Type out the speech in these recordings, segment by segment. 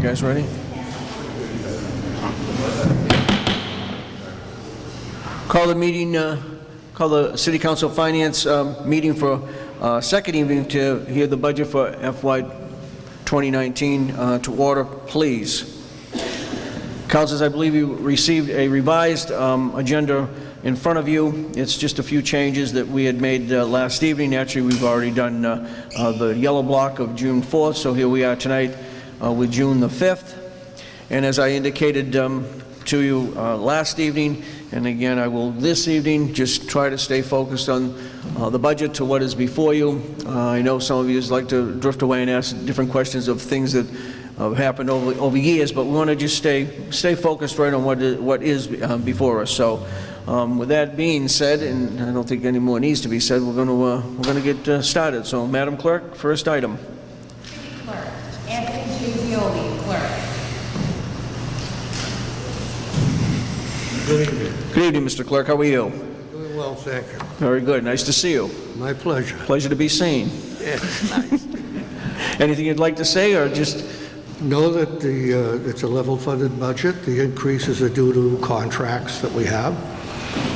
guys ready? Call the meeting, call the City Council Finance meeting for second evening to hear the budget for FY 2019 to order, please. Councilors, I believe you received a revised agenda in front of you. It's just a few changes that we had made last evening. Actually, we've already done the yellow block of June 4th, so here we are tonight with June the 5th. And as I indicated to you last evening, and again I will this evening, just try to stay focused on the budget to what is before you. I know some of you like to drift away and ask different questions of things that have happened over years, but we want to just stay focused right on what is before us. So with that being said, and I don't think any more needs to be said, we're going to get started. So, Madam Clerk, first item. Clerk Anthony Giuliani, clerk. Good evening. Good evening, Mr. Clerk. How are you? Doing well, thank you. Very good. Nice to see you. My pleasure. Pleasure to be seen. Yeah, nice. Anything you'd like to say, or just? Know that it's a level-funded budget. The increases are due to contracts that we have.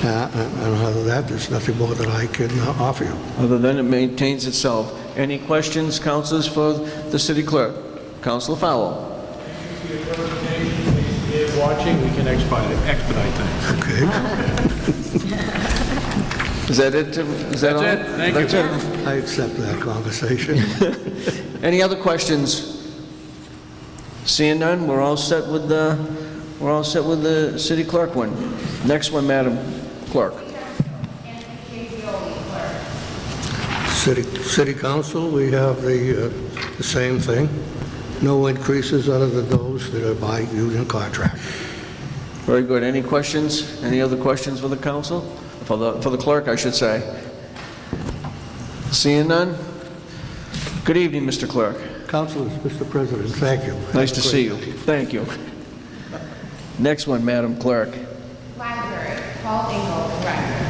And other than that, there's nothing more that I can offer you. Other than it maintains itself. Any questions, councilors, for the city clerk? Councilor Fowle. Watching, we can expedite things. Okay. Is that it? Is that all? That's it. Thank That's you. it. I accept that conversation. Any other questions? Seeing none, we're all set with the city clerk one. Next one, Madam Clerk. City Council, we have the same thing. No increases other than those that are by union contract. Very good. Any questions? Any other questions for the council? For the clerk, I should say. Seeing none? Good evening, Mr. Clerk. Councilors, Mr. President, thank you. Nice to see you. Thank you. Next one, Madam Clerk. Library, Paul Engel, director.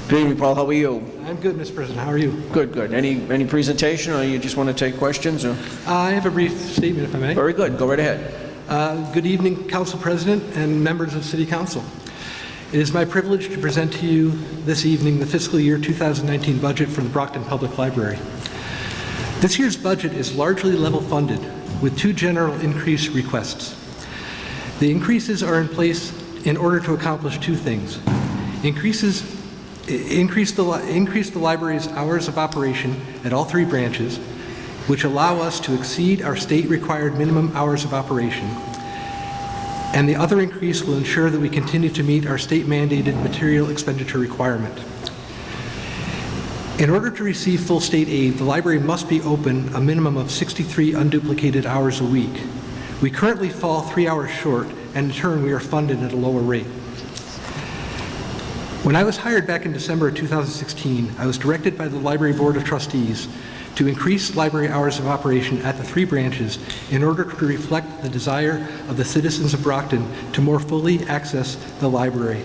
Good evening, Paul. How are you? I'm good, Mr. President. How are you? Good, good. Any presentation, or you just want to take questions? Or? I have a brief statement, if I may. Very good. Go right ahead. Good evening, Council President and members of City Council. It is my privilege to present to you this evening the fiscal year 2019 budget for the Brockton Public Library. This year's budget is largely level funded with two general increase requests. The increases are in place in order to accomplish two things. Increase the library's hours of operation at all three branches, which allow us to exceed our state-required minimum hours of operation. And the other increase will ensure that we continue to meet our state-mandated material expenditure requirement. In order to receive full state aid, the library must be open a minimum of 63 unduplicated hours a week. We currently fall 3 hours short, and in turn we are funded at a lower rate. When I was hired back in December of 2016, I was directed by the Library Board of Trustees to increase library hours of operation at the three branches in order to reflect the desire of the citizens of Brockton to more fully access the library,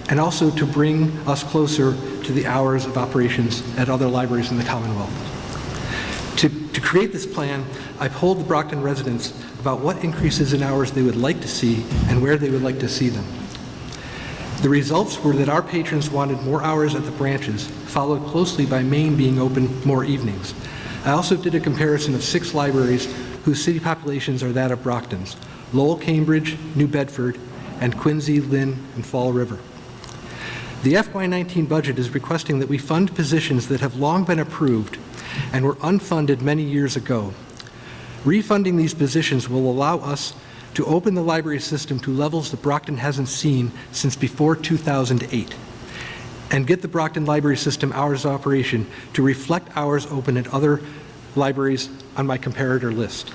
and also to bring us closer to the hours of operations at other libraries in the Commonwealth. To create this plan, I polled the Brockton residents about what increases in hours they would like to see and where they would like to see them. The results were that our patrons wanted more hours at the branches, followed closely by Maine being open more evenings. I also did a comparison of 6 libraries whose city populations are that of Brockton's: Lowell, Cambridge, New Bedford, and Quincy, Lynn, and Fall River. The FY19 budget is requesting that we fund positions that have long been approved and were unfunded many years ago. Refunding these positions will allow us to open the library system to levels that Brockton hasn't seen since before 2008, and get the Brockton library system hours of operation to reflect hours open at other libraries on my comparator list.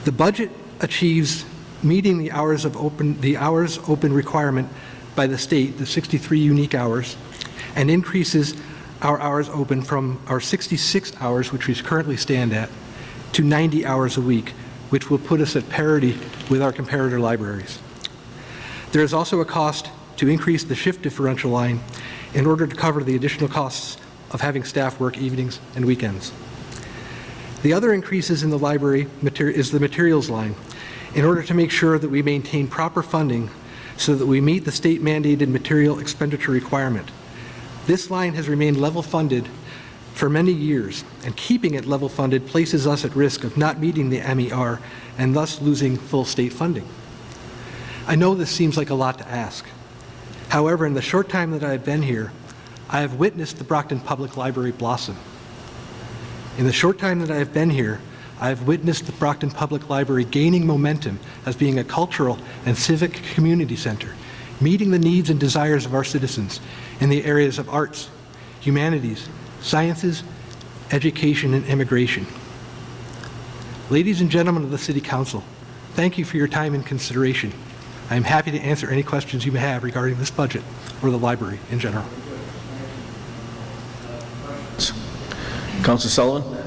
The budget achieves meeting the hours open requirement by the state, the 63 unique hours, and increases our hours open from our 66 hours, which we currently stand at, to 90 hours a week, which will put us at parity with our comparator libraries. There is also a cost to increase the shift differential line in order to cover the additional costs of having staff work evenings and weekends. The other increases in the library is the materials line, in order to make sure that we maintain proper funding so that we meet the state-mandated material expenditure requirement. This line has remained level funded for many years, and keeping it level funded places us at risk of not meeting the MER and thus losing full state funding. I know this seems like a lot to ask. However, in the short time that I have been here, I have witnessed the Brockton Public Library blossom. In the short time that I have been here, I have witnessed the Brockton Public Library gaining momentum as being a cultural and civic community center, meeting the needs and desires of our citizens in the areas of arts, humanities, sciences, education, and immigration. Ladies and gentlemen of the City Council, thank you for your time and consideration. I am happy to answer any questions you may have regarding this budget or the library in general. Councilor Sullivan?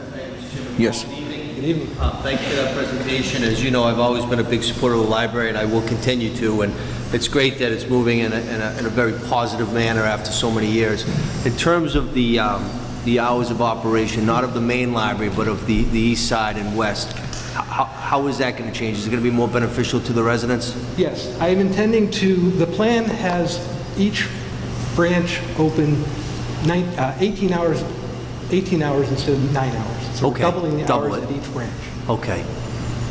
Yes. Good evening. Thank you for that presentation. As you know, I've always been a big supporter of the library, and I will continue to. And it's great that it's moving in a very positive manner after so many years. In terms of the hours of operation, not of the main library, but of the east side and west, how is that going to change? Is it going to be more beneficial to the residents? Yes, I am intending to, the plan has each branch open 18 hours instead of 9 hours. So we're Okay, doubling the double hours it. at each branch. Okay.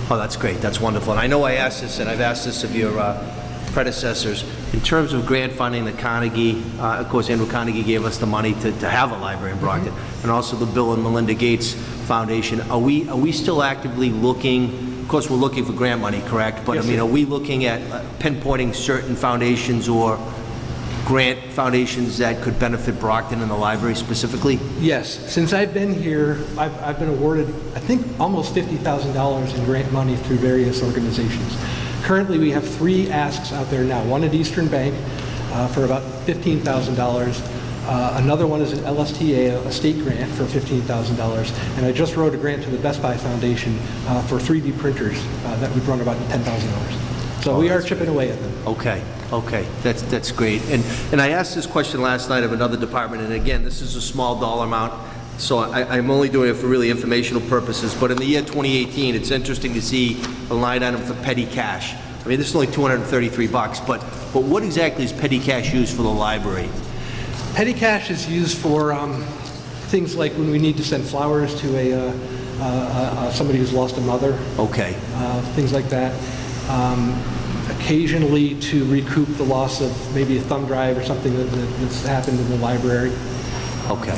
Oh, that's great. That's wonderful. And I know I asked this, and I've asked this of your predecessors. In terms of grant funding, the Carnegie, of course, Andrew Carnegie gave us the money to have a library in Brockton, and also the Bill and Melinda Gates Foundation. Are we still actively looking? Of course, we're looking for grant money, correct? But Yes, I mean, sir. are we looking at pinpointing certain foundations or grant foundations that could benefit Brockton and the library specifically? Yes, since I've been here, I've been awarded, I think, almost $50,000 in grant money through various organizations. Currently, we have 3 asks out there now. One at Eastern Bank for about $15,000. Another one is an LSTA, a state grant for $15,000. And I just wrote a grant to the Best Buy Foundation for 3D printers that would run about $10,000. So we are chipping away at them. Okay, that's great. And I asked this question last night of another department, and again, this is a small dollar amount, so I'm only doing it for really informational purposes, but in the year 2018, it's interesting to see a line item for petty cash. I mean, this is only $233, but what exactly is petty cash used for the library? Petty cash is used for things like when we need to send flowers to somebody who's lost a mother, Okay, things like that. Occasionally to recoup the loss of maybe a thumb drive or something that's happened in the library. okay.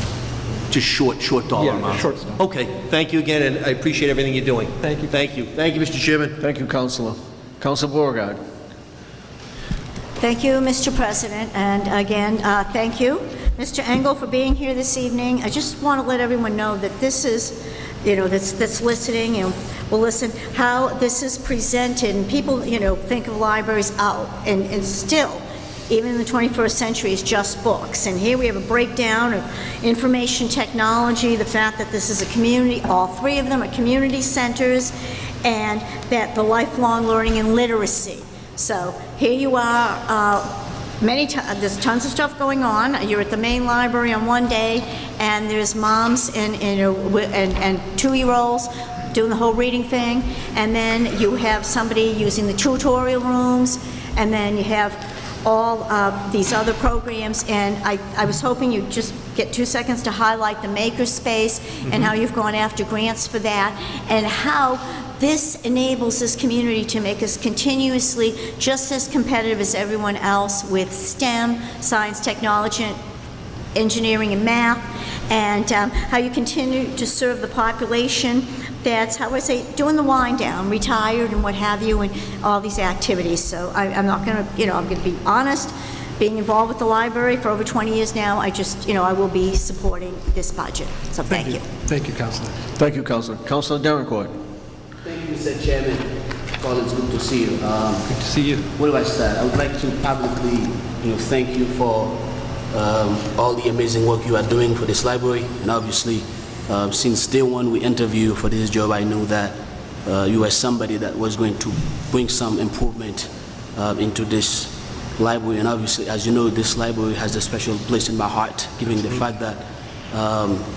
Just short dollar Yeah, amounts? short stuff. Okay, thank you again, and I appreciate everything you're doing. Thank you. Thank you, Mr. Chairman. Thank you, Councilor. Councilor Beauregard? Thank you, Mr. President, and again, thank you, Mr. Engel, for being here this evening. I just want to let everyone know that this is, that's listening, will listen, how this is presented, and people, think of libraries out, and still, even in the 21st century, is just books. And here we have a breakdown of information technology, the fact that this is a community, all 3 of them are community centers, and that the lifelong learning and literacy. So here you are, there's tons of stuff going on. You're at the main library on one day, and there's moms and 2-year-olds doing the whole reading thing, and then you have somebody using the tutorial rooms, and then you have all these other programs, and I was hoping you'd just get 2 seconds to highlight the makerspace and how you've gone after grants for that, and how this enables this community to make us continuously just as competitive as everyone else with STEM, science, technology, engineering, and math, and how you continue to serve the population that's, how I say, doing the wind down, retired and what have you, and all these activities. So I'm not going to, I'm going to be honest, being involved with the library for over 20 years now, I just, I will be supporting this budget. So thank you. Thank you, Councilor. Thank you, Councilor. Councilor Derrencourt? Thank you, Mr. Chairman. Well, it's good to see you. Good to see you. What do I say? I would like to publicly, thank you for all the amazing work you are doing for this library. And obviously, since day one we interviewed for this job, I knew that you were somebody that was going to bring some improvement into this library. And obviously, as you know, this library has a special place in my heart, given the fact that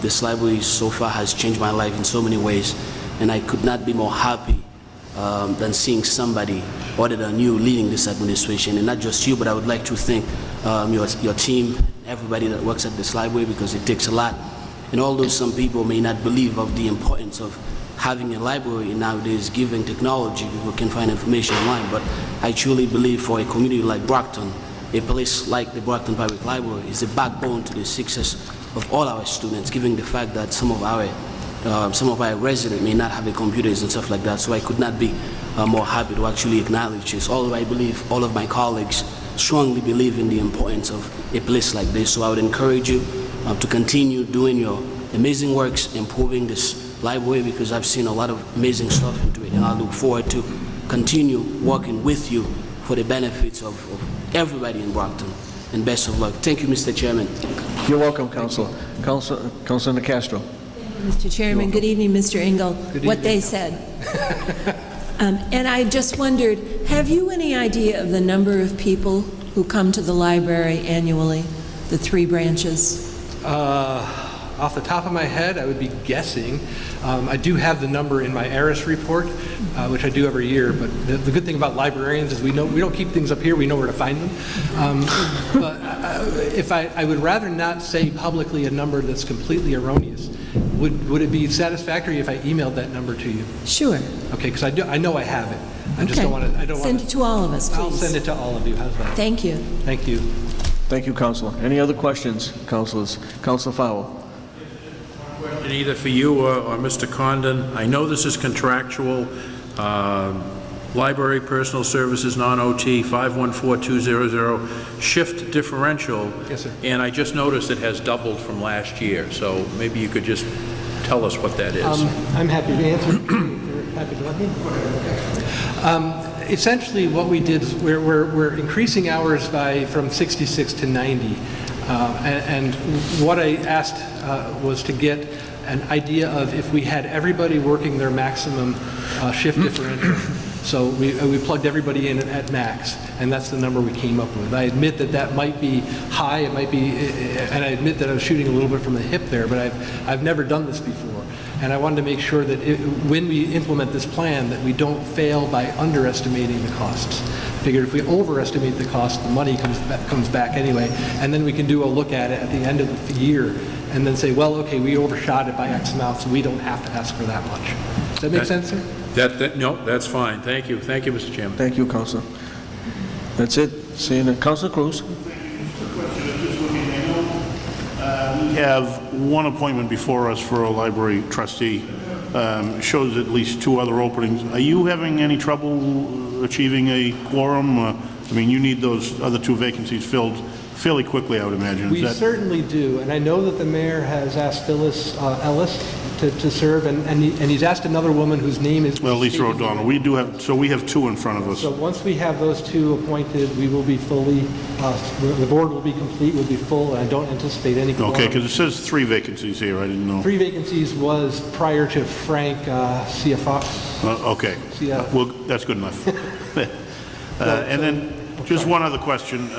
This library so far has changed my life in so many ways, and I could not be more happy than seeing somebody other than you leading this administration. And not just you, but I would like to thank your team, everybody that works at this library, because it takes a lot. And although some people may not believe of the importance of having a library nowadays, given technology, people can find information online, but I truly believe for a community like Brockton, a place like the Brockton Public Library is the backbone to the success of all our students, given the fact that some of our residents may not have computers and stuff like that. So I could not be more happy to actually acknowledge this. Although I believe all of my colleagues strongly believe in the importance of a place like this. So I would encourage you to continue doing your amazing works, improving this library, because I've seen a lot of amazing stuff into it, and I look forward to continue working with you for the benefits of everybody in Brockton. And best of luck. Thank you, Mr. Chairman. You're welcome, Councilor. Councilor Castro. Mr. Chairman, good evening, Mr. Engel. What they said. And I just wondered, have you any idea of the number of people who come to the library annually, the 3 branches? Off the top of my head, I would be guessing. I do have the number in my ARIS report, which I do every year, but the good thing about librarians is we don't keep things up here, we know where to find them. But I would rather not say publicly a number that's completely erroneous. Would it be satisfactory if I emailed that number to you? Sure. Okay, because I know I have it. I just don't want to. Send it to all of us, please. I'll send it to all of you. How's that? Thank you. Thank you. Thank you, Councilor. Any other questions, Councilors? Councilor Fowler. Question either for you or Mr. Condon. I know this is contractual. Library Personal Services Non-OT 514200 shift differential. Yes, sir. And I just noticed it has doubled from last year. So maybe you could just tell us what that is. I'm happy to answer. You're happy to let me? Essentially, what we did is we're increasing hours from 66 to 90. And what I asked was to get an idea of if we had everybody working their maximum shift differential. So we plugged everybody in at max, and that's the number we came up with. I admit that might be high, it might be, and I admit that I was shooting a little bit from the hip there, but I've never done this before. And I wanted to make sure that when we implement this plan, that we don't fail by underestimating the costs. I figured if we overestimate the cost, the money comes back anyway, and then we can do a look at it at the end of the year, and then say, well, okay, we overshot it by X amount, so we don't have to ask for that much. Does that make sense, sir? No, that's fine. Thank you. Thank you, Mr. Chairman. Thank you, Councilor. That's it. Seeing it. Councilor Cruz. We have one appointment before us for a library trustee. Shows at least 2 other openings. Are you having any trouble achieving a quorum? I mean, you need those other 2 vacancies filled fairly quickly, I would imagine. We certainly do, and I know that the mayor has asked Phyllis Ellis to serve, and he's asked another woman whose name is... Well, Lisa O'Donnell. We do have, so we have 2 in front of us. So once we have those 2 appointed, we will be fully, the board will be complete, will be full, and I don't anticipate any quorum. Okay, because it says 3 vacancies here. I didn't know. 3 vacancies was prior to Frank CFO. Okay. Well, that's good enough. And then just one other question.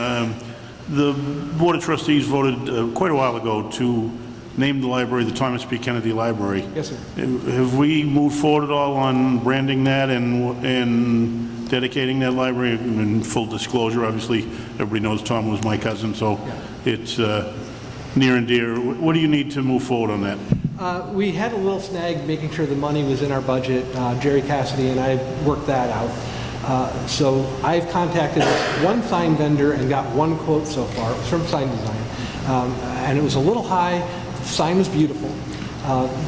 The Board of Trustees voted quite a while ago to name the library the Thomas P. Kennedy Library. Yes, sir. Have we moved forward at all on branding that and dedicating that library? In full disclosure, obviously, everybody knows Tom was my cousin, so it's near and dear. What do you need to move forward on that? We had a little snag making sure the money was in our budget. Jerry Cassidy and I worked that out. So I've contacted one sign vendor and got 1 quote so far. It was from Sign Design. And it was a little high. The sign was beautiful.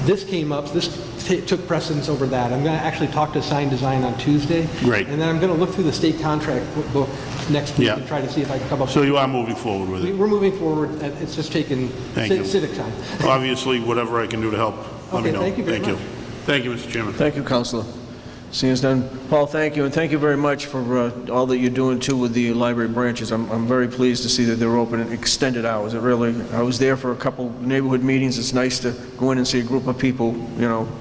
This came up. This took precedence over that. I'm going to actually talk to Sign Design on Tuesday. Great. And then I'm going to look through the state contract book next week and try to see if I can come up So you are moving forward with it? We're moving forward. It's just taking civic time. Obviously, whatever I can do to help, let me know. Thank you very much. Thank you, Mr. Chairman. Thank you, Councilor. Seeing as done. Paul, thank you, and thank you very much for all that you're doing, too, with the library branches. I'm very pleased to see that they're open at extended hours. I was there for a couple neighborhood meetings. It's nice to go in and see a group of people,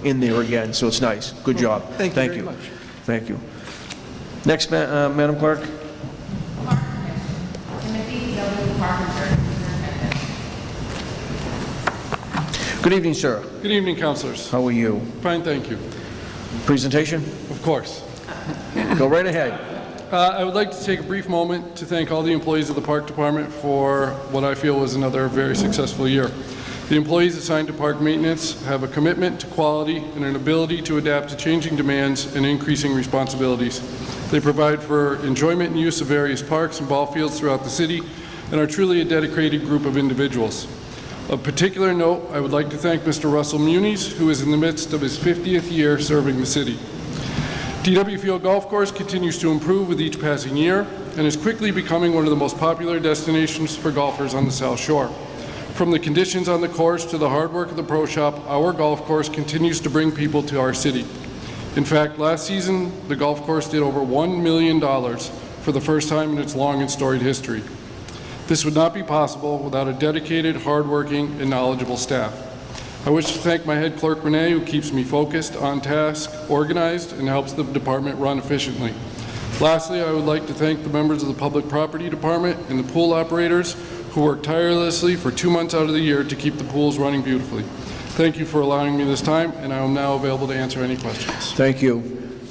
in there again, so it's nice. Good job. Thank you very much. Thank you. Next, Madam Clerk. Timothy W. Carpenter. Good evening, sir. Good evening, councilors. How are you? Fine, thank you. Presentation? Of course. Go right ahead. I would like to take a brief moment to thank all the employees of the Park Department for what I feel was another very successful year. The employees assigned to park maintenance have a commitment to quality and an ability to adapt to changing demands and increasing responsibilities. They provide for enjoyment and use of various parks and ball fields throughout the city and are truly a dedicated group of individuals. Of particular note, I would like to thank Mr. Russell Muniz, who is in the midst of his 50th year serving the city. DW Field Golf Course continues to improve with each passing year and is quickly becoming one of the most popular destinations for golfers on the South Shore. From the conditions on the course to the hard work of the pro shop, our golf course continues to bring people to our city. In fact, last season, the golf course did over $1 million for the first time in its long and storied history. This would not be possible without a dedicated, hardworking, and knowledgeable staff. I wish to thank my head clerk, Renee, who keeps me focused, on task, organized, and helps the department run efficiently. Lastly, I would like to thank the members of the Public Property Department and the pool operators who work tirelessly for 2 months out of the year to keep the pools running beautifully. Thank you for allowing me this time, and I am now available to answer any questions. Thank you.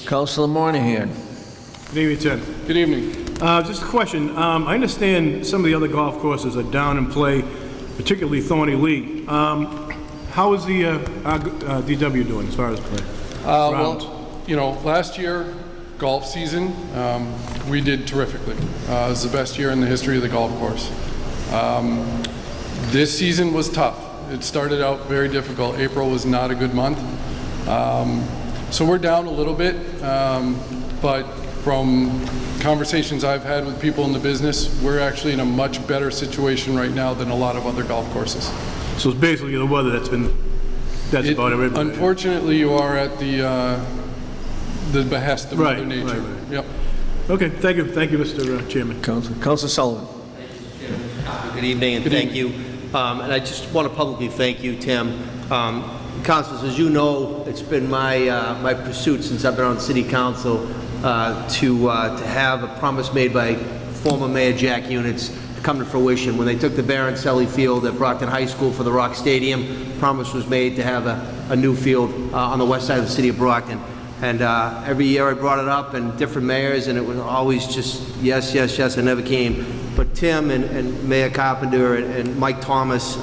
Councilor Monahan. Good evening, Ted. Good evening. Just a question. I understand some of the other golf courses are down in play, particularly Thorny Lee. How is the DW doing as far as play? Well, you know, last year, golf season, we did terrifically. It was the best year in the history of the golf course. This season was tough. It started out very difficult. April was not a good month. So we're down a little bit, but from conversations I've had with people in the business, we're actually in a much better situation right now than a lot of other golf courses. So it's basically the weather that's about it. Unfortunately, you are at the behest of Mother Nature. Right. Yep. Okay, thank you, Mr. Chairman. Councilor Sullivan. Good evening, and thank you. And I just want to publicly thank you, Tim. Councilors, as you know, it's been my pursuit since I've been on City Council to have a promise made by former Mayor Jack Units come to fruition. When they took the Baroncelli Field at Brockton High School for the Rock Stadium, promise was made to have a new field on the west side of the city of Brockton. And every year I brought it up, and different mayors, and it was always just yes, yes, yes, it never came. But Tim and Mayor Carpenter and Mike Thomas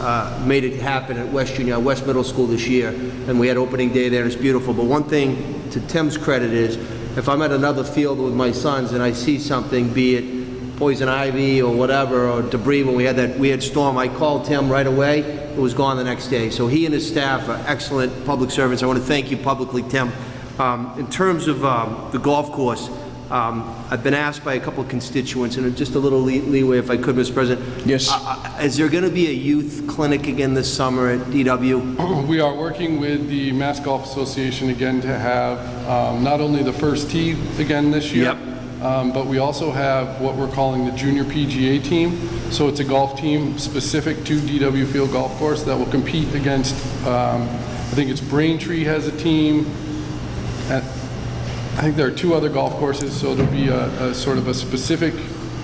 made it happen at West Middle School this year, and we had opening day there, and it's beautiful. But one thing to Tim's credit is, if I'm at another field with my sons and I see something, be it poison ivy or whatever, or debris, when we had that weird storm, I called Tim right away. It was gone the next day. So he and his staff are excellent public servants. I want to thank you publicly, Tim. In terms of the golf course, I've been asked by a couple of constituents, and just a little leeway if I could, Mr. President. Yes. Is there going to be a youth clinic again this summer at DW? We are working with the Mass Golf Association again to have not only the first tee again this year, but we also have what we're calling the Junior PGA team. So it's a golf team specific to DW Field Golf Course that will compete against, I think it's Braintree has a team. I think there are 2 other golf courses, so it'll be a sort of a specific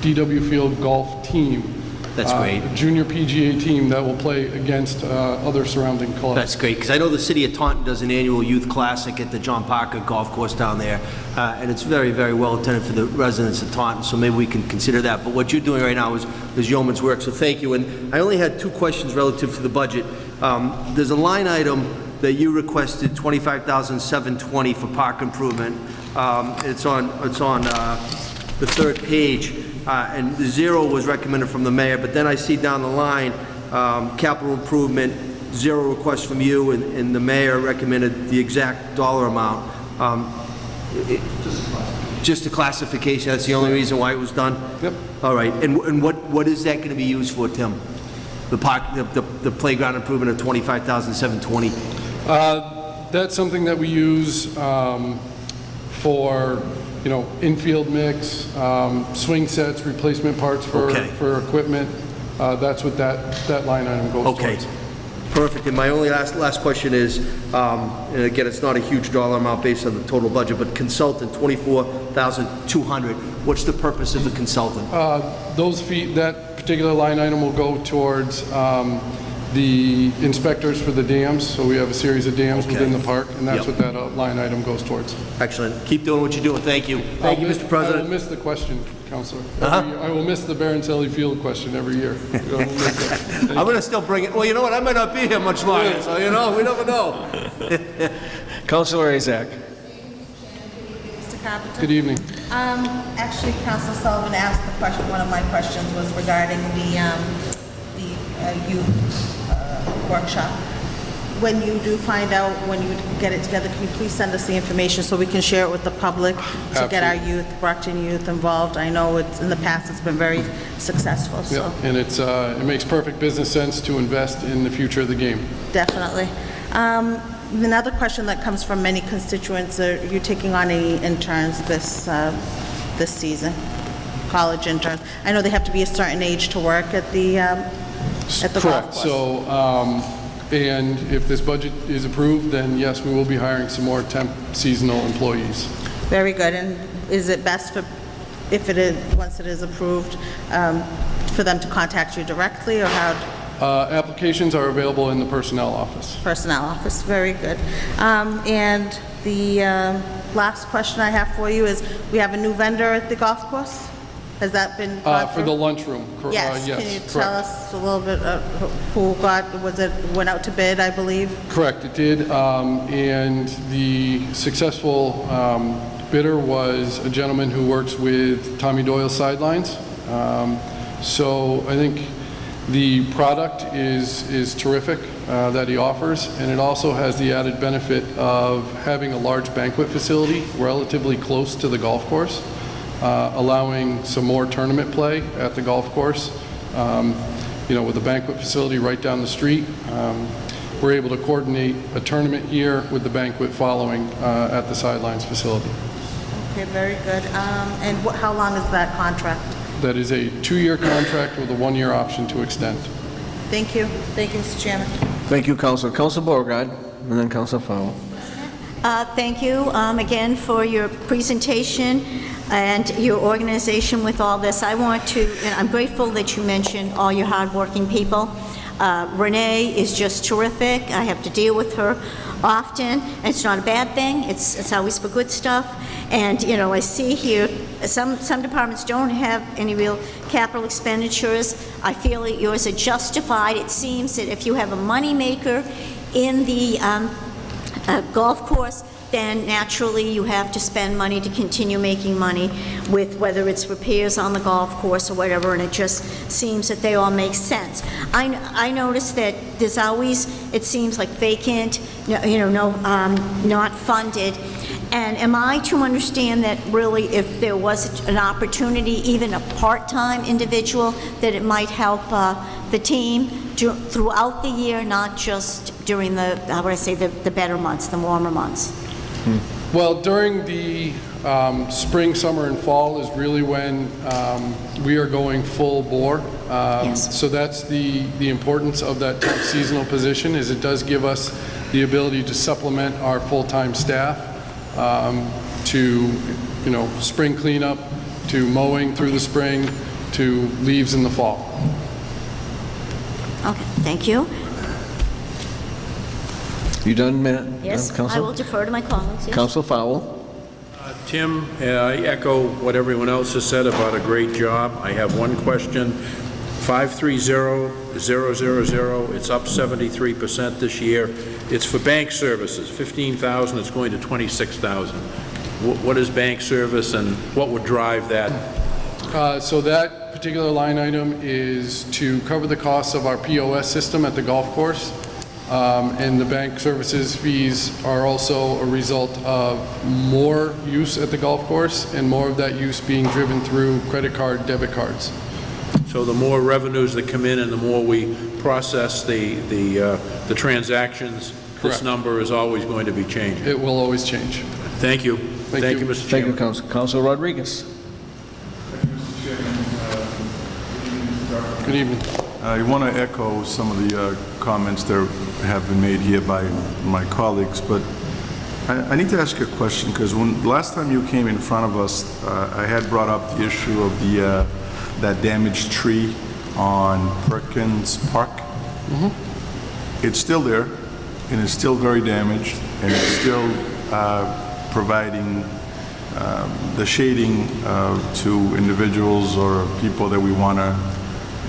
DW Field golf team. That's great. Junior PGA team that will play against other surrounding clubs. That's great, because I know the city of Taunton does an annual youth classic at the John Parker Golf Course down there, and it's very, very well attended for the residents of Taunton, so maybe we can consider that. But what you're doing right now is yeoman's work, so thank you. And I only had 2 questions relative to the budget. There's a line item that you requested $25,720 for park improvement. It's on the 3rd page, and the 0 was recommended from the mayor, but then I see down the line, capital improvement, 0 request from you, and the mayor recommended the exact dollar amount. Just a classification, that's the only reason why it was done? Yep. All right, and what is that going to be used for, Tim? The park, the playground improvement of $25,720? That's something that we use for, you know, infield mix, swing sets, replacement parts for equipment. That's what that line item goes towards. Perfect. And my only last question is, and again, it's not a huge dollar amount based on the total budget, but consultant, $24,200. What's the purpose of the consultant? That particular line item will go towards the inspectors for the dams, so we have a series of dams Okay. within the park, and that's Yep. what that line item goes towards. Excellent. Keep doing what you're doing. Thank you. Thank you, Mr. I will President. miss the question, Counselor. I will miss the Baroncelli Field question every year. I will miss it. I'm going to still bring it. Well, you know what? I might not be here much longer, so, you know, we never know. Councilor Azak. Mr. Carpenter? Good evening. Actually, Council Sullivan asked the question, one of my questions was regarding the youth workshop. When you do find out, when you get it together, can you please send us the information so we can share it with the public to get our youth, Brockton youth involved? I know in the past it's been very successful, so Yeah, and it makes perfect business sense to invest in the future of the game. definitely. Another question that comes from many constituents, are you taking on any interns this season? College interns? I know they have to be a certain age to work at the golf Correct. course. So, and if this budget is approved, then yes, we will be hiring some more temp seasonal employees. Very good. And is it best for, if it is, once it is approved, for them to contact you directly, or how? Applications are available in the personnel office. Personnel office, very good. And the last question I have for you is, we have a new vendor at the golf course? Has that been gone For through? the lunchroom, Yes, yes, can you correct. tell us a little bit who went out to bid, I believe? Correct, it did, and the successful bidder was a gentleman who works with Tommy Doyle Sidelines. So I think the product is terrific that he offers, and it also has the added benefit of having a large banquet facility relatively close to the golf course, allowing some more tournament play at the golf course. You know, with the banquet facility right down the street, we're able to coordinate a tournament here with the banquet following at the Sidelines facility. Okay, very good. And how long is that contract? That is a 2-year contract with a 1-year option to extend. Thank you. Thank you, Mr. Chairman. Thank you, Councilor. Councilor Beauregard, and then Councilor Fowle. Thank you again for your presentation and your organization with all this. I want to, and I'm grateful that you mentioned all your hardworking people. Renee is just terrific. I have to deal with her often, and it's not a bad thing. It's always for good stuff. And, you know, I see here, some departments don't have any real capital expenditures. I feel that yours are justified. It seems that if you have a moneymaker in the golf course, then naturally you have to spend money to continue making money with whether it's repairs on the golf course or whatever, and it just seems that they all make sense. I noticed that there's always, it seems like vacant, not funded. And am I to understand that really if there was an opportunity, even a part-time individual, that it might help the team throughout the year, not just during the, how would I say, the better months, the warmer months? Well, during the spring, summer, and fall is really when we are going full bore. Yes. So that's the importance of that temp seasonal position, is it does give us the ability to supplement our full-time staff to, spring cleanup, to mowing through the spring, to leaves in the fall. Okay, thank you. You done, Matt? Yes, I will defer to my colleagues. Yes. Councilor Fowle. Tim, I echo what everyone else has said about a great job. I have one question. 530000, it's up 73% this year. It's for bank services, 15,000, it's going to 26,000. What is bank service and what would drive that? So that particular line item is to cover the costs of our POS system at the golf course. And the bank services fees are also a result of more use at the golf course and more of that use being driven through credit card, debit cards. So the more revenues that come in and the more we process the transactions, Correct. this number is always going to be changing. It will always change. Thank you. Thank you, Mr. Thank Chairman. you, Councilor. Councilor Rodriguez. Good evening. I want to echo some of the comments that have been made here by my colleagues, but I need to ask you a question, because when last time you came in front of us, I had brought up the issue of that damaged tree on Perkins Park. it's still there, and it's still very damaged, and it's still providing the shading to individuals or people that we want to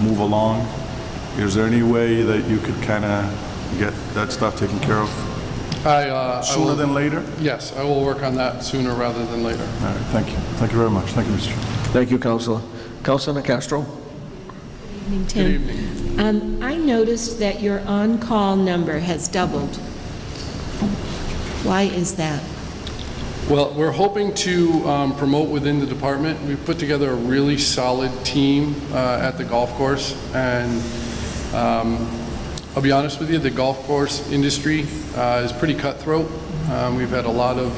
move along. Is there any way that you could kind of get that stuff taken care of sooner than later? Yes, I will work on that sooner rather than later. All right, thank you. Thank you very much. Thank you, Mr. Chairman. Thank you, Councilor. Councilor Castro? Evening, Tim. I noticed that your on-call number has doubled. Why is that? Well, we're hoping to promote within the department. We've put together a really solid team at the golf course, and I'll be honest with you, the golf course industry is pretty cutthroat. We've had a lot of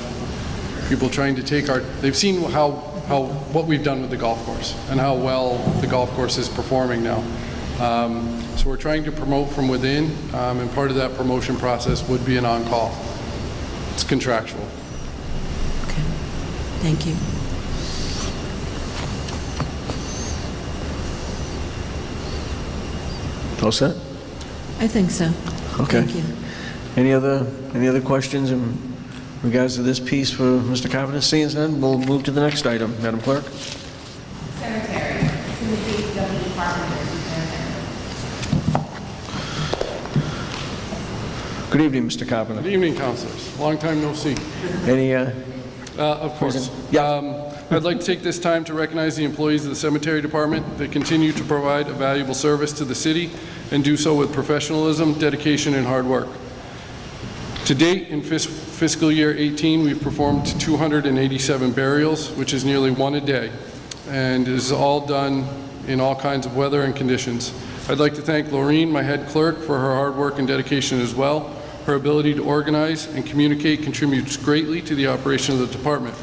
people trying to take they've seen what we've done with the golf course and how well the golf course is performing now. So we're trying to promote from within, and part of that promotion process would be an on-call. It's contractual. Okay, thank you. All set? I think so. Okay. Thank you. Any other questions in regards to this piece for Mr. Carpenter? Seeing none, we'll move to the next item. Madam Clerk? Cemetery, to the DPW Department. Good evening, Mr. Carpenter. Good evening, councilors. Long time no see. Any, Of course. Yeah. I'd like to take this time to recognize the employees of the cemetery department that continue to provide a valuable service to the city and do so with professionalism, dedication, and hard work. To date, in fiscal year 18, we've performed 287 burials, which is nearly one a day, and is all done in all kinds of weather and conditions. I'd like to thank Laureen, my head clerk, for her hard work and dedication as well. Her ability to organize and communicate contributes greatly to the operation of the department.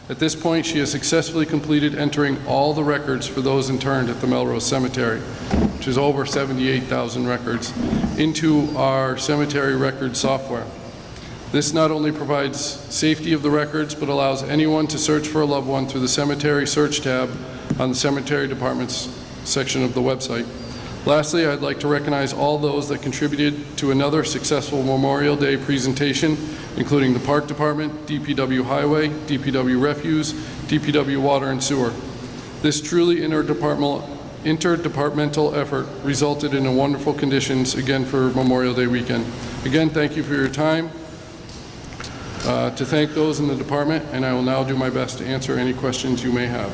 At this point, she has successfully completed entering all the records for those interned at the Melrose Cemetery, which is over 78,000 records, into our cemetery record software. This not only provides safety of the records, but allows anyone to search for a loved one through the cemetery search tab on the cemetery department's section of the website. Lastly, I'd like to recognize all those that contributed to another successful Memorial Day presentation, including the Park Department, DPW Highway, DPW Refuse, DPW Water and Sewer. This truly interdepartmental effort resulted in wonderful conditions again for Memorial Day weekend. Again, thank you for your time. To thank those in the department, and I will now do my best to answer any questions you may have.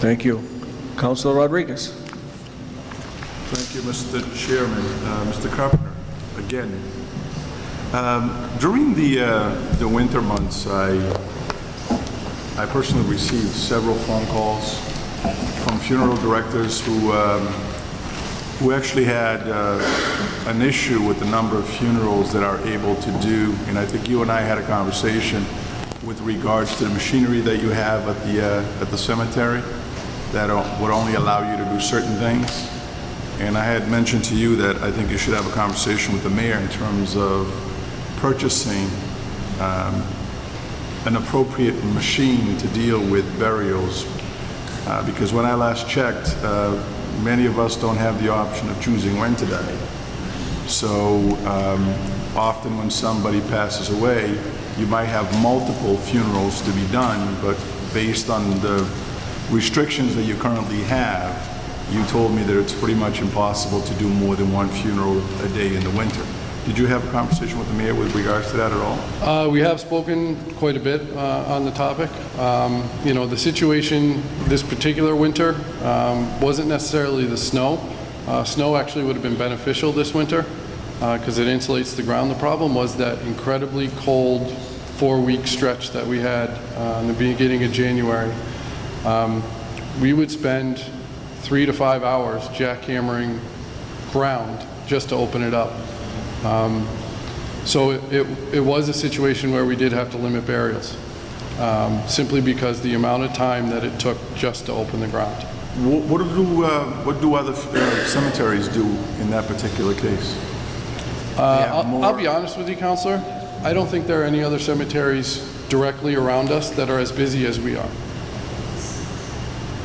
Thank you. Councilor Rodriguez. Thank you, Mr. Chairman. Mr. Carpenter, again, during the winter months, I personally received several phone calls from funeral directors who actually had an issue with the number of funerals that are able to do, and I think you and I had a conversation with regards to the machinery that you have at the cemetery that would only allow you to do certain things. And I had mentioned to you that I think you should have a conversation with the mayor in terms of purchasing an appropriate machine to deal with burials. Because when I last checked, many of us don't have the option of choosing when to die. So often when somebody passes away, you might have multiple funerals to be done, but based on the restrictions that you currently have, you told me that it's pretty much impossible to do more than one funeral a day in the winter. Did you have a conversation with the mayor with regards to that at all? We have spoken quite a bit on the topic. You know, the situation this particular winter wasn't necessarily the snow. Snow actually would have been beneficial this winter because it insulates the ground. The problem was that incredibly cold 4-week stretch that we had in the beginning of January. We would spend 3 to 5 hours jackhammering ground just to open it up. So it was a situation where we did have to limit burials, simply because the amount of time that it took just to open the ground. What do other cemeteries do in that particular case? I'll be honest with you, Counselor. I don't think there are any other cemeteries directly around us that are as busy as we are.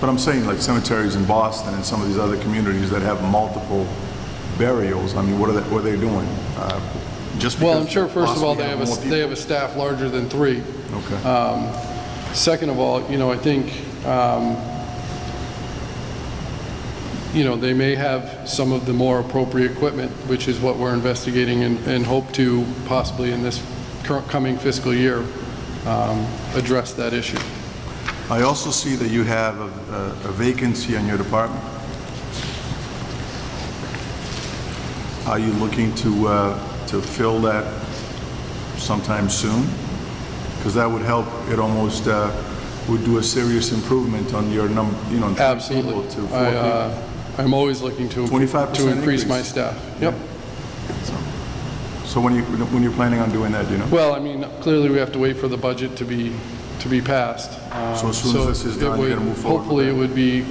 But I'm saying like cemeteries in Boston and some of these other communities that have multiple burials, I mean, what are they doing? Just Well, I'm because sure, first of all, possibly more they have a staff larger than 3. Okay. Second of all, I think, they may have some of the more appropriate equipment, which is what we're investigating and hope to possibly in this coming fiscal year address that issue. I also see that you have a vacancy in your department. Are you looking to fill that sometime soon? Because that would help. It almost would do a serious improvement on your number, 3 Absolutely. people to 4 people. I'm always looking to 25% increase my staff. Yep. So when you're planning on doing that, do you know? Well, I mean, clearly we have to wait for the budget to be passed. So as soon as this is done, you're going to move forward with Hopefully that? it would be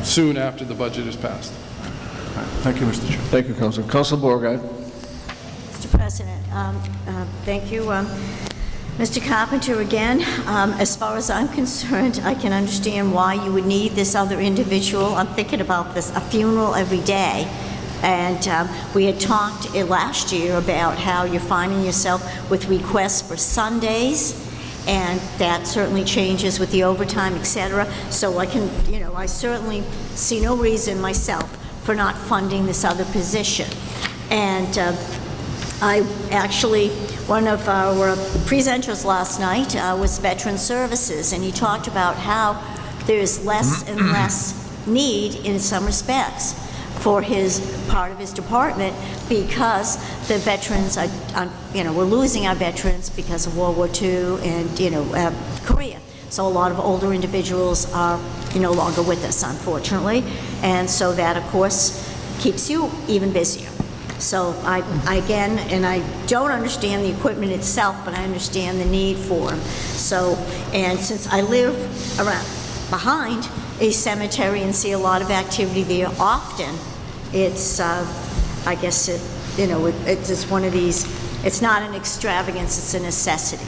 soon after the budget is passed. All right. Thank you, Mr. Chair. Thank you, Councilor. Councilor Beauregard. Mr. President, thank you. Mr. Carpenter, again, as far as I'm concerned, I can understand why you would need this other individual. I'm thinking about this, a funeral every day. And we had talked last year about how you're finding yourself with requests for Sundays, and that certainly changes with the overtime, et cetera. So I can, I certainly see no reason myself for not funding this other position. And I actually, one of our presenters last night was Veteran Services, and he talked about how there's less and less need in some respects for his part of his department because the veterans are, we're losing our veterans because of World War II and, Korea. So a lot of older individuals are no longer with us, unfortunately. And so that, of course, keeps you even busier. So I again, and I don't understand the equipment itself, but I understand the need for them. So, and since I live behind a cemetery and see a lot of activity there often, it's, I guess, it's one of these, it's not an extravagance, it's a necessity.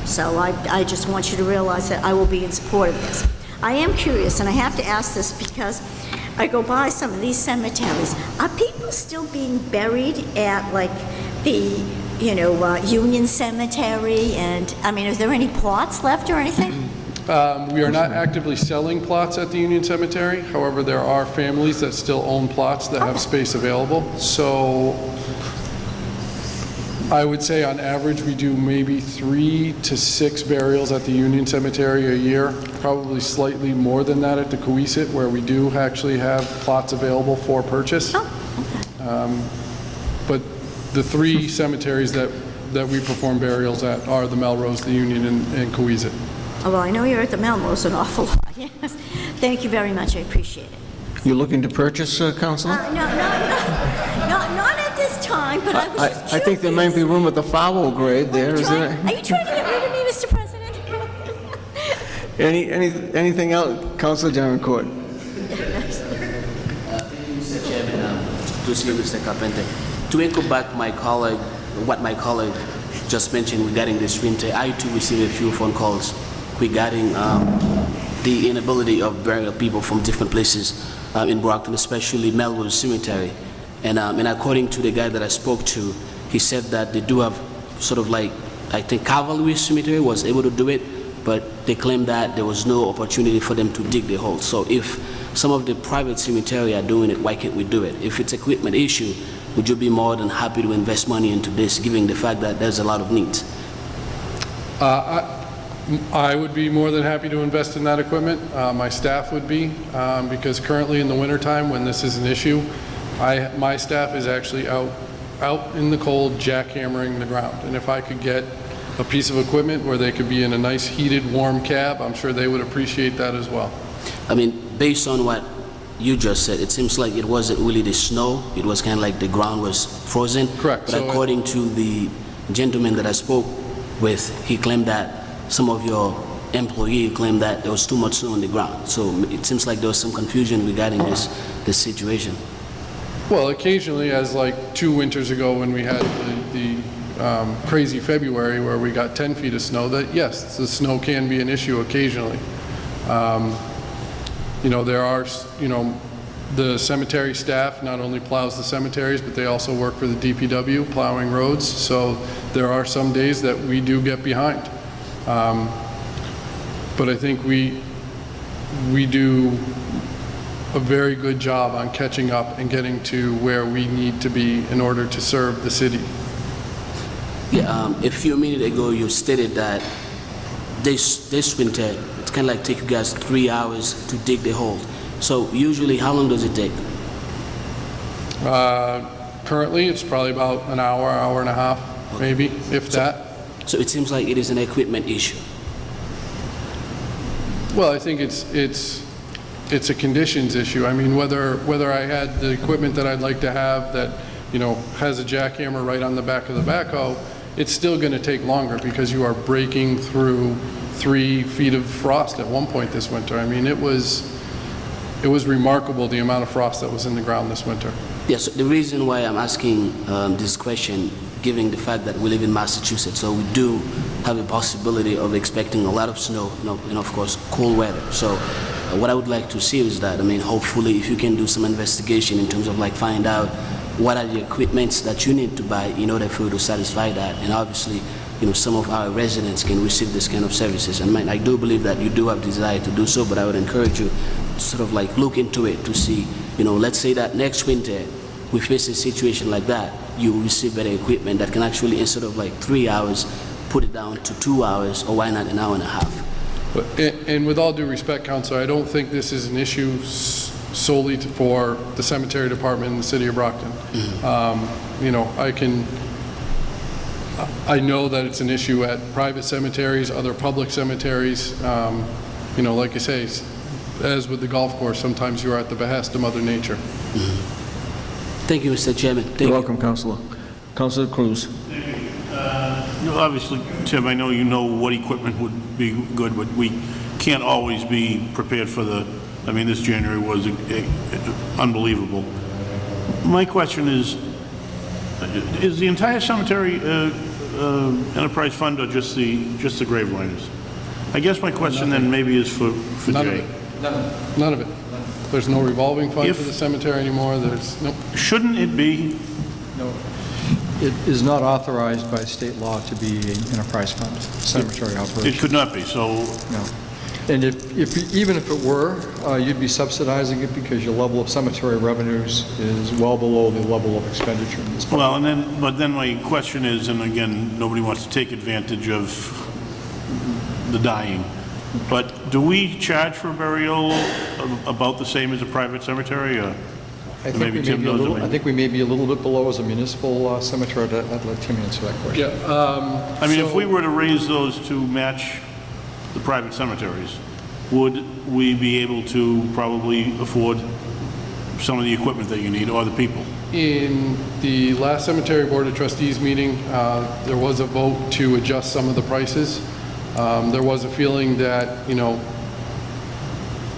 So I just want you to realize that I will be in support of this. I am curious, and I have to ask this because I go by some of these cemeteries. Are people still being buried at, like, the, Union Cemetery? And, I mean, is there any plots left or anything? We are not actively selling plots at the Union Cemetery. However, there are families that still own plots that have space available. So I would say on average we do maybe 3 to 6 burials at the Union Cemetery a year, probably slightly more than that at the Cohasset, where we do actually have plots available for purchase. But the 3 cemeteries that we perform burials at are the Melrose, the Union, and Cohasset. Oh, well, I know you're at the Melrose an awful lot, yes. Thank you very much, I appreciate it. You looking to purchase, Councilor? Not at this time, but I was just curious. I think there might be room at the foul grade there, isn't there? Are you trying to get rid of me, Mr. President? Anything else, Councilor Davenport? Thank you, Mr. Chairman. To see you, Mr. Carpenter. To echo back what my colleague just mentioned regarding this winter, I too received a few phone calls regarding the inability of burial people from different places in Brockton, especially Melrose Cemetery. And according to the guy that I spoke to, he said that they do have sort of like, I think Cavalry Cemetery was able to do it, but they claim that there was no opportunity for them to dig the hole. So if some of the private cemetery are doing it, why can't we do it? If it's equipment issue, would you be more than happy to invest money into this, given the fact that there's a lot of needs? I would be more than happy to invest in that equipment. My staff would be, because currently in the wintertime, when this is an issue, my staff is actually out in the cold jackhammering the ground. And if I could get a piece of equipment where they could be in a nice heated, warm cab, I'm sure they would appreciate that as well. I mean, based on what you just said, it seems like it wasn't really the snow, it was kind of like the ground was frozen. Correct. But so according to the gentleman that I spoke with, he claimed that some of your employees claimed that there was too much snow on the ground. So it seems like there was some confusion regarding this situation. Well, occasionally, as like 2 winters ago when we had the crazy February where we got 10 feet of snow, that yes, the snow can be an issue occasionally. There are, The cemetery staff not only plows the cemeteries, but they also work for the DPW plowing roads. So there are some days that we do get behind. But I think we do a very good job on catching up and getting to where we need to be in order to serve the city. Yeah, a few minutes ago you stated that this winter it's kind of like take you guys 3 hours to dig the hole. So usually how long does it take? Currently, it's probably about an hour, hour and a half, maybe, if that. So it seems like it is an equipment issue. Well, I think it's a conditions issue. I mean, whether I had the equipment that I'd like to have that, you know, has a jackhammer right on the back of the backhoe, it's still going to take longer because you are breaking through 3 feet of frost at one point this winter. I mean, it was remarkable the amount of frost that was in the ground this winter. Yes, the reason why I'm asking this question, given the fact that we live in Massachusetts, so we do have a possibility of expecting a lot of snow, and of course, cold weather. So what I would like to see is that, I mean, hopefully if you can do some investigation in terms of like find out what are the equipments that you need to buy in order for you to satisfy that, and obviously, you know, some of our residents can receive this kind of services. And I do believe that you do have desire to do so, but I would encourage you to sort of like look into it to see, you know, let's say that next winter we face a situation like that, you will receive better equipment that can actually, instead of like 3 hours, put it down to 2 hours, or why not an hour and a half. But, and with all due respect, Councilor, I don't think this is an issue solely for the cemetery department in the city of Brockton. You know, I know that it's an issue at private cemeteries, other public cemeteries. You know, like I say, as with the golf course, sometimes you are at the behest of Mother Nature. Thank you, Mr. Chairman. You're welcome, Councilor. Councilor Cruz. You know, obviously, Tim, I know you know what equipment would be good, but we can't always be prepared for I mean, this January was unbelievable. My question is the entire cemetery enterprise fund or just the grave liners? I guess my question then maybe is for Jay. None of it. There's no revolving fund for the cemetery anymore. Nope. Shouldn't it be? No. It is not authorized by state law to be an enterprise fund, cemetery operation. It could not be, so... No. And even if it were, you'd be subsidizing it because your level of cemetery revenues is well below the level of expenditure in this budget. Well, but then my question is, and again, nobody wants to take advantage of the dying, but do we charge for burial about the same as a private cemetery, or I maybe Tim knows it? I think we may be a little bit below as a municipal cemetery. I'd let Tim answer that question. Yeah. I mean, if we were to raise those to match the private cemeteries, would we be able to probably afford some of the equipment that you need, or the people? In the last Cemetery Board of Trustees meeting, there was a vote to adjust some of the prices. There was a feeling that, you know,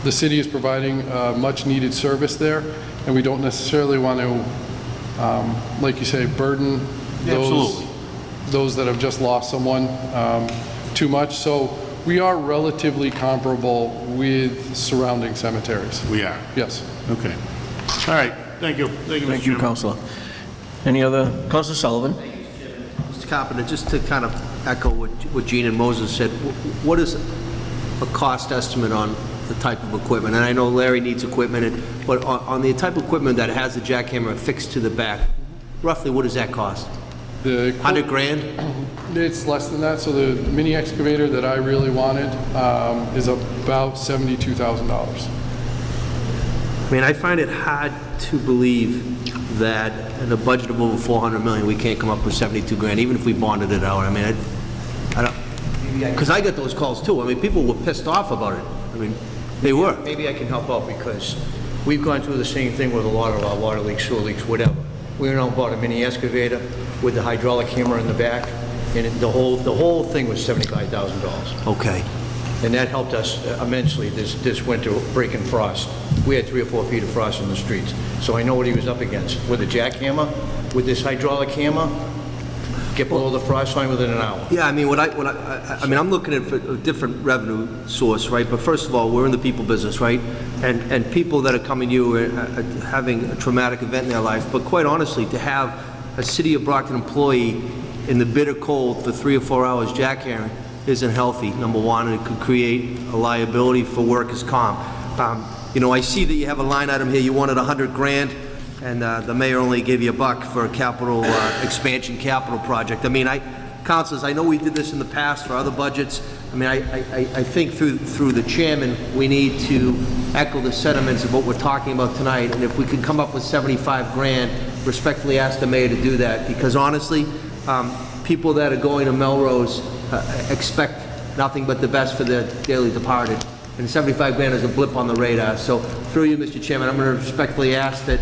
the city is providing much needed service there, and we don't necessarily want to, like you say, burden those that have just lost someone too much. So we are relatively comparable with surrounding cemeteries. We are? Yes. Okay. All right. Thank you. Thank you, Mr. Thank you, Chairman. Councilor. Any other? Councilor Sullivan? Mr. Carpenter, just to kind of echo what Gene and Moses said, what is a cost estimate on the type of equipment? And I know Larry needs equipment, but on the type of equipment that has the jackhammer affixed to the back, roughly what does that cost? 100 grand? It's less than that. So the mini excavator that I really wanted is about $72,000. I mean, I find it hard to believe that in a budget of over 400 million, we can't come up with 72 grand, even if we bonded it out. I mean, I don't, because I get those calls too. I mean, people were pissed off about it. I mean, they were. Maybe I can help out because we've gone through the same thing with a lot of our water leaks, sewer leaks, whatever. We went out and bought a mini excavator with the hydraulic hammer in the back, and the whole thing was $75,000. Okay. And that helped us immensely this winter, breaking frost. We had 3 or 4 feet of frost in the streets. So I know what he was up against. With a jackhammer, with this hydraulic hammer, get below the frost line within an hour. Yeah, I mean, I mean, I'm looking at a different revenue source, right? But first of all, we're in the people business, right? And people that are coming to you are having a traumatic event in their life. But quite honestly, to have a City of Brockton employee in the bitter cold for 3 or 4 hours jackhammering isn't healthy, number one, and it could create a liability for workers' comp. You know, I see that you have a line item here, you wanted 100 grand, and the mayor only gave you $1 for a capital expansion capital project. I mean, councilors, I know we did this in the past for other budgets. I mean, I think through the chairman, we need to echo the sentiments of what we're talking about tonight, and if we could come up with 75 grand, respectfully ask the mayor to do that, because honestly, people that are going to Melrose expect nothing but the best for their dearly departed, and 75 grand is a blip on the radar. So through you, Mr. Chairman, I'm going to respectfully ask that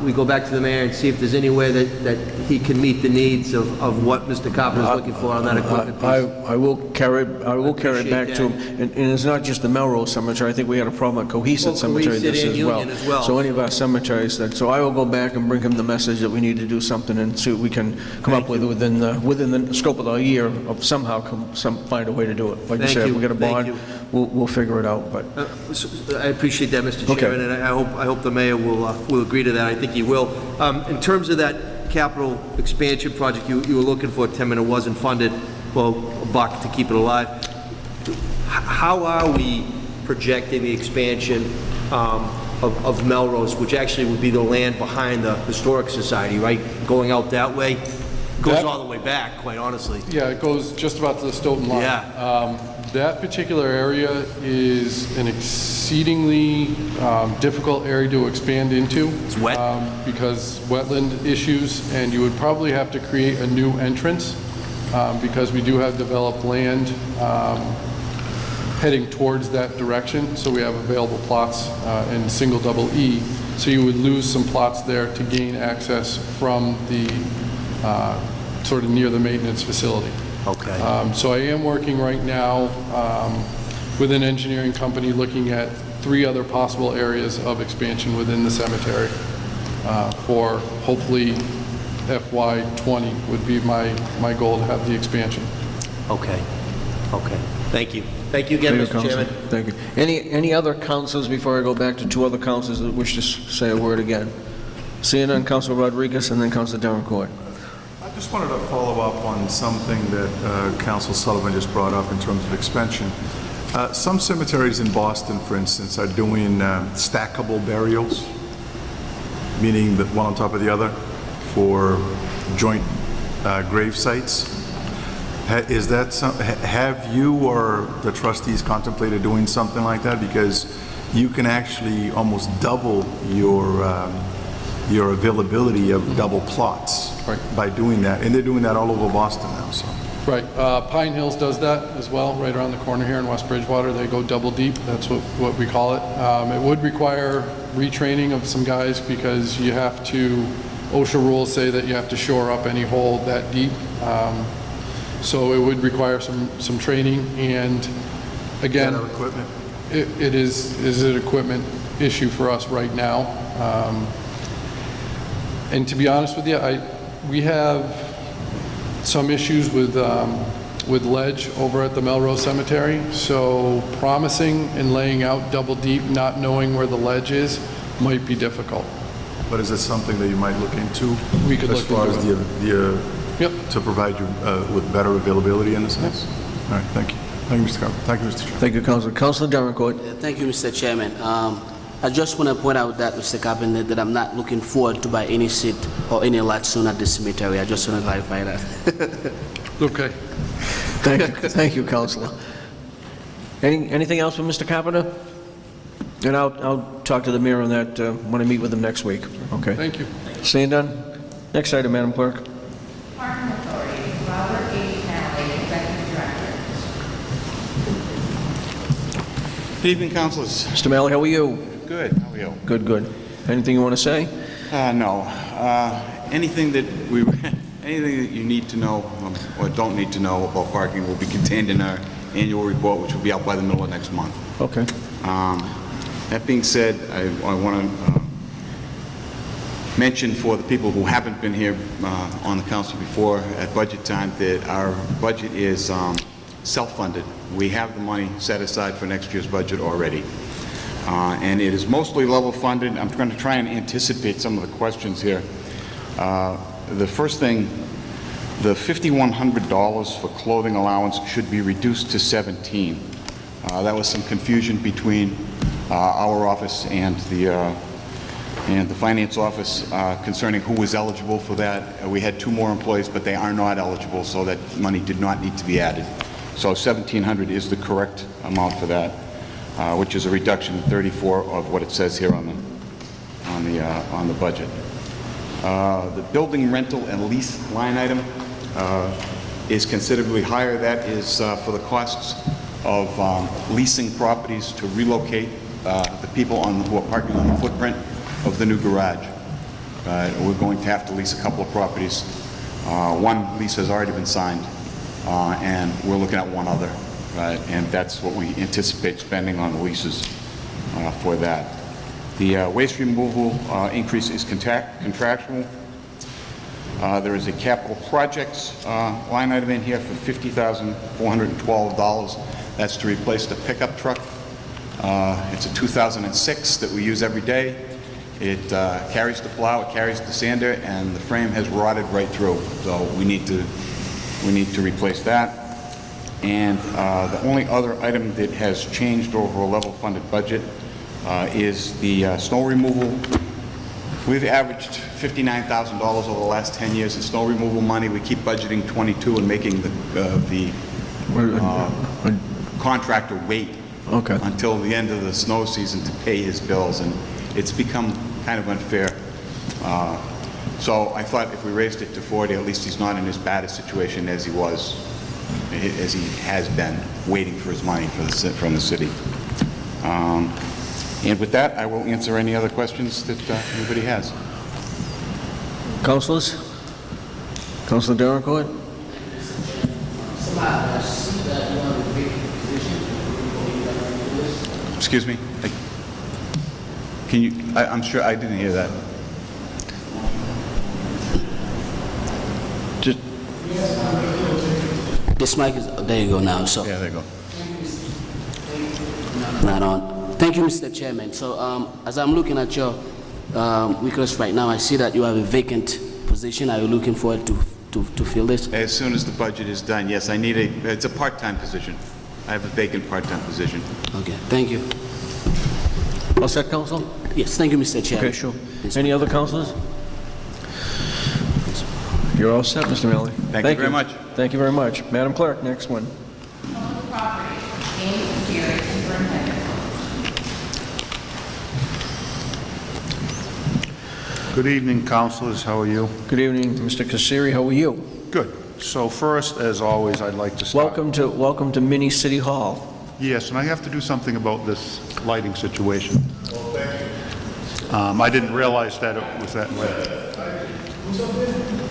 we go back to the mayor and see if there's any way that he can meet the needs of what Mr. Carpenter is looking for on that equipment piece. I will carry it back to him. And it's not just the Melrose Cemetery. I think we had a problem at Cohasset Cemetery Cohasset and Union as well. So any of our cemeteries, so I will go back and bring him the message that we need to do something and see what we can come up with within the scope of the year of somehow find a way to do it. Like you said, if we get a bond, we'll figure it out. But I appreciate that, Mr. Chairman, and I hope the mayor will agree to that. I think he will. In terms of that capital expansion project you were looking for, Tim, and it wasn't funded, well, $1 to keep it alive. How are we projecting the expansion of Melrose, which actually would be the land behind the Historic Society, right? Going out that way? Goes all the way back, quite honestly. Yeah, it goes just about to the Stoughton line. Yeah. That particular area is an exceedingly difficult area to expand into. It's wet. Because wetland issues, and you would probably have to create a new entrance because we do have developed land heading towards that direction. So we have available plots in single double E. So you would lose some plots there to gain access from the sort of near the maintenance facility. Okay. So I am working right now with an engineering company looking at 3 other possible areas of expansion within the cemetery for hopefully FY20 would be my goal to have the expansion. Okay. Thank you. Thank you again, Mr. Chairman. Thank you. Any other councilors before I go back to 2 other councilors that wish to say a word again? Seeing none, Councilor Rodriguez and then Councilor Davenport. I just wanted to follow up on something that Council Sullivan just brought up in terms of expansion. Some cemeteries in Boston, for instance, are doing stackable burials, meaning that one on top of the other for joint grave sites. Is that have you or the trustees contemplated doing something like that? Because you can actually almost double your availability of double plots by doing that, and they're doing that all over Boston now. So. Right. Pine Hills does that as well, right around the corner here in West Bridgewater. They go double deep. That's what we call it. It would require retraining of some guys because you have to, OSHA rules say that you have to shore up any hole that deep. So it would require some training, and again, equipment? It is an equipment issue for us right now. And to be honest with you, we have some issues with ledge over at the Melrose Cemetery. So promising and laying out double deep, not knowing where the ledge is, might be difficult. But is this something that you might look into? We could as look far into as to provide you with better availability in a sense? All right, thank you. Thank you, Mr. Carpenter. Thank you, Mr. Chairman. Thank you, Councilor. Councilor Davenport. Thank you, Mr. Chairman. I just want to point out that, Mr. Carpenter, that I'm not looking forward to buy any seat or any lot soon at the cemetery. I just want to clarify that. Okay. Thank you, Councilor. Anything else from Mr. Carpenter? And I'll talk to the mayor on that when I meet with him next week. Okay. Thank you. Seeing done. Next item, Madam Clerk. Parking Authority, Robert A. Connelly, Executive Director. Good evening, councilors. Mr. Malley, how are you? Good. How are you? Good. Anything you want to say? No. Anything that you need to know or don't need to know about parking will be contained in our annual report, which will be out by the middle of next month. Okay. That being said, I want to mention for the people who haven't been here on the council before at budget time that our budget is self-funded. We have the money set aside for next year's budget already. And it is mostly level funded. I'm going to try and anticipate some of the questions here. The first thing, the $5,100 for clothing allowance should be reduced to $17. That was some confusion between our office and the finance office concerning who was eligible for that. We had 2 more employees, but they are not eligible, so that money did not need to be added. So $1,700 is the correct amount for that, which is a reduction of 34 of what it says here on the budget. The building rental and lease line item is considerably higher. That is for the costs of leasing properties to relocate the people who are parking on the footprint of the new garage. We're going to have to lease a couple of properties. One lease has already been signed, and we're looking at one other, and that's what we anticipate spending on the leases for that. The waste removal increase is contractual. There is a capital projects line item in here for $50,412. That's to replace the pickup truck. It's a 2006 that we use every day. It carries the plow, it carries the sander, and the frame has rotted right through. So we need to replace that. And the only other item that has changed over a level funded budget is the snow removal. We've averaged $59,000 over the last 10 years in snow removal money. We keep budgeting 22 and making the contractor wait until the end of the snow season to pay his bills, and it's become kind of unfair. So I thought if we raised it to 40, at least he's not in as bad a situation as he has been, waiting for his money from the city. And with that, I will answer any other questions that anybody has. Councilors? Councilor Delacourt? Excuse me? Can you, I'm sure I didn't hear that. Just. This mic is, there you go now, so. Yeah, there you go. Right on. Thank you, Mr. Chairman. So as I'm looking at your request right now, I see that you have a vacant position. Are you looking forward to fill this? As soon as the budget is done, yes, I need it's a part-time position. I have a vacant part-time position. Okay, thank you. All set, Council? Yes, thank you, Mr. Chairman. Okay, sure. Any other councilors? You're all set, Mr. Malley. Thank you very much. Thank you very much. Madam Clerk, next one. Good evening, councilors. How are you? Good evening, Mr. Kassiri. How are you? Good. So first, as always, I'd like to start. Welcome to Mini City Hall. Yes, and I have to do something about this lighting situation. I didn't realize that it was that way.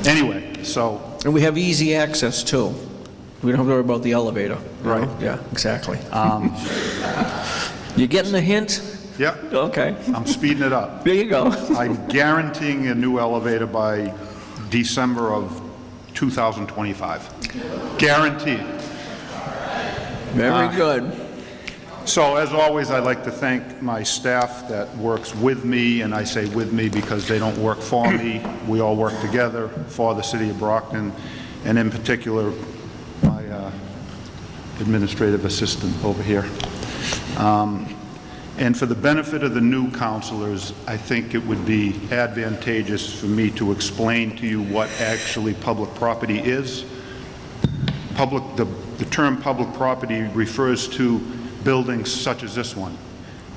Anyway, so... And we have easy access, too. We don't have to worry about the elevator. Right. Yeah, exactly. You getting the hint? Yeah. Okay. I'm speeding it up. There you go. I'm guaranteeing a new elevator by December of 2025. Guaranteed. Very good. So, as always, I'd like to thank my staff that works with me, and I say with me because they don't work for me. We all work together for the city of Brockton, and in particular, my administrative assistant over here. And for the benefit of the new councilors, I think it would be advantageous for me to explain to you what actually public property is. The term public property refers to buildings such as this one.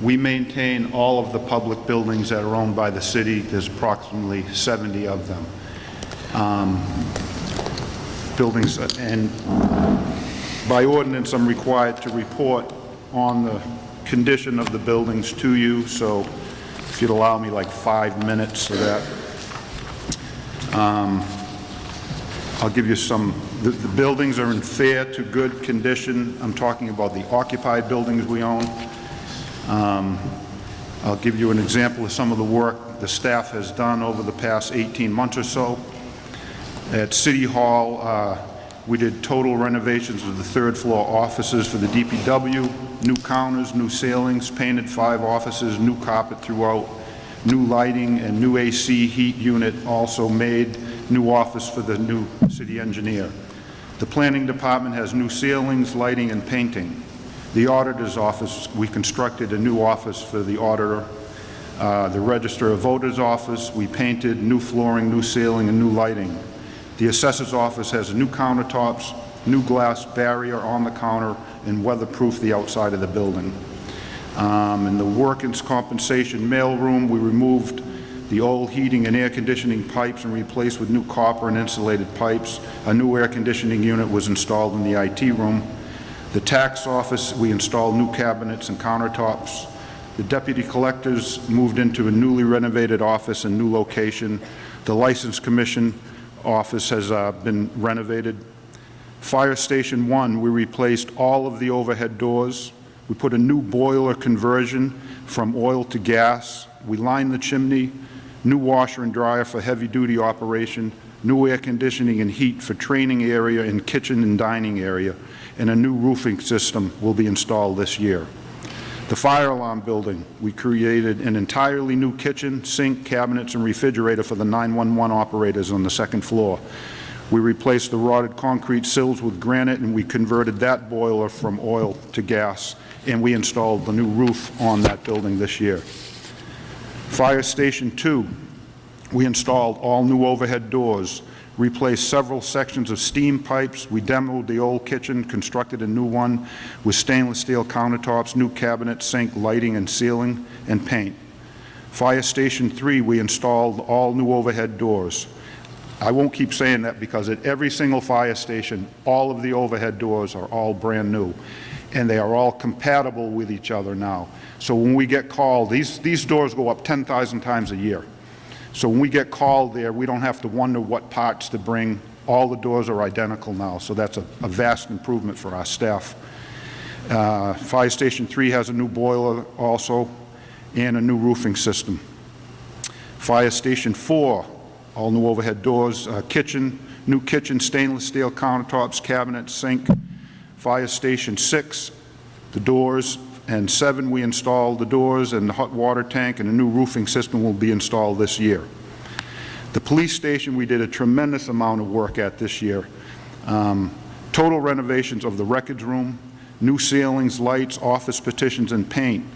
We maintain all of the public buildings that are owned by the city. There's approximately 70 of them. Buildings, and by ordinance, I'm required to report on the condition of the buildings to you, so if you'd allow me like 5 minutes so that I'll give you some. The buildings are in fair to good condition. I'm talking about the occupied buildings we own. I'll give you an example of some of the work. the staff has done over the past 18 months or so. At City Hall, we did total renovations of the third floor offices for the DPW, new counters, new ceilings, painted 5 offices, new carpet throughout, new lighting and new AC heat unit also made, new office for the new city engineer. The planning department has new ceilings, lighting, and painting. The auditor's office, we constructed a new office for the auditor. The register of voters office, we painted new flooring, new ceiling, and new lighting. The assessor's office has new countertops, new glass barrier on the counter, and weatherproof the outside of the building. In the workers' compensation mailroom, we removed the old heating and air conditioning pipes and replaced with new copper and insulated pipes. A new air conditioning unit was installed in the IT room. The tax office, we installed new cabinets and countertops. The deputy collectors moved into a newly renovated office and new location. The license commission office has been renovated. Fire Station 1, we replaced all of the overhead doors. We put a new boiler conversion from oil to gas. We lined the chimney, new washer and dryer for heavy-duty operation, new air conditioning and heat for training area and kitchen and dining area, and a new roofing system will be installed this year. The fire alarm building, we created an entirely new kitchen, sink, cabinets, and refrigerator for the 911 operators on the second floor. We replaced the rotted concrete sills with granite, and we converted that boiler from oil to gas, and we installed the new roof on that building this year. Fire Station 2, we installed all new overhead doors, replaced several sections of steam pipes. We demoed the old kitchen, constructed a new one with stainless steel countertops, new cabinets, sink, lighting, and ceiling, and paint. Fire Station 3, we installed all new overhead doors. I won't keep saying that because at every single fire station, all of the overhead doors are all brand new, and they are all compatible with each other now. So when we get called, these doors go up 10,000 times a year. So when we get called there, we don't have to wonder what parts to bring. All the doors are identical now, so that's a vast improvement for our staff. Fire Station 3 has a new boiler also, and a new roofing system. Fire Station 4, all new overhead doors, kitchen, new kitchen, stainless steel countertops, cabinets, sink. Fire Station 6, the doors, and 7, we installed the doors and the hot water tank, and a new roofing system will be installed this year. The police station, we did a tremendous amount of work at this year. Total renovations of the records room, new ceilings, lights, office petitions, and paint.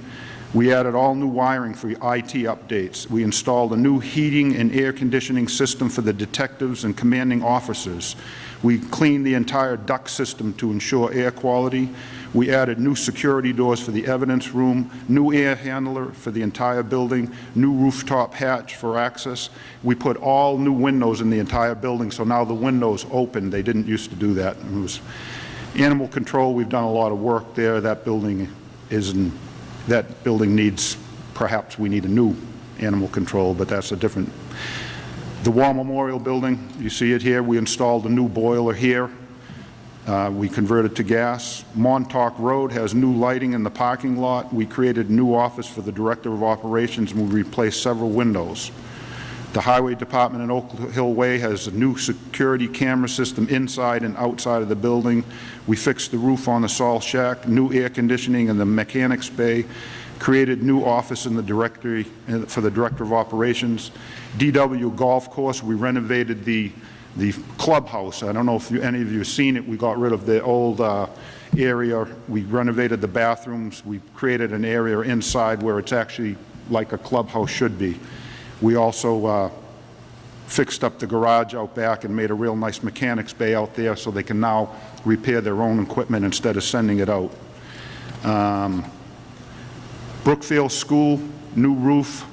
We added all new wiring for IT updates. We installed a new heating and air conditioning system for the detectives and commanding officers. We cleaned the entire duct system to ensure air quality. We added new security doors for the evidence room, new air handler for the entire building, new rooftop hatch for access. We put all new windows in the entire building, so now the windows open. They didn't used to do that. It was animal control. We've done a lot of work there. That building needs, perhaps we need a new animal control, but that's a different. The War Memorial Building, you see it here. We installed a new boiler here. We converted to gas. Montauk Road has new lighting in the parking lot. We created a new office for the Director of Operations, and we replaced several windows. The Highway Department in Oak Hill Way has a new security camera system inside and outside of the building. We fixed the roof on the salt shack, new air conditioning in the mechanics bay, created new office in the directory for the Director of Operations. DW Golf Course, we renovated the clubhouse. I don't know if any of you have seen it. We got rid of the old area. We renovated the bathrooms. We created an area inside where it's actually like a clubhouse should be. We also fixed up the garage out back and made a real nice mechanics bay out there so they can now repair their own equipment instead of sending it out. Brookfield School, new roof,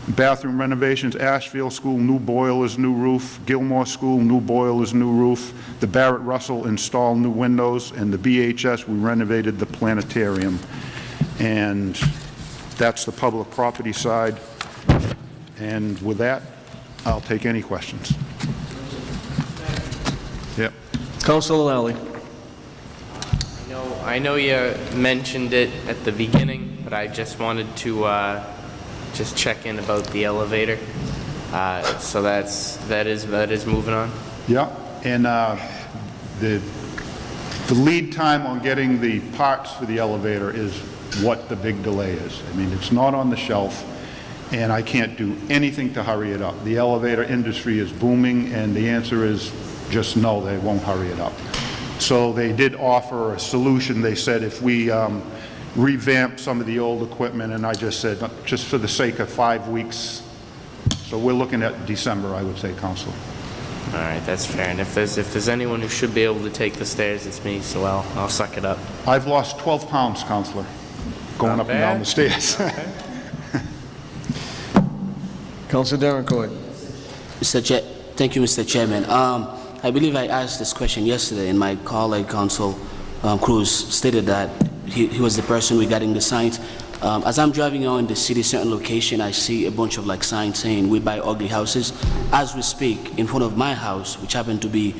bathroom renovations. Ashfield School, new boilers, new roof. Gilmore School, new boilers, new roof. The Barrett Russell installed new windows, and the BHS, we renovated the planetarium. And that's the public property side. And with that, I'll take any questions. Yep. Councilor Lally. I know you mentioned it at the beginning, but I just wanted to just check in about the elevator. So that is moving on. Yeah, and the lead time on getting the parts for the elevator is what the big delay is. I mean, it's not on the shelf, and I can't do anything to hurry it up. The elevator industry is booming, and the answer is just no, they won't hurry it up. So they did offer a solution. They said if we revamp some of the old equipment, and I just said, just for the sake of 5 weeks, so we're looking at December, I would say, Councilor. All right, that's fair. And if there's anyone who should be able to take the stairs, it's me. So I'll suck it up. I've lost 12 pounds, Councilor, going up and down the stairs. Councilor Darrencourt. Thank you, Mr. Chairman. I believe I asked this question yesterday, and my colleague, Council Cruz, stated that he was the person regarding the signs. As I'm driving around the city, certain location, I see a bunch of like signs saying "We buy ugly houses." As we speak, in front of my house, which happened to be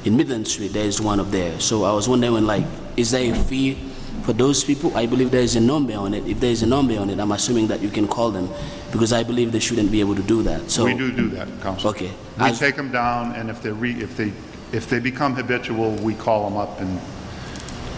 in Midland Street, there is one up there. So I was wondering, like, is there a fee for those people? I believe there is a number on it. If there is a number on it, I'm assuming that you can call them, because I believe they shouldn't be able to do that. So we do that, Councilor. Okay. We take them down, and if they become habitual, we call them up and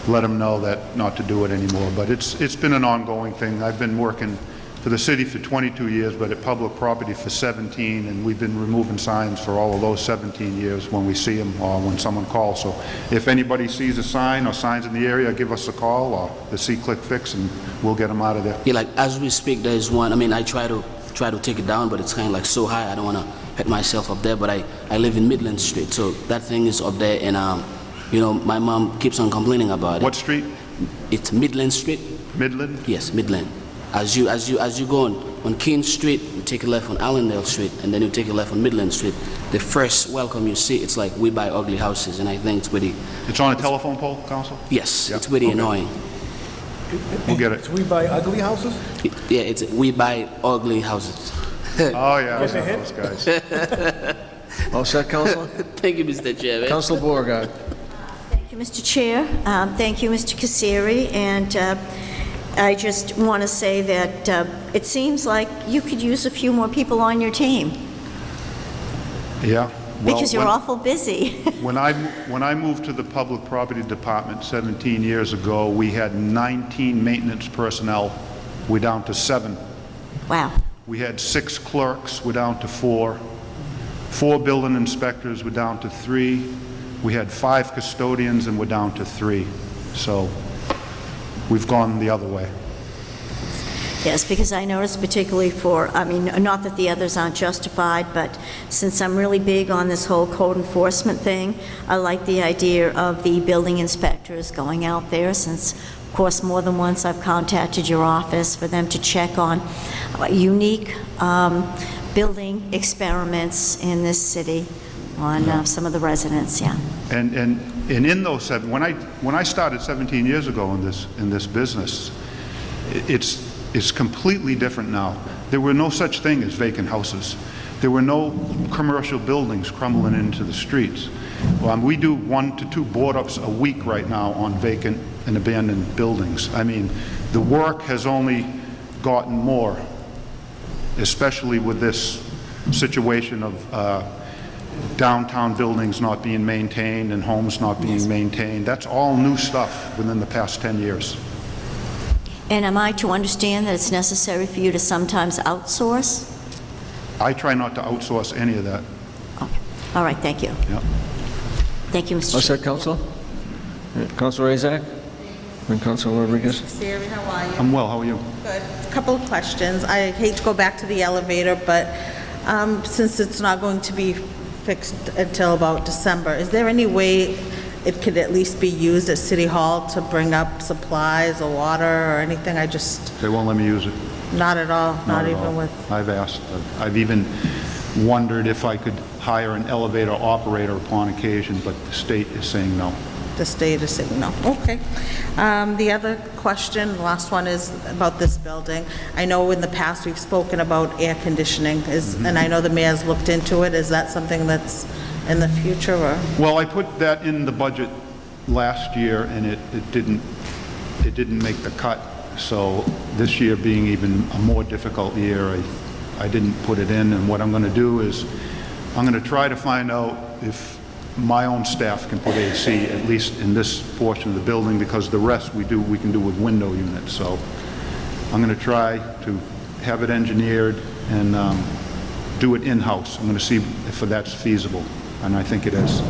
let them know that not to do it anymore. But it's been an ongoing thing. I've been working for the city for 22 years, but at public property for 17, and we've been removing signs for all of those 17 years when we see them or when someone calls. So if anybody sees a sign or signs in the area, give us a call or the C-Click Fix, and we'll get them out of there. Yeah, like as we speak, there is one. I mean, I try to take it down, but it's kind of like so high. I don't want to hit myself up there, but I live in Midland Street, so that thing is up there, and you know, my mom keeps on complaining about it. What street? It's Midland Street. Midland? Yes, Midland. As you go on King Street, you take a left on Allendale Street, and then you take a left on Midland Street. The first welcome you see, it's like "We buy ugly houses," and I think it's pretty. It's on a telephone pole, Council? Yes, it's pretty annoying. We'll get it. It's "We buy ugly houses"? Yeah, it's "We buy ugly houses." Oh yeah, I know those guys. All set, Councilor? Thank you, Mr. Chairman. Councilor Beauregard. Thank you, Mr. Chair. Thank you, Mr. Kassiri. And I just want to say that it seems like you could use a few more people on your team. Yeah. Because you're awful busy. When I moved to the Public Property Department 17 years ago, we had 19 maintenance personnel. We're down to 7. Wow. We had 6 clerks. We're down to 4. 4 building inspectors. We're down to 3. We had 5 custodians, and we're down to 3. So we've gone the other way. Yes, because I noticed particularly I mean, not that the others aren't justified, but since I'm really big on this whole code enforcement thing, I like the idea of the building inspectors going out there, since, of course, more than once I've contacted your office for them to check on unique building experiments in this city on some of the residents, yeah. And in those 7, when I started 17 years ago in this business, it's completely different now. There were no such thing as vacant houses. There were no commercial buildings crumbling into the streets. We do 1 to 2 board-ups a week right now on vacant and abandoned buildings. I mean, the work has only gotten more, especially with this situation of downtown buildings not being maintained and homes not being maintained. That's all new stuff within the past 10 years. And am I to understand that it's necessary for you to sometimes outsource? I try not to outsource any of that. Okay. All right, thank you. Yeah. Thank you, Mr. Chair. All set, Council? Councilor Azak? And Councilor Rodriguez? Siri, how are you? I'm well. How are you? Good. A couple of questions. I hate to go back to the elevator, but since it's not going to be fixed until about December, is there any way it could at least be used at City Hall to bring up supplies or water or anything? They won't let me use it. Not at all? Not at even all. with... I've asked. I've even wondered if I could hire an elevator operator upon occasion, but the state is saying no. The state is saying no. Okay. The other question, the last one, is about this building. I know in the past we've spoken about air conditioning, and I know the mayor's looked into it. Is that something that's in the future, or? Well, I put that in the budget last year, and it didn't make the cut. So this year being even a more difficult year, I didn't put it in, and what I'm going to do is I'm going to try to find out if my own staff can put AC, at least in this portion of the building, because the rest we can do with window units. So I'm going to try to have it engineered and do it in-house. I'm going to see if that's feasible, and I think it is.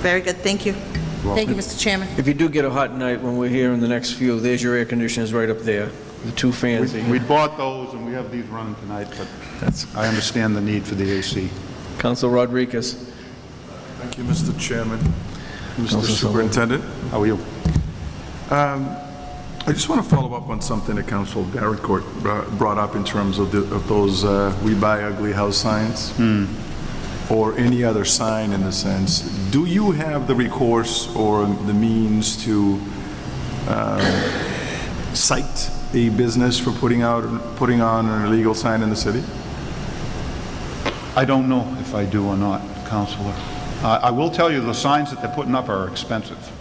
Very good, thank you. Thank you, Mr. Chairman. If you do get a hot night when we're here in the next few, there's your air conditioners right up there, the 2 fans. We bought those, and we have these running tonight, but I understand the need for the AC. Council Rodriguez. Thank you, Mr. Chairman. Mr. Superintendent. How are you? I just want to follow up on something that Council Barrett brought up in terms of those We Buy Ugly House signs, or any other sign in the sense. Do you have the recourse or the means to cite a business for putting on an illegal sign in the city? I don't know if I do or not, Councilor. I will tell you the signs that they're putting up are expensive.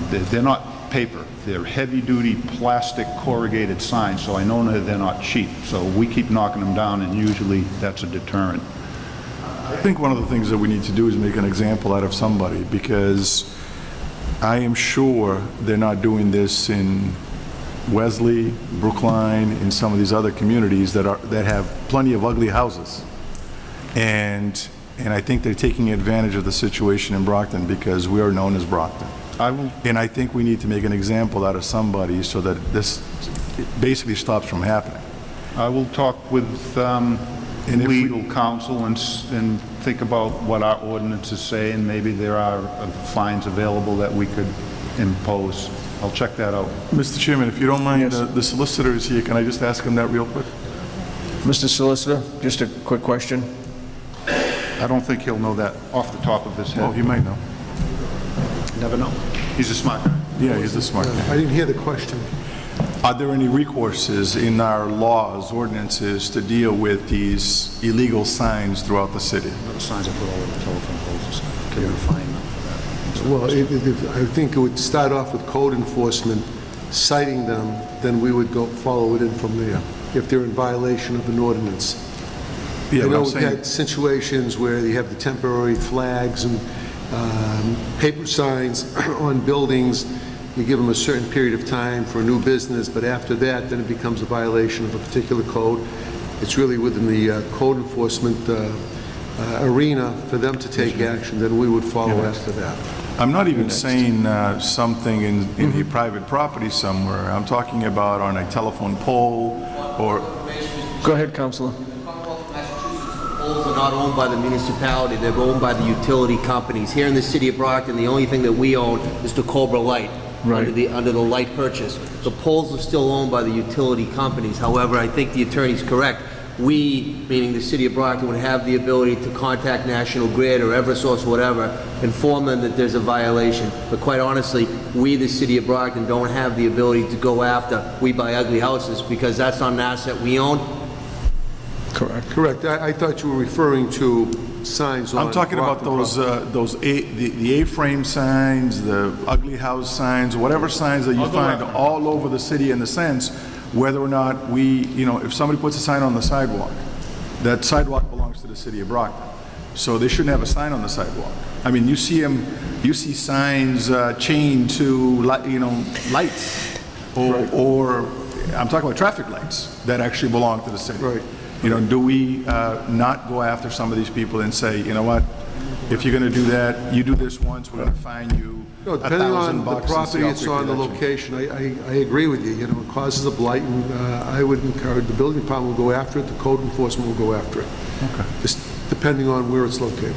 They're not paper. They're heavy-duty plastic corrugated signs, so I know that they're not cheap. So we keep knocking them down, and usually that's a deterrent. I think one of the things that we need to do is make an example out of somebody, because I am sure they're not doing this in Wesley, Brookline, in some of these other communities that have plenty of ugly houses. And I think they're taking advantage of the situation in Brockton because we are known as Brockton. And I think we need to make an example out of somebody so that this basically stops from happening. I will talk with legal counsel and think about what our ordinances say, and maybe there are fines available that we could impose. I'll check that out. Mr. Chairman, if you don't mind, the solicitor is here. Can I just ask him that real quick? Mr. Solicitor, just a quick question. I don't think he'll know that off the top of his head. Oh, he might know. Never know. He's a smart guy. Yeah, he's a smart guy. I didn't hear the question. Are there any recourses in our laws, ordinances, to deal with these illegal signs throughout the city? The signs I put all over the telephone poles and stuff. Can we fine them for that? Well, I think it would start off with code enforcement, citing them, then we would go follow it in from there, if they're in violation of an ordinance. Yeah, I know I'm we've saying, had situations where you have the temporary flags and paper signs on buildings. You give them a certain period of time for a new business, but after that, then it becomes a violation of a particular code. It's really within the code enforcement arena for them to take action, then we would follow after that. I'm not even saying something in a private property somewhere. I'm talking about on a telephone pole or... Go ahead, Councilor. Poles are not owned by the municipality, they're owned by the utility companies. Here in the city of Brockton, the only thing that we own is the Cobra Light, under the light purchase. The poles are still owned by the utility companies. However, I think the attorney's correct. We, meaning the city of Brockton, would have the ability to contact National Grid or Eversource, whatever, inform them that there's a violation. But quite honestly, we, the city of Brockton, don't have the ability to go after We Buy Ugly Houses because that's not an asset we own. Correct. Correct. I thought you were referring to signs on... I'm talking about those the A-frame signs, the ugly house signs, whatever signs that you find all over the city in the sense whether or not we, if somebody puts a sign on the sidewalk, that sidewalk belongs to the city of Brockton. So they shouldn't have a sign on the sidewalk. I mean, you see signs chained to, lights, or I'm talking about traffic lights that actually belong to the city. Right. Do we not go after some of these people and say, you know what, if you're going to do that, you do this once, we're going to fine you No, depending on $1,000 the property it's on, the location, I agree with you. It causes a blight, and I would encourage the building department will go after it, the code enforcement will go after it. Okay. Just depending on where it's located.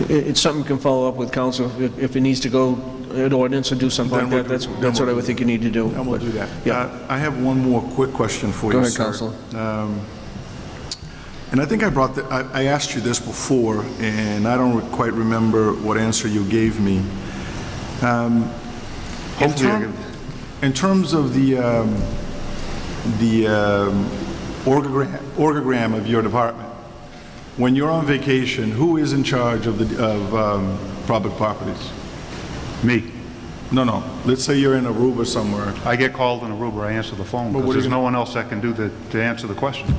It's something you can follow up with council if it needs to go an ordinance or do something like that. That's what I would think you need to do. And we'll do that. Yeah. I have one more quick question for you, sir. Go ahead, Councilor. And I think I asked you this before, and I don't quite remember what answer you gave me. In terms of the orgogram of your department, when you're on vacation, who is in charge of public properties? Me. No. Let's say you're in Aruba somewhere. I get called in Aruba, I answer the phone, But what because are there's you no one else that can do to answer the question.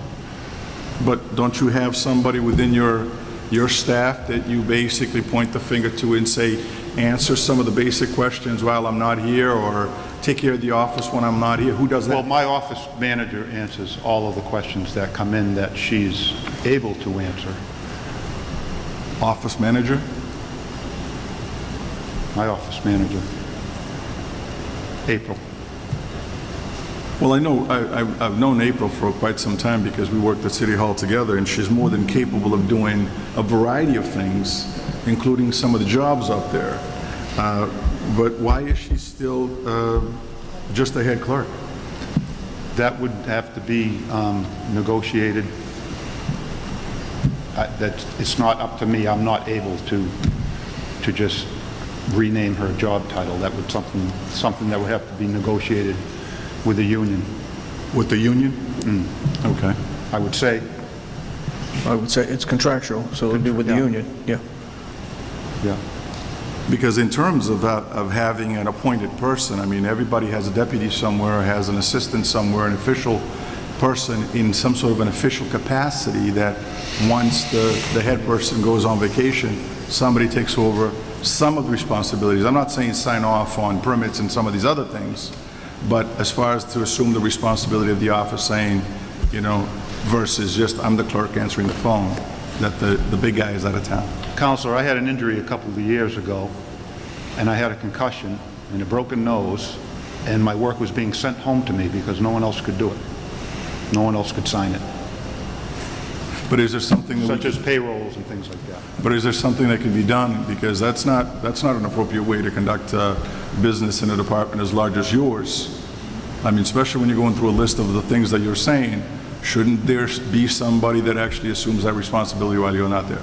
But don't you have somebody within your staff that you basically point the finger to and say, answer some of the basic questions while I'm not here, or take care of the office when I'm not here? Who does that? Well, my office manager answers all of the questions that come in that she's able to answer. Office manager? My office manager. April. Well, I know, I've known April for quite some time because we worked at City Hall together, and she's more than capable of doing a variety of things, including some of the jobs up there. But why is she still just a head clerk? That would have to be negotiated. It's not up to me. I'm not able to just rename her job title. That would something that would have to be negotiated with the union. With the union? Okay. I would say it's contractual, so it would be with the union, yeah. Yeah. Because in terms of having an appointed person, I mean, everybody has a deputy somewhere, has an assistant somewhere, an official person in some sort of an official capacity that once the head person goes on vacation, somebody takes over some of the responsibilities. I'm not saying sign off on permits and some of these other things, but as far as to assume the responsibility of the office, saying, you know, versus just I'm the clerk answering the phone, that the big guy is out of town. Counselor, I had an injury a couple of years ago, and I had a concussion and a broken nose, and my work was being sent home to me because no one else could do it. No one else could sign it. But is there something such as payrolls and things like that? But is there something that can be done? Because that's not an appropriate way to conduct business in a department as large as yours. I mean, especially when you're going through a list of the things that you're saying, shouldn't there be somebody that actually assumes that responsibility while you're not there?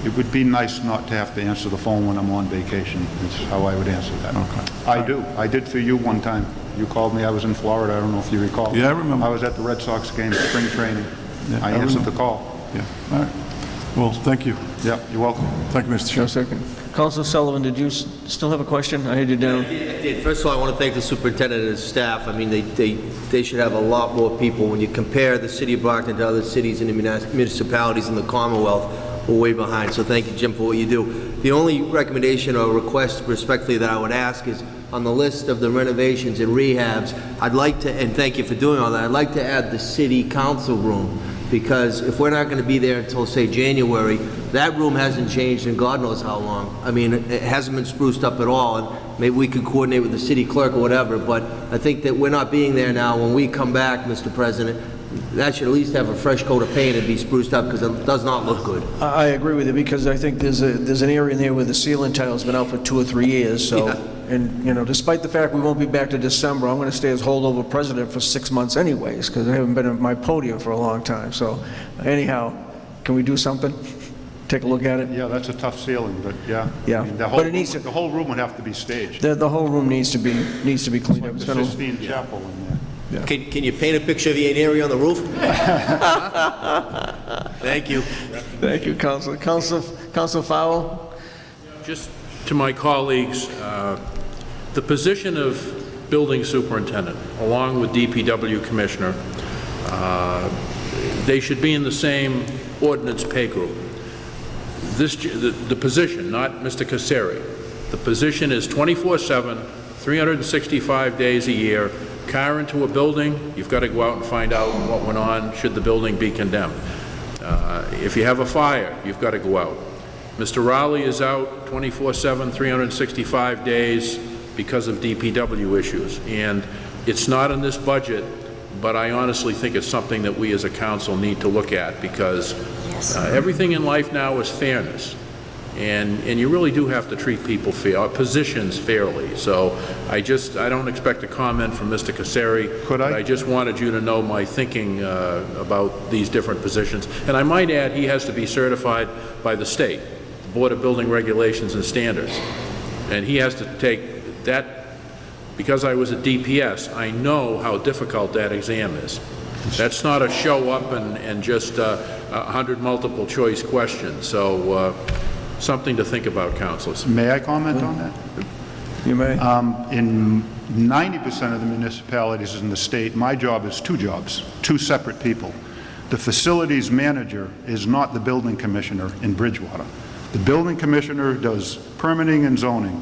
It would be nice not to have to answer the phone when I'm on vacation. That's how I would answer that. Okay. I do. I did for you one time. You called me. I was in Florida. I don't know if you recall. Yeah, I remember. I was at the Red Sox game, spring training. Yeah, I answered remember. the call. Yeah. All right. Well, thank you. Yeah, you're welcome. Thank you, Mr. Chair. Second. Councilor Sullivan, did you still have a question? I had you down. I did. First of all, I want to thank the superintendent and his staff. I mean, they should have a lot more people. When you compare the city of Brockton to other cities and municipalities in the Commonwealth, we're way behind. So thank you, Jim, for what you do. The only recommendation or request respectfully that I would ask is on the list of the renovations and rehabs, I'd like to, and thank you for doing all that, I'd like to add the city council room, because if we're not going to be there until, say, January, that room hasn't changed in God knows how long. I mean, it hasn't been spruced up at all, and maybe we could coordinate with the city clerk or whatever, but I think that we're not being there now. When we come back, Mr. President, that should at least have a fresh coat of paint and be spruced up, because it does not look good. I agree with you, because I think there's an area in there where the ceiling tile's been out for 2 or 3 years, so, Yeah. and, you know, despite the fact we won't be back to December, I'm going to stay as holdover president for 6 months anyways, because I haven't been at my podium for a long time, so anyhow, can we do something? Take a look at it? Yeah, that's a tough ceiling, but yeah. Yeah. I mean, But it needs to- the whole room would have to be staged. The whole room needs to be cleaned up. The It's been a- Sistine Chapel in there. Can you paint a picture of the area on the roof? Thank you. Thank you, Councilor. Councilor Fowle? Just to my colleagues, the position of building superintendent, along with DPW commissioner, they should be in the same ordinance pay group. The position, not Mr. Caseri, the position is 24/7, 365 days a year. Car into a building, you've got to go out and find out what went on should the building be condemned. If you have a fire, you've got to go out. Mr. Rowley is out 24/7, 365 days because of DPW issues. And it's not in this budget, but I honestly think it's something that we as a council need to look at, because everything in life now is fairness. And you really do have to treat people positions fairly. So I don't expect a comment from Mr. Caseri. Could I? But I just wanted you to know my thinking about these different positions. And I might add, he has to be certified by the state, the Board of Building Regulations and Standards. And he has to take that, because I was at DPS, I know how difficult that exam is. That's not a show up and just 100 multiple choice questions. So something to think about, councilors. May I comment on that? You may. In 90% of the municipalities in the state, my job is two jobs, two separate people. The facilities manager is not the building commissioner in Bridgewater. The building commissioner does permitting and zoning.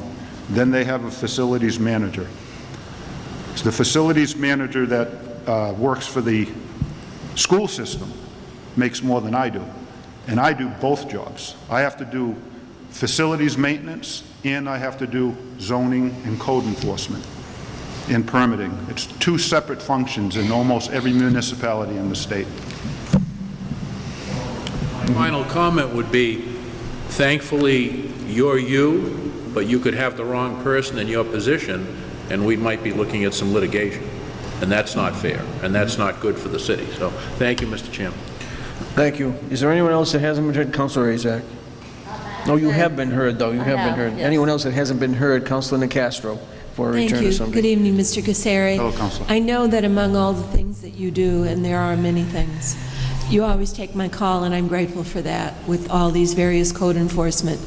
Then they have a facilities manager. So the facilities manager that works for the school system makes more than I do. And I do both jobs. I have to do facilities maintenance, and I have to do zoning and code enforcement and permitting. It's two separate functions in almost every municipality in the state. My final comment would be, thankfully, you're you, but you could have the wrong person in your position, and we might be looking at some litigation. And that's not fair, and that's not good for the city. So, thank you, Mr. Chairman. Thank you. Is there anyone else that hasn't been heard? Councilor Azak? No, you have been heard, though. You have been heard. yes. Anyone else that hasn't been heard? Councilor Nicastro, for a Thank return to you. somebody. Good evening, Mr. Kassari. Hello, Councilor. I know that among all the things that you do, and there are many things, you always take my call, and I'm grateful for that, with all these various code enforcement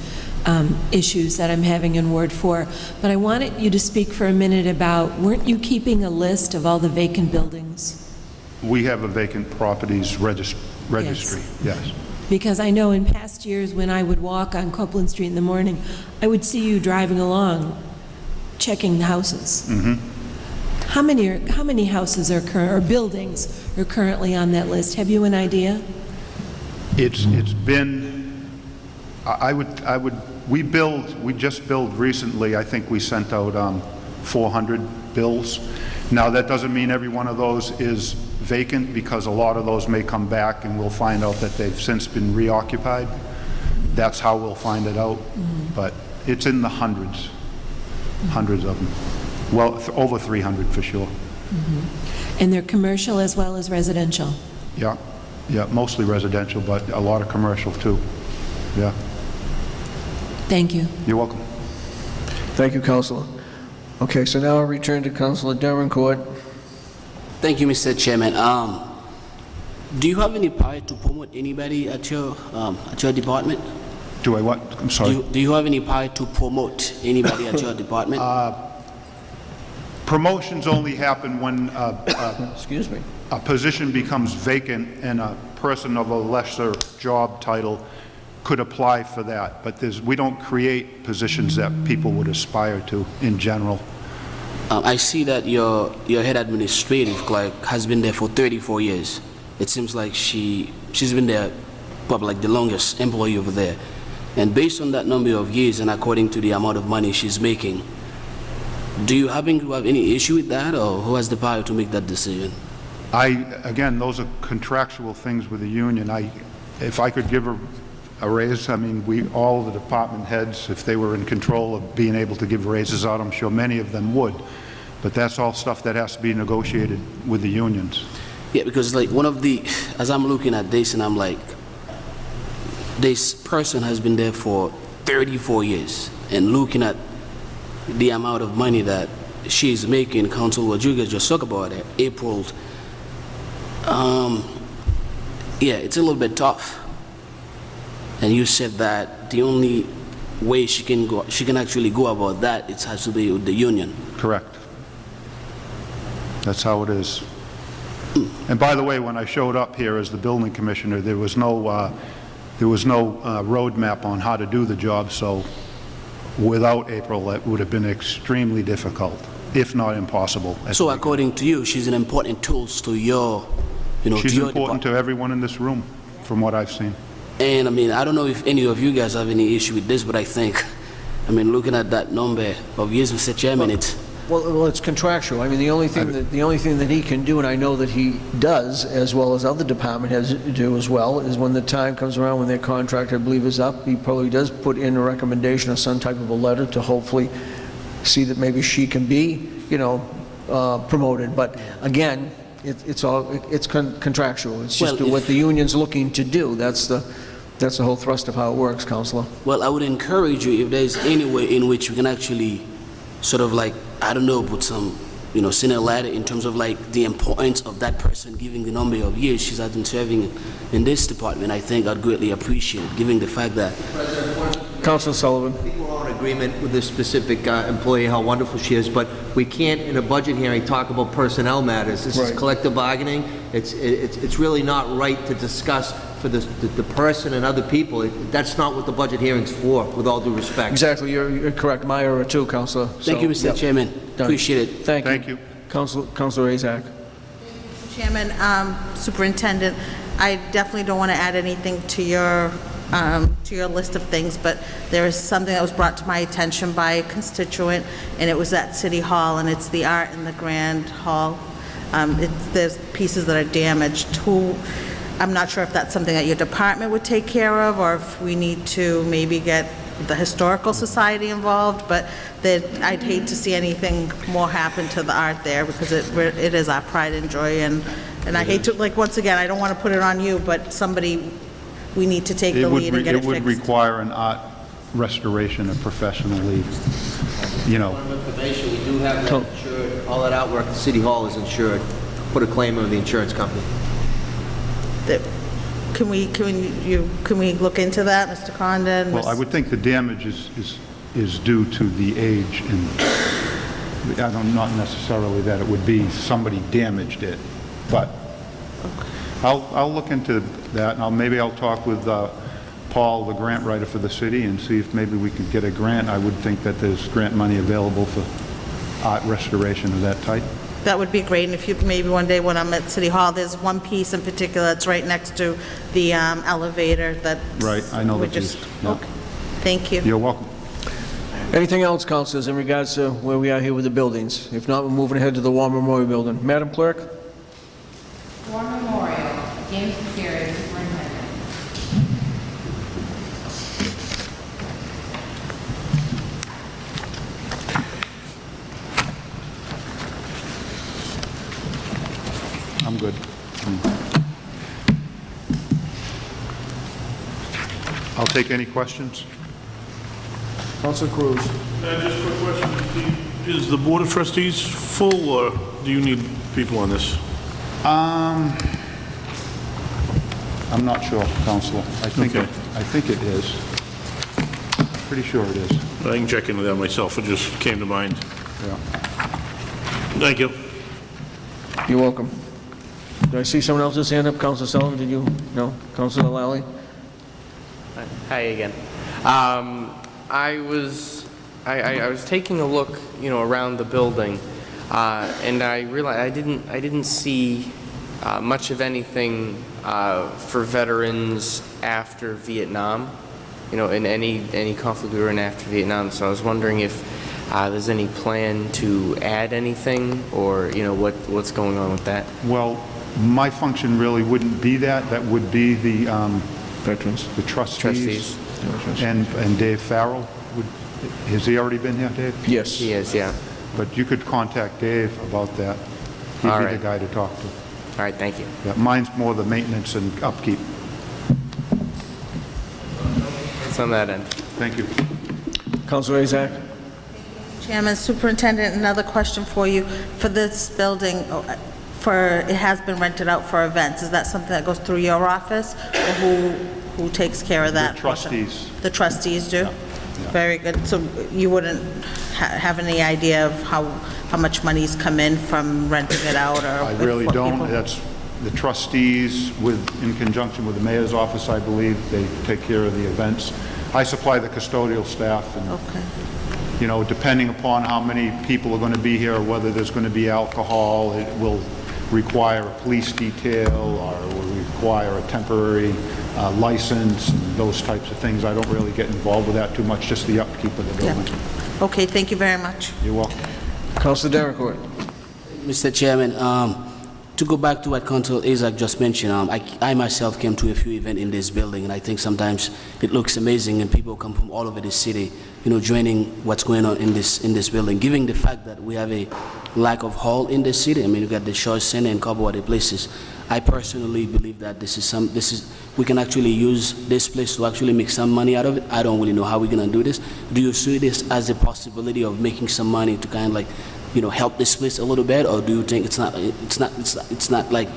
issues that I'm having in Ward 4. But I wanted you to speak for a minute about, weren't you keeping a list of all the vacant buildings? We have a vacant properties registry, yes. Because I know in past years, when I would walk on Copeland Street in the morning, I would see you driving along, checking houses. How many houses are buildings are currently on that list? Have you an idea? It's been, we just billed recently, I think we sent out 400 bills. Now, that doesn't mean every one of those is vacant, because a lot of those may come back and we'll find out that they've since been reoccupied. That's how we'll find it out. But it's in the hundreds of them. Well, over 300 for sure. And they're commercial as well as residential? Yeah, mostly residential, but a lot of commercial too. Yeah. Thank you. You're welcome. Thank you, Councilor. Okay, so now I'll return to Councilor Davenport. Thank you, Mr. Chairman. Do you have any power to promote anybody at your department? Do I what? I'm sorry. Do you have any power to promote anybody at your department? Promotions only happen when excuse me, a position becomes vacant and a person of a lesser job title could apply for that. But we don't create positions that people would aspire to in general. I see that your head administrative clerk has been there for 34 years. It seems like she's been there probably like the longest employee over there. And based on that number of years and according to the amount of money she's making, do you happen to have any issue with that, or who has the power to make that decision? Again, those are contractual things with the union. If I could give her a raise, I mean, all the department heads, if they were in control of being able to give raises out, I'm sure many of them would. But that's all stuff that has to be negotiated with the unions. Yeah, because like as I'm looking at this and I'm like, this person has been there for 34 years, and looking at the amount of money that she's making, Council Rodriguez just talked about it, April, yeah, it's a little bit tough. And you said that the only way she can actually go about that, it has to be with the union. Correct. That's how it is. And by the way, when I showed up here as the building commissioner, there was no roadmap on how to do the job, so without April, it would have been extremely difficult, if not impossible. So according to you, she's an important tool to your, She's to your important to everyone in this room, from what I've seen. And I mean, I don't know if any of you guys have any issue with this, but I think, looking at that number of years, Mr. Chairman, Well, it's contractual. I mean, the only thing that he can do, and I know that he does, as well as other department heads do as well, is when the time comes around when their contract, I believe, is up, he probably does put in a recommendation or some type of a letter to hopefully see that maybe she can be, promoted. But again, it's contractual. It's just what the union's looking to do. That's the whole thrust of how it works, Councilor. Well, I would encourage you, if there's any way in which we can actually sort of like, I don't know, put some, send a letter in terms of like the importance of that person, giving the number of years she's been serving in this department. I think I'd greatly appreciate it, given the fact that Councilor Sullivan. I think we're all in agreement with this specific employee, how wonderful she is, but we can't, in a budget hearing, talk about personnel matters. This is Right. collective bargaining. It's really not right to discuss for the person and other people. That's not what the budget hearing's for, with all due respect. Exactly, you're correct. Myra, too, Councilor. Thank you, Mr. Yep. Chairman. Done. Appreciate it. Thank you. Councilor Azak. Chairman, Superintendent, I definitely don't want to add anything to your list of things, but there is something that was brought to my attention by a constituent, and it was at City Hall, and it's the art in the Grand Hall. There's pieces that are damaged. I'm not sure if that's something that your department would take care of, or if we need to maybe get the Historical Society involved, but I'd hate to see anything more happen to the art there, because it is our pride and joy, and I hate to, like, once again, I don't want to put it on you, but we need to take the lead and get it fixed. It would require an art restoration, a professional lead, you know. Point of information, we do have that insured, all that artwork at City Hall is insured. Put a claim on the insurance company. Can we look into that, Mr. Condon? Well, I would think the damage is due to the age, and not necessarily that it would be somebody damaged it, but I'll look into that, and maybe I'll talk with Paul, the grant writer for the city, and see if maybe we could get a grant. I would think that there's grant money available for art restoration of that type. That would be great, and if you, maybe one day when I'm at City Hall, there's one piece in particular that's right next to the elevator that... Right, I know the piece. Yeah. Okay. Thank you. You're welcome. Anything else, councilors, in regards to where we are here with the buildings? If not, we're moving ahead to the War Memorial Building. Madam Clerk? War Memorial, James Gutierrez, Superintendent. I'm good. I'll take any questions. Councilor Cruz. Just a quick question, Steve. Is the Board of Trustees full, or do you need people on this? I'm not sure, Counselor. I think it is. Pretty sure it is. I can check into that myself, it just came to mind. Yeah. Thank you. You're welcome. Do I see someone else's hand up? Councilor Sullivan, did you? No? Councilor Lally? Hi again. I was taking a look, around the building, and I realized I didn't see much of anything for veterans after Vietnam, in any conflict we were in after Vietnam. So I was wondering if there's any plan to add anything, or what's going on with that. Well, my function really wouldn't be that. That would be the veterans, the trustees. And Dave Farrell. Has he already been here, Dave? Yes. He is, yeah. But you could contact Dave about that. He'd be the guy to talk to. All right, thank you. Yeah, mine's more the maintenance and upkeep. It's on that end. Thank you. Councilor Azak? Chairman, Superintendent, another question for you. For this building, it has been rented out for events. Is that something that goes through your office, or who takes care of that? The trustees. The trustees do? Yeah. Very good. So you wouldn't have any idea of how much money's come in from renting it out, or? I really don't. That's the trustees, in conjunction with the mayor's office, I believe. They take care of the events. I supply the custodial staff, and depending upon how many people are going to be here, or whether there's going to be alcohol, it will require a police detail, or it will require a temporary license, and those types of things. I don't really get involved with that too much, just the upkeep of the building. Yeah. Okay, thank you very much. You're welcome. Councilor Delacourt. Mr. Chairman, to go back to what Councilor Isaac just mentioned, I myself came to a few events in this building, and I think sometimes it looks amazing, and people come from all over the city, joining what's going on in this building. Given the fact that we have a lack of hall in the city, we got the Shaw Center and a couple other places. I personally believe that we can actually use this place to actually make some money out of it. I don't really know how we're gonna do this. Do you see this as a possibility of making some money to kind of help this place a little bit, or do you think it's not like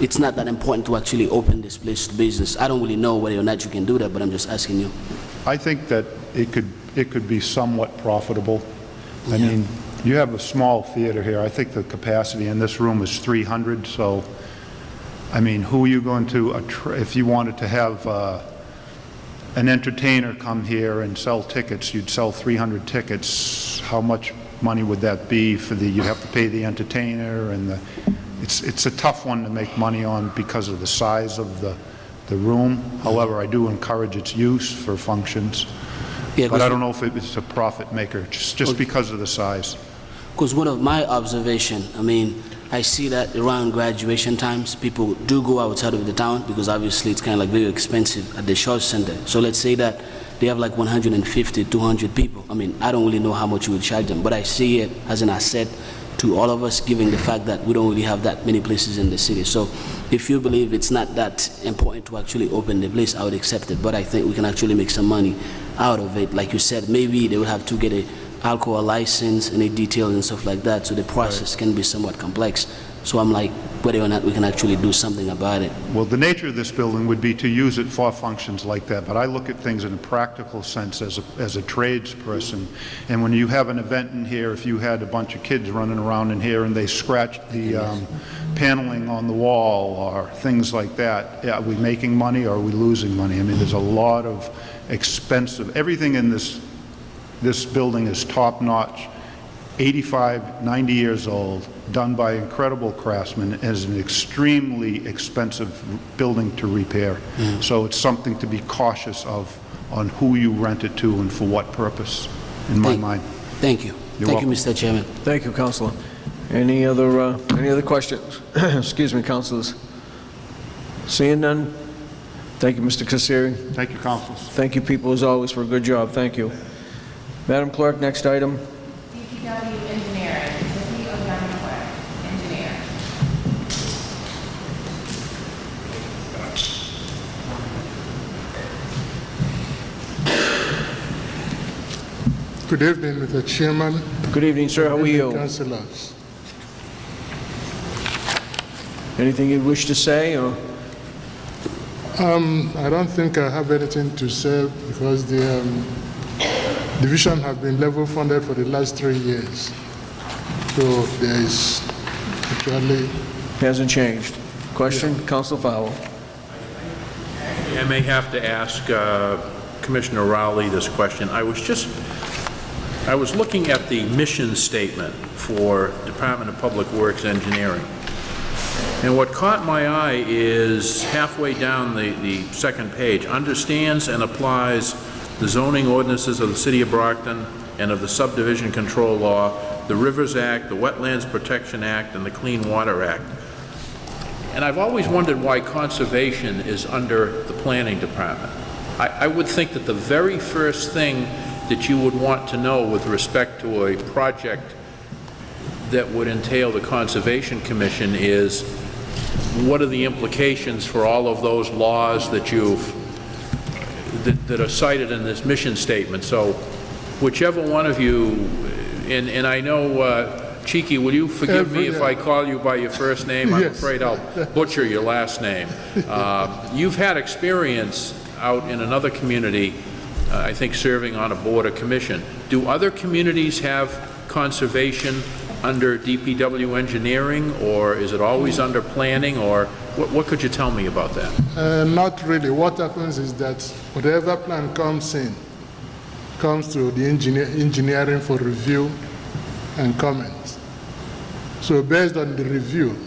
it's not that important to actually open this place to business. I don't really know whether or not you can do that, but I'm just asking you. I think that it could be somewhat profitable. I mean, you have a small theater here. I think the capacity in this room is 300, so, I mean, who are you going to, if you wanted to have an entertainer come here and sell tickets, you'd sell 300 tickets. How much money would that be for you have to pay the entertainer, and it's a tough one to make money on because of the size of the room. However, I do encourage its use for functions. Yeah, but I don't know if it's a profit maker, just because of the size. Because one of my observation, I mean, I see that around graduation times, people do go outside of the town because obviously it's kind of like very expensive at the Shaw Center. So let's say that they have like 150, 200 people. I mean, I don't really know how much you would charge them, but I see it as an asset to all of us, given the fact that we don't really have that many places in the city. So if you believe it's not that important to actually open the place, I would accept it. But I think we can actually make some money out of it. Like you said, maybe they would have to get a alcohol license and a detail and stuff like that, so the process can be somewhat complex. So I'm like, whether or not we can actually do something about it. Well, the nature of this building would be to use it for functions like that, but I look at things in a practical sense as a tradesperson. And when you have an event in here, if you had a bunch of kids running around in here and they scratched the paneling on the wall or things like that, are we making money or are we losing money? I mean, there's a lot of expensive, everything in this building is top-notch, 85, 90 years old, done by incredible craftsmen, is an extremely expensive building to repair. So it's something to be cautious of on who you rent it to and for what purpose, in my mind. Thank you. Thank you, Mr. Chairman. Thank you, Councilor. Any other questions? Excuse me, councilors. Seeing none? Thank you, Mr. Kasseri. Thank you, councilors. Thank you, people, as always, for a good job. Thank you. Madam Clerk, next item. DPW engineering, City of Youngstown, engineer. Good evening, Mr. Chairman. Good evening, sir. How are you? Councilors. Anything you wish to say, or? I don't think I have anything to say because the division have been level funded for the last 3 years. So there is actually... Hasn't changed. Question, yeah. Councilor Fowler. I may have to ask Commissioner Rowley this question. I was looking at the mission statement for Department of Public Works Engineering. And what caught my eye is halfway down the second page, understands and applies the zoning ordinances of the City of Brockton and of the Subdivision Control Law, the Rivers Act, the Wetlands Protection Act, and the Clean Water Act. And I've always wondered why conservation is under the Planning Department. I would think that the very first thing that you would want to know with respect to a project that would entail the Conservation Commission is, what are the implications for all of those laws that that are cited in this mission statement? So whichever one of you, and I know, Cheeky, will you forgive me if I call you by your first name? I'm afraid I'll butcher your last name. You've had experience out in another community, I think serving on a board or commission. Do other communities have conservation under DPW engineering, or is it always under planning, or what could you tell me about that? Not really. What happens is that whatever plan comes in, comes through the engineering for review and comments. So based on the review,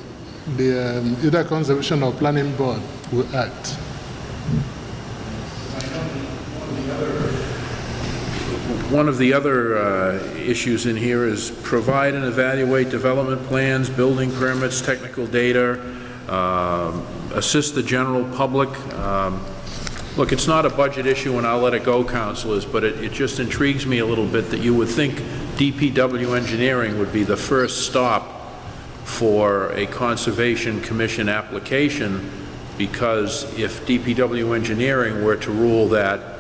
the either conservation or planning board will act. One of the other issues in here is provide and evaluate development plans, building permits, technical data, assist the general public. Look, it's not a budget issue, and I'll let it go, councilors, but it just intrigues me a little bit that you would think DPW engineering would be the first stop for a Conservation Commission application, because if DPW engineering were to rule that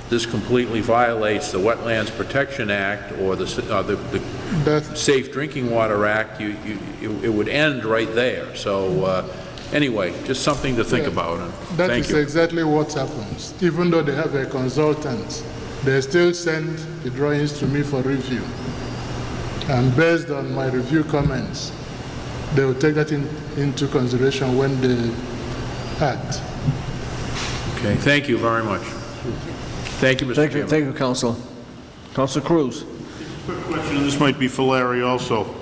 this completely violates the Wetlands Protection Act or the Safe Drinking Water Act, it would end right there. So Anyway, just something to think about, and That thank is you. exactly what happens. Even though they have a consultant, they still send the drawings to me for review. And based on my review comments, they will take that into consideration when they act. Okay, thank you very much. Thank you, Mr. Chairman. Thank you, Council. Council Cruz. Quick question, this might be for Larry also.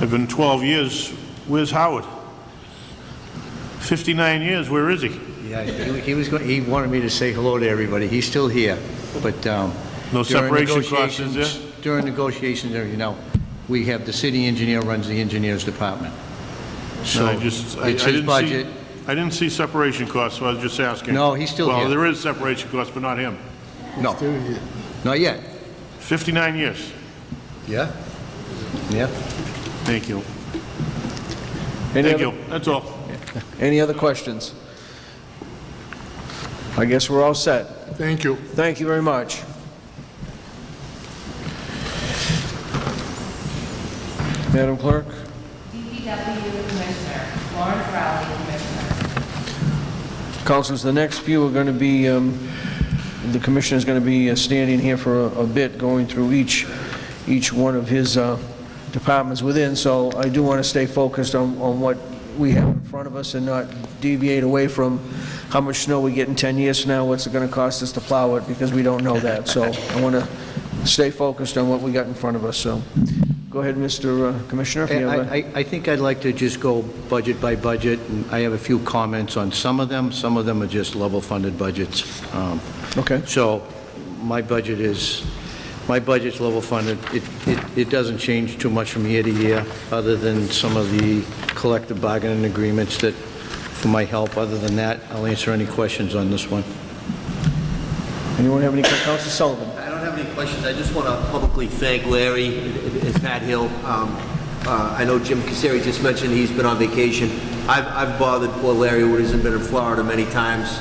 It's been 12 years, where's Howard? 59 years, where is he? Yeah, he wanted me to say hello to everybody. He's still here, but No during separation costs, is negotiations- During negotiations, we have the city engineer runs the engineers department. So No, it's his budget. I didn't see separation costs, so I was just asking. No, he's still Well, here. there is separation costs, but not him. No, not yet. 59 years. Yeah? Yeah. Thank you. Any Thank other- you, that's all. Any other questions? I guess we're all set. Thank you. Thank you very much. Madam Clerk? DPW Commissioner, Lawrence Rowley, Commissioner. Councilors, the next few are going to be, the commissioner is going to be standing here for a bit, going through each one of his departments within, so I do want to stay focused on what we have in front of us and not deviate away from how much snow we get in 10 years from now, what's it going to cost us to plow it, because we don't know that. So I want to stay focused on what we got in front of us. So go ahead, Mr. Commissioner. If you have I think I'd like to just go budget by budget, and I have a few comments on some of them. Some of them are just level-funded budgets. Okay. So my budget's level funded. It doesn't change too much from year to year, other than some of the collective bargaining agreements that, for my help. Other than that, I'll answer any questions on this one. Anyone have any questions? Councilor Sullivan. I don't have any questions. I just want to publicly thank Larry and Pat Hill. I know Jim Caseri just mentioned he's been on vacation. I've bothered poor Larry, who has been in Florida many times,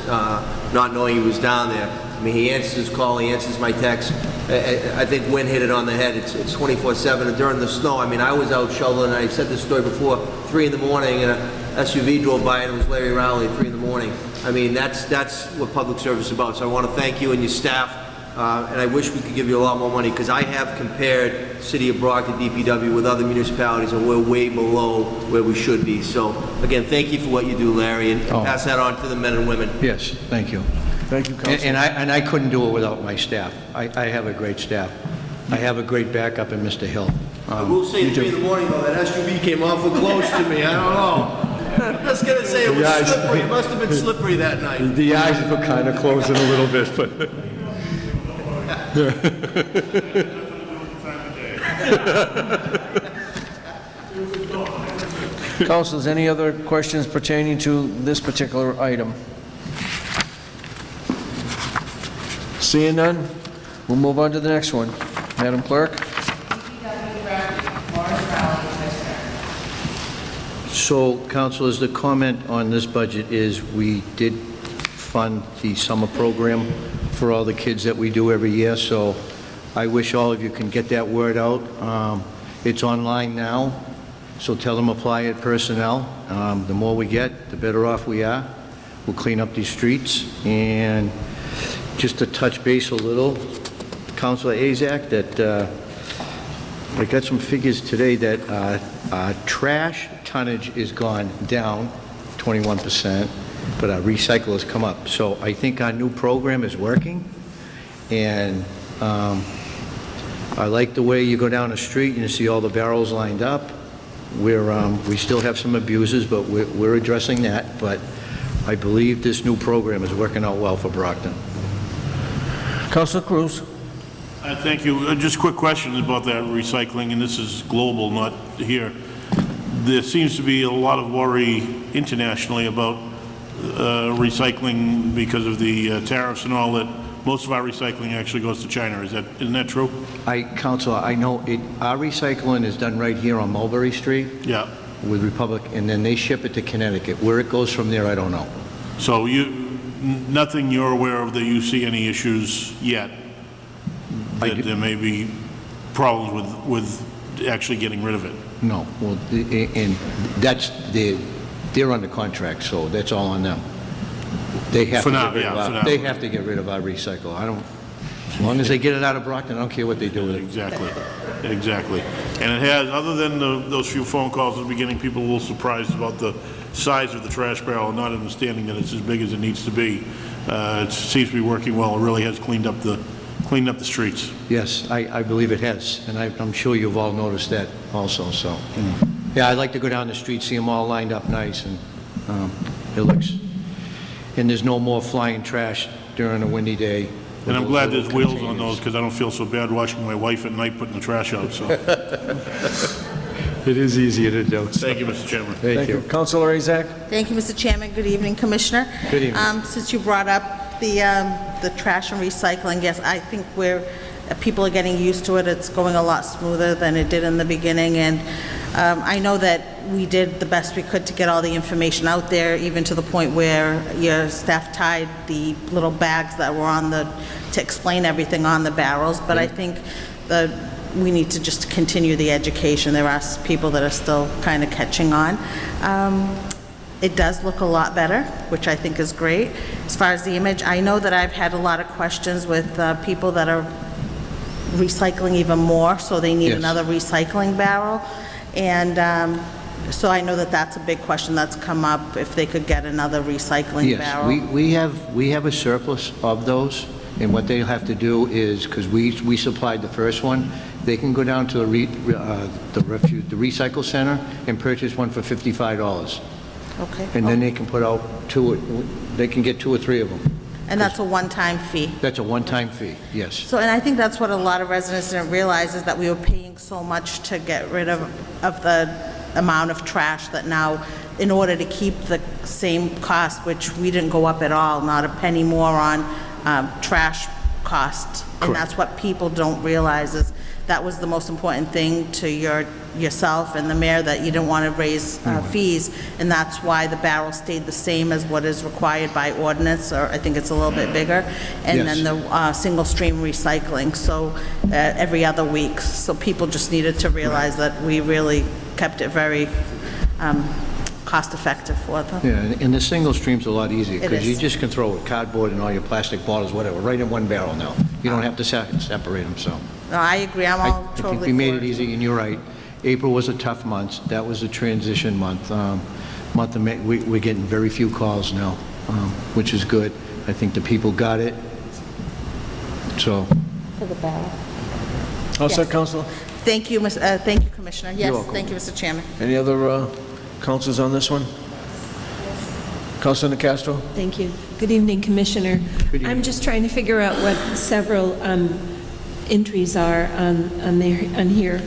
not knowing he was down there. I mean, he answers his call, he answers my text. I think Wynn hit it on the head. It's 24/7. And during the snow, I mean, I was out shoveling, and I said this story before, 3 in the morning, and a SUV drove by, and it was Larry Rowley at 3 in the morning. I mean, that's what public service is about. So I want to thank you and your staff, and I wish we could give you a lot more money, because I have compared City of Brockton, DPW, with other municipalities, and we're way below where we should be. So, again, thank you for what you do, Larry, and pass that on to the men and women. Yes, thank you. Thank you, Councilor. And I couldn't do it without my staff. I have a great staff. I have a great backup in Mr. Hill. I will say at 3 in the morning, though, that SUV came awful close to me. I don't know. I was going to say it was slippery. It must have been slippery that night. The eyes were kind of closing a little bit, but... Councilors, any other questions pertaining to this particular item? Seeing none, we'll move on to the next one. Madam Clerk? DPW Director, Lawrence Rowley, Commissioner. So, councilors, the comment on this budget is we did fund the summer program for all the kids that we do every year, so I wish all of you can get that word out. It's online now, so tell them apply at personnel. The more we get, the better off we are. We'll clean up these streets. And just to touch base a little, Councilor Azak, that I got some figures today that trash tonnage is gone down 21%, but our recycle has come up. So I think our new program is working, and I like the way you go down the street and you see all the barrels lined up. We still have some abusers, but we're addressing that. But I believe this new program is working out well for Brockton. Councilor Cruz. Thank you. Just quick questions about that recycling, and this is global, not here. There seems to be a lot of worry internationally about recycling because of the tariffs and all that. Most of our recycling actually goes to China. Isn't that true? Councilor, I know our recycling is done right here on Mulberry Street. Yeah. With Republic, and then they ship it to Connecticut. Where it goes from there, I don't know. So nothing you're aware of that you see any issues yet? That there may be problems with actually getting rid of it? No. Well, and that's the they're under contract, so that's all on them. They have For to now, get rid of yeah, our, for now. they have to get rid of our recycle. I don't, as long as they get it out of Brockton, I don't care what they do with it. Exactly, exactly. And it has, other than those few phone calls at the beginning, people were a little surprised about the size of the trash barrel, not understanding that it's as big as it needs to be. It seems to be working well. It really has cleaned up the streets. Yes, I believe it has, and I'm sure you've all noticed that also, so. Yeah, I like to go down the street, see them all lined up nice, and it looks, and there's no more flying trash during a windy day. And I'm glad there's wheels on those, because I don't feel so bad watching my wife at night putting the trash out, so. It is easier to do. Thank you, Mr. Chairman. Thank you. Councilor Azak? Thank you, Mr. Chairman. Good evening, Commissioner. Good evening. Since you brought up the trash and recycling, yes, I think people are getting used to it. It's going a lot smoother than it did in the beginning, and I know that we did the best we could to get all the information out there, even to the point where your staff tied the little bags that were to explain everything on the barrels, but I think we need to just continue the education. There are people that are still kind of catching on. It does look a lot better, which I think is great. As far as the image, I know that I've had a lot of questions with people that are recycling even more, so they need another recycling barrel. And so I know that that's a big question that's come up, if they could get another recycling barrel. Yes, we have a surplus of those, and what they'll have to do is, because we supplied the first one, they can go down to the recycle center and purchase one for $55. Okay. And then they can put out they can get 2 or 3 of them. And that's a one-time fee. That's a one-time fee, yes. So, and I think that's what a lot of residents didn't realize, is that we were paying so much to get rid of the amount of trash, that now, in order to keep the same cost, which we didn't go up at all, not a penny more on trash cost. And that's what people don't realize, is that was the most important thing to yourself and the mayor, that you didn't want to raise fees, and that's why the barrel stayed the same as what is required by ordinance, or I think it's a little bit bigger, and then the single stream recycling, so every other week. So people just needed to realize that we really kept it very cost-effective for them. Yeah, and the single stream's a lot easier, It because you is. just can throw cardboard and all your plastic bottles, whatever, right in one barrel now. You don't have to separate them, so. No, I agree, I'm all I think totally we made for it it. easy, and you're right. April was a tough month. That was a transition month. Month of May, we're getting very few calls now, which is good. I think the people got it. So, For the barrel. All set, Yes. Councilor? Thank you, thank you, Commissioner. Yes, welcome. thank you, Mr. Chairman. Any other councilors on this one? Councilor Nacastro? Thank you. Good evening, Commissioner. I'm just trying to figure out what several entries are on here.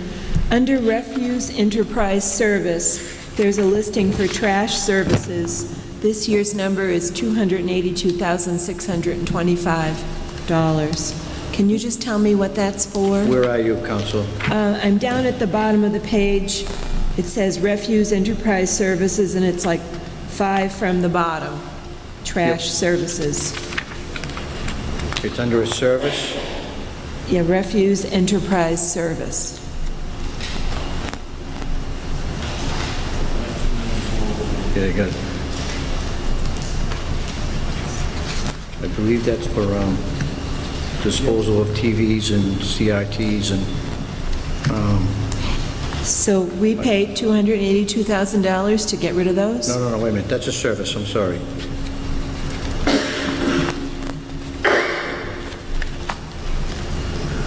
Under Refuse Enterprise Service, there's a listing for trash services. This year's number is $282,625. Can you just tell me what that's for? where are you, Council? I'm down at the bottom of the page. It says Refuse Enterprise Services, and it's like 5 from the bottom. Trash services. It's under a service? Yeah, Refuse Enterprise Service. Yeah, you got it. I believe that's for disposal of TVs and CRTs and, So we paid $282,000 to get rid of those? no, wait a minute, that's a service, I'm sorry.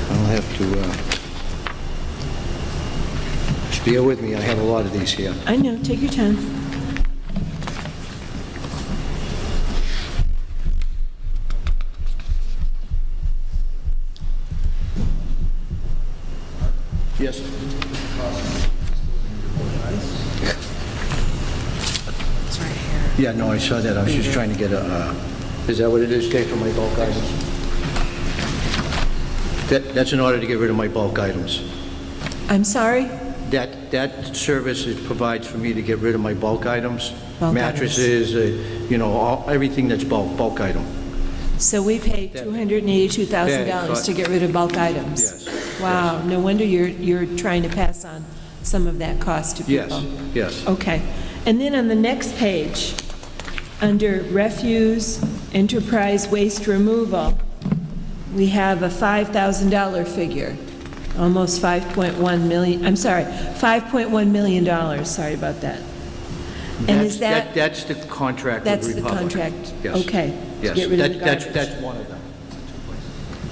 I'll have to, just bear with me, I have a lot of these here. I know, take your time. Yes. Yeah, no, I saw that. I was just trying to get a, is that what it is, Dave, for my bulk items? That's in order to get rid of my bulk items. I'm sorry? That service it provides for me to get rid of my bulk items. Bulk Mattresses, everything that's bulk item. So we paid $282,000 to get rid of bulk items? Yes. Wow, no wonder you're trying to pass on some of that cost to people? Yes. Okay. And then on the next page, under refuse, enterprise waste removal, we have a $5,000 figure, almost $5.1 million, I'm sorry, $5.1 million, sorry about that. And is that... That's the contract with That's the Republic. contract? Yes. Okay. to Yes, get rid of the that's garbage. one of them.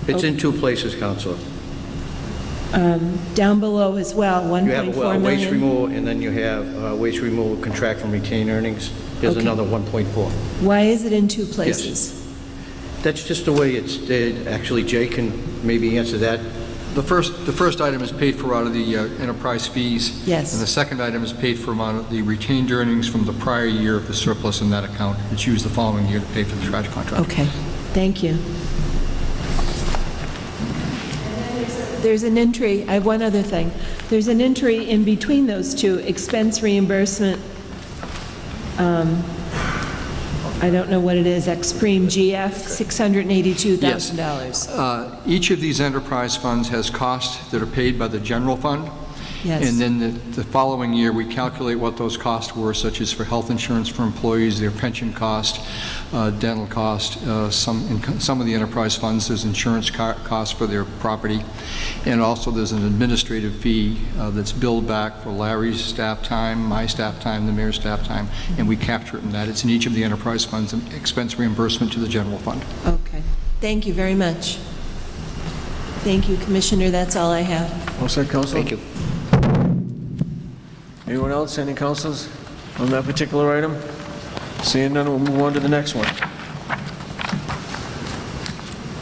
It's in two places, Counselor. Down below as well, You have $1.4 million. waste removal, and then you have waste removal contract from retained earnings. There's Okay. another 1.4. Why is it in two places? That's just the way it's, actually, Jay can maybe answer that. The first item is paid for out of the enterprise fees. Yes. And the second item is paid for out of the retained earnings from the prior year of the surplus in that account. It's used the following year to pay for the trash contract. Okay, thank you. There's an entry, I have one other thing. There's an entry in between those two, expense reimbursement, I don't know what it is, Expreme GF, $682,000. Each of these enterprise funds has costs that are paid by the general fund. Yes. And then the following year, we calculate what those costs were, such as for health insurance for employees, their pension cost, dental cost. In some of the enterprise funds, there's insurance costs for their property. And also there's an administrative fee that's billed back for Larry's staff time, my staff time, the mayor's staff time, and we capture it in that. It's in each of the enterprise funds, and expense reimbursement to the general fund. Okay, thank you very much. Thank you, Commissioner, that's all I have. All set, Counselor? Thank you. Anyone else, any councilors on that particular item? Seeing none, we'll move on to the next one.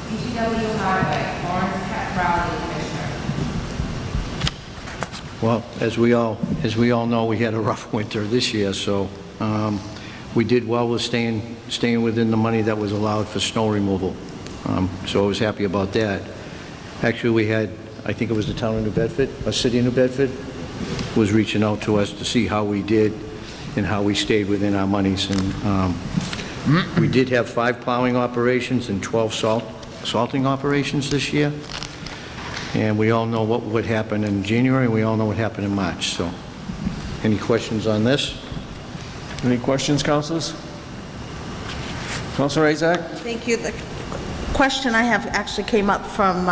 DPW Highway, Lawrence Rowley, Commissioner. Well, as we all know, we had a rough winter this year, so we did well with staying within the money that was allowed for snow removal. So I was happy about that. Actually, we had, I think it was the town of New Bedford, or city of New Bedford, was reaching out to us to see how we did and how we stayed within our monies. And we did have 5 plowing operations and 12 salting operations this year. And we all know what would happen in January, and we all know what happened in March. So, any questions on this? Any questions, councilors? Councilor Isaac? Thank you. The question I have actually came up from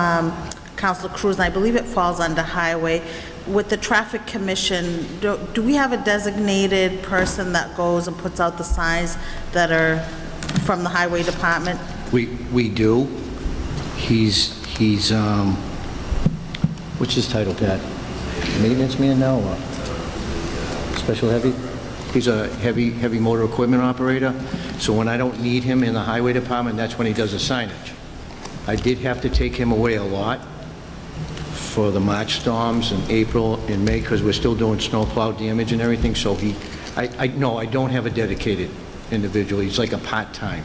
Councilor Cruz, and I believe it falls under Highway. With the Traffic Commission, do we have a designated person that goes and puts out the signs that are from the Highway Department? We do. He's what's his title, Pat? Maintenance man now, or special heavy? He's a heavy motor equipment operator. So when I don't need him in the Highway Department, that's when he does the signage. I did have to take him away a lot for the March storms in April and May, because we're still doing snowplow damage and everything. So no, I don't have a dedicated individual. He's like a part-time.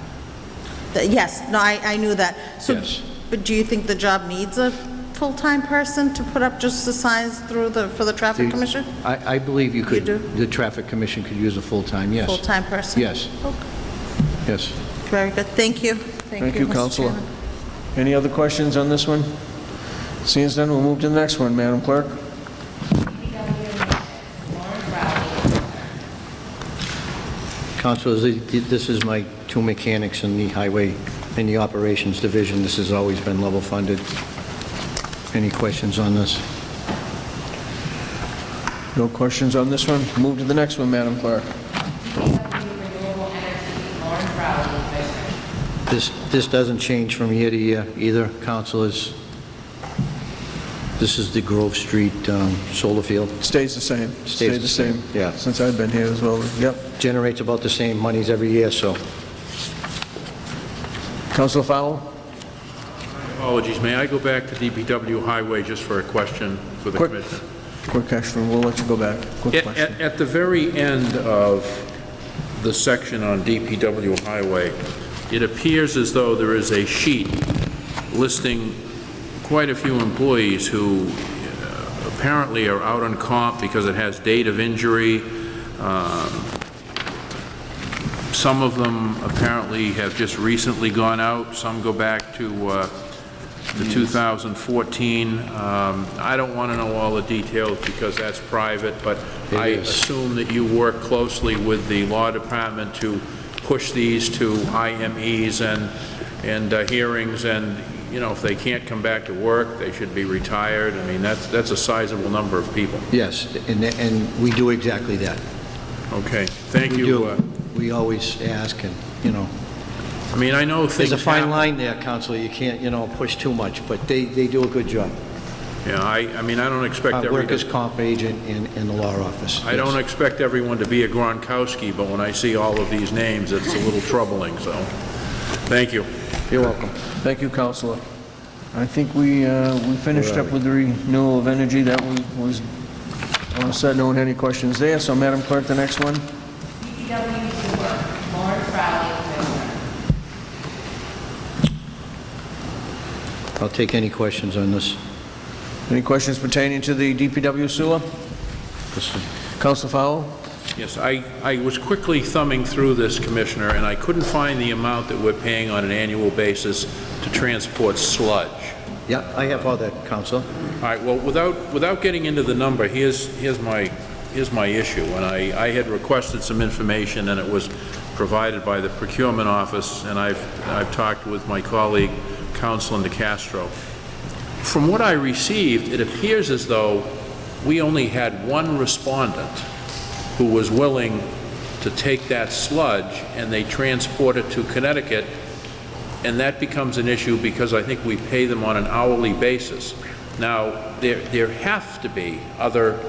Yes, no, I knew that. So, Yes. But do you think the job needs a full-time person to put up just the signs for the Traffic Commission? I believe you could. You do? The Traffic Commission could use a full-time, yes. Full-time person? Yes. Okay. Yes. Very good. Thank you. Thank you, Mr. Counselor. Chairman. Any other questions on this one? Seeing none, we'll move to the next one, Madam Clerk. Councilors, this is my 2 mechanics in the highway, in the operations division. This has always been level funded. Any questions on this? No questions on this one? Move to the next one, Madam Clerk. This doesn't change from year to year either, councilors. This is the Grove Street solar field. Stays the same. Stays the same. Yeah. Since I've been here as well. Yep. Generates about the same monies every year, so. Councilor Fowle? Apologies, may I go back to DPW Highway just for a question for the Commissioner? Quick question, we'll let you go back. Quick question. At the very end of the section on DPW Highway, it appears as though there is a sheet listing quite a few employees who apparently are out on comp because it has date of injury. Some of them apparently have just recently gone out. Some go back to to 2014. I don't want to know all the details because that's private, but I assume that you work closely with the law department to push these to IMEs and hearings, and, you know, if they can't come back to work, they should be retired. I mean, that's a sizable number of people. Yes, and we do exactly that. Okay, thank you. We always ask, and, you know. I mean, I know things There's a fine happen. line there, Counselor. You can't, you know, push too much, but they do a good job. Yeah, I mean, I don't expect Our workers' comp agent in the law office. I don't expect everyone to be a Gronkowski, but when I see all of these names, it's a little troubling, so, thank you. You're welcome. Thank you, Counselor. I think we finished up with the renewal of energy. That was all set. No one had any questions there, so Madam Clerk, the next one. DPW sewer, Lawrence Rowley, Commissioner. I'll take any questions on this. Any questions pertaining to the DPW sewer? Councilor Fowle? Yes, I was quickly thumbing through this, Commissioner, and I couldn't find the amount that we're paying on an annual basis to transport sludge. Yeah, I have all that, Counselor. All right, well, without getting into the number, here's my issue. And I had requested some information, and it was provided by the procurement office, and I've talked with my colleague, Councilor DeCastro. From what I received, it appears as though we only had one respondent who was willing to take that sludge and they transport it to Connecticut, and that becomes an issue because I think we pay them on an hourly basis. Now, there have to be other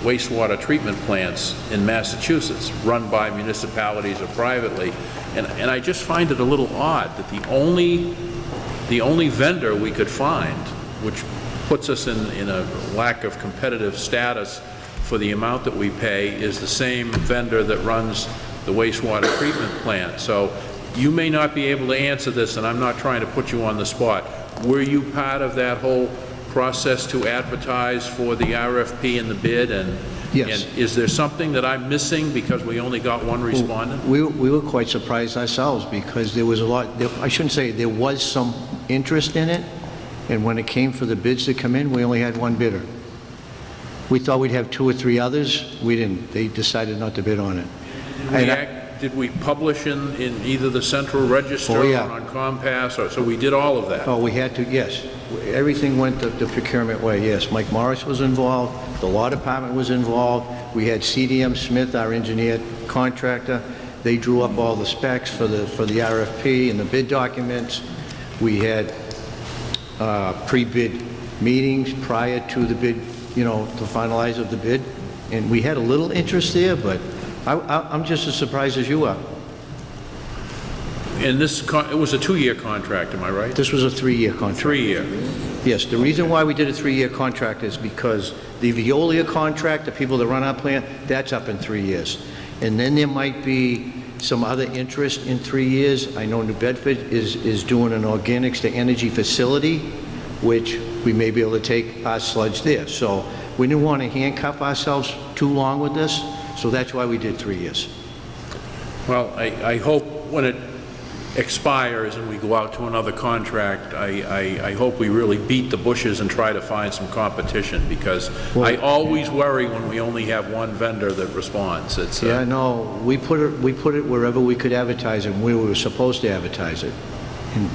wastewater treatment plants in Massachusetts run by municipalities or privately, and I just find it a little odd that the only vendor we could find, which puts us in a lack of competitive status for the amount that we pay, is the same vendor that runs the wastewater treatment plant. So you may not be able to answer this, and I'm not trying to put you on the spot. Were you part of that whole process to advertise for the RFP and the bid? And, yes. And is there something that I'm missing because we only got one respondent? We were quite surprised ourselves because there was a lot, I shouldn't say, there was some interest in it, and when it came for the bids to come in, we only had one bidder. We thought we'd have 2 or 3 others. We didn't. They decided not to bid on it. Did we publish in either the Central Register or on Compass? So we did all of that? Oh, we had to, yes. Everything went the procurement way, yes. Mike Morris was involved. The law department was involved. We had CDM Smith, our engineer contractor. They drew up all the specs for the RFP and the bid documents. We had pre-bid meetings prior to the bid, you know, to finalize of the bid. And we had a little interest there, but I'm just as surprised as you are. And it was a 2-year contract, am I right? This was a 3-year contract. 3-year. Yes, the reason why we did a 3-year contract is because the Veolia contract, the people that run our plant, that's up in 3 years. And then there might be some other interest in 3 years. I know New Bedford is doing an organics to energy facility, which we may be able to take our sludge there. So we didn't want to handcuff ourselves too long with this, so that's why we did 3 years. Well, I hope when it expires and we go out to another contract, I hope we really beat the bushes and try to find some competition, because I always worry when we only have one vendor that responds. It's yeah, no, we put it wherever we could advertise it, and we were supposed to advertise it. And,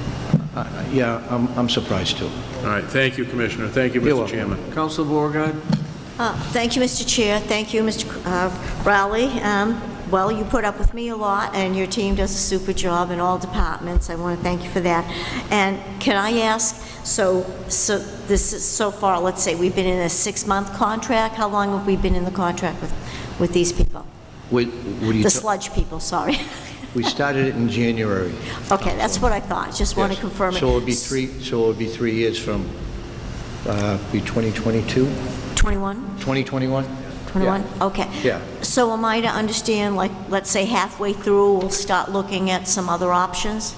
yeah, I'm surprised too. All right, thank you, Commissioner. Thank you, Mr. Chairman. Councilor Beauregard? Thank you, Mr. Chair. Thank you, Mr. Rowley. Well, you put up with me a lot, and your team does a super job in all departments. I want to thank you for that. And can I ask, so this is so far, let's say we've been in a 6-month contract. How long have we been in the contract with these people? What are you The sludge people, sorry. We started it in January. Okay, that's what I thought. Just want to confirm it. So it would be 3 years from be 2022? 21? 2021? 21? Yeah. Okay. Yeah. So am I to understand, like, let's say halfway through, we'll start looking at some other options?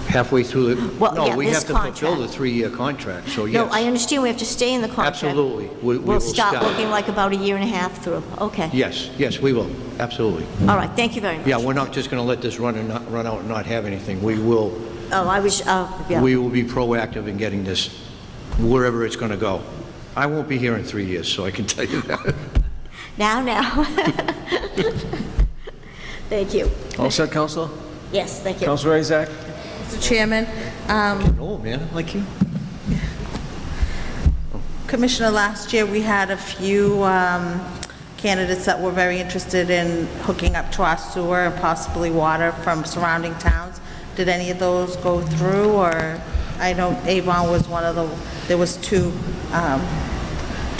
Halfway through the... Well, no, yeah, we this have to fulfill the 3-year contract, so yes. No, I understand we have to stay in the contract. Absolutely. We We'll will start looking like about a year and a half through. Okay. Yes, yes, we will. Absolutely. All right, thank you very much. Yeah, we're not just going to let this run out and not have anything. We will Oh, I was, yeah. We will be proactive in getting this wherever it's going to go. I won't be here in 3 years, so I can tell you that. Now. Thank you. All set, Counselor? Yes, thank you. Counselor Isaac? Mr. Chairman, Oh, man, like you. Commissioner, last year we had a few candidates that were very interested in hooking up to our sewer and possibly water from surrounding towns. Did any of those go through, or I know Avon was one of the, there was two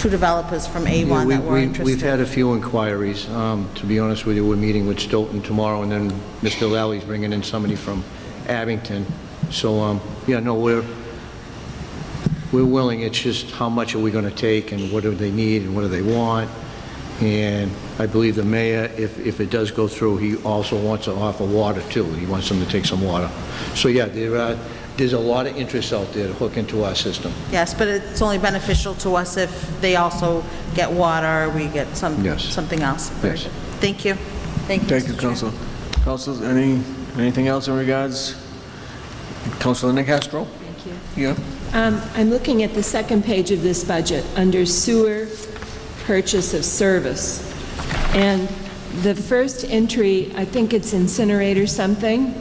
developers from Avon that were interested. We've had a few inquiries. To be honest with you, we're meeting with Stoughton tomorrow, and then Mr. Lally's bringing in somebody from Abington. So, yeah, no, we're willing. It's just how much are we going to take, and what do they need, and what do they want. And I believe the mayor, if it does go through, he also wants to offer water too. He wants them to take some water. So yeah, there's a lot of interest out there to hook into our system. Yes, but it's only beneficial to us if they also get water, or we get something else. Yes. Thank you. Thank you, Thank you, Counselor. Counselor, anything else in regards? Counselor Nicastro? Thank you. Yeah. I'm looking at the second page of this budget, under sewer purchase of service. And the first entry, I think it's incinerator something,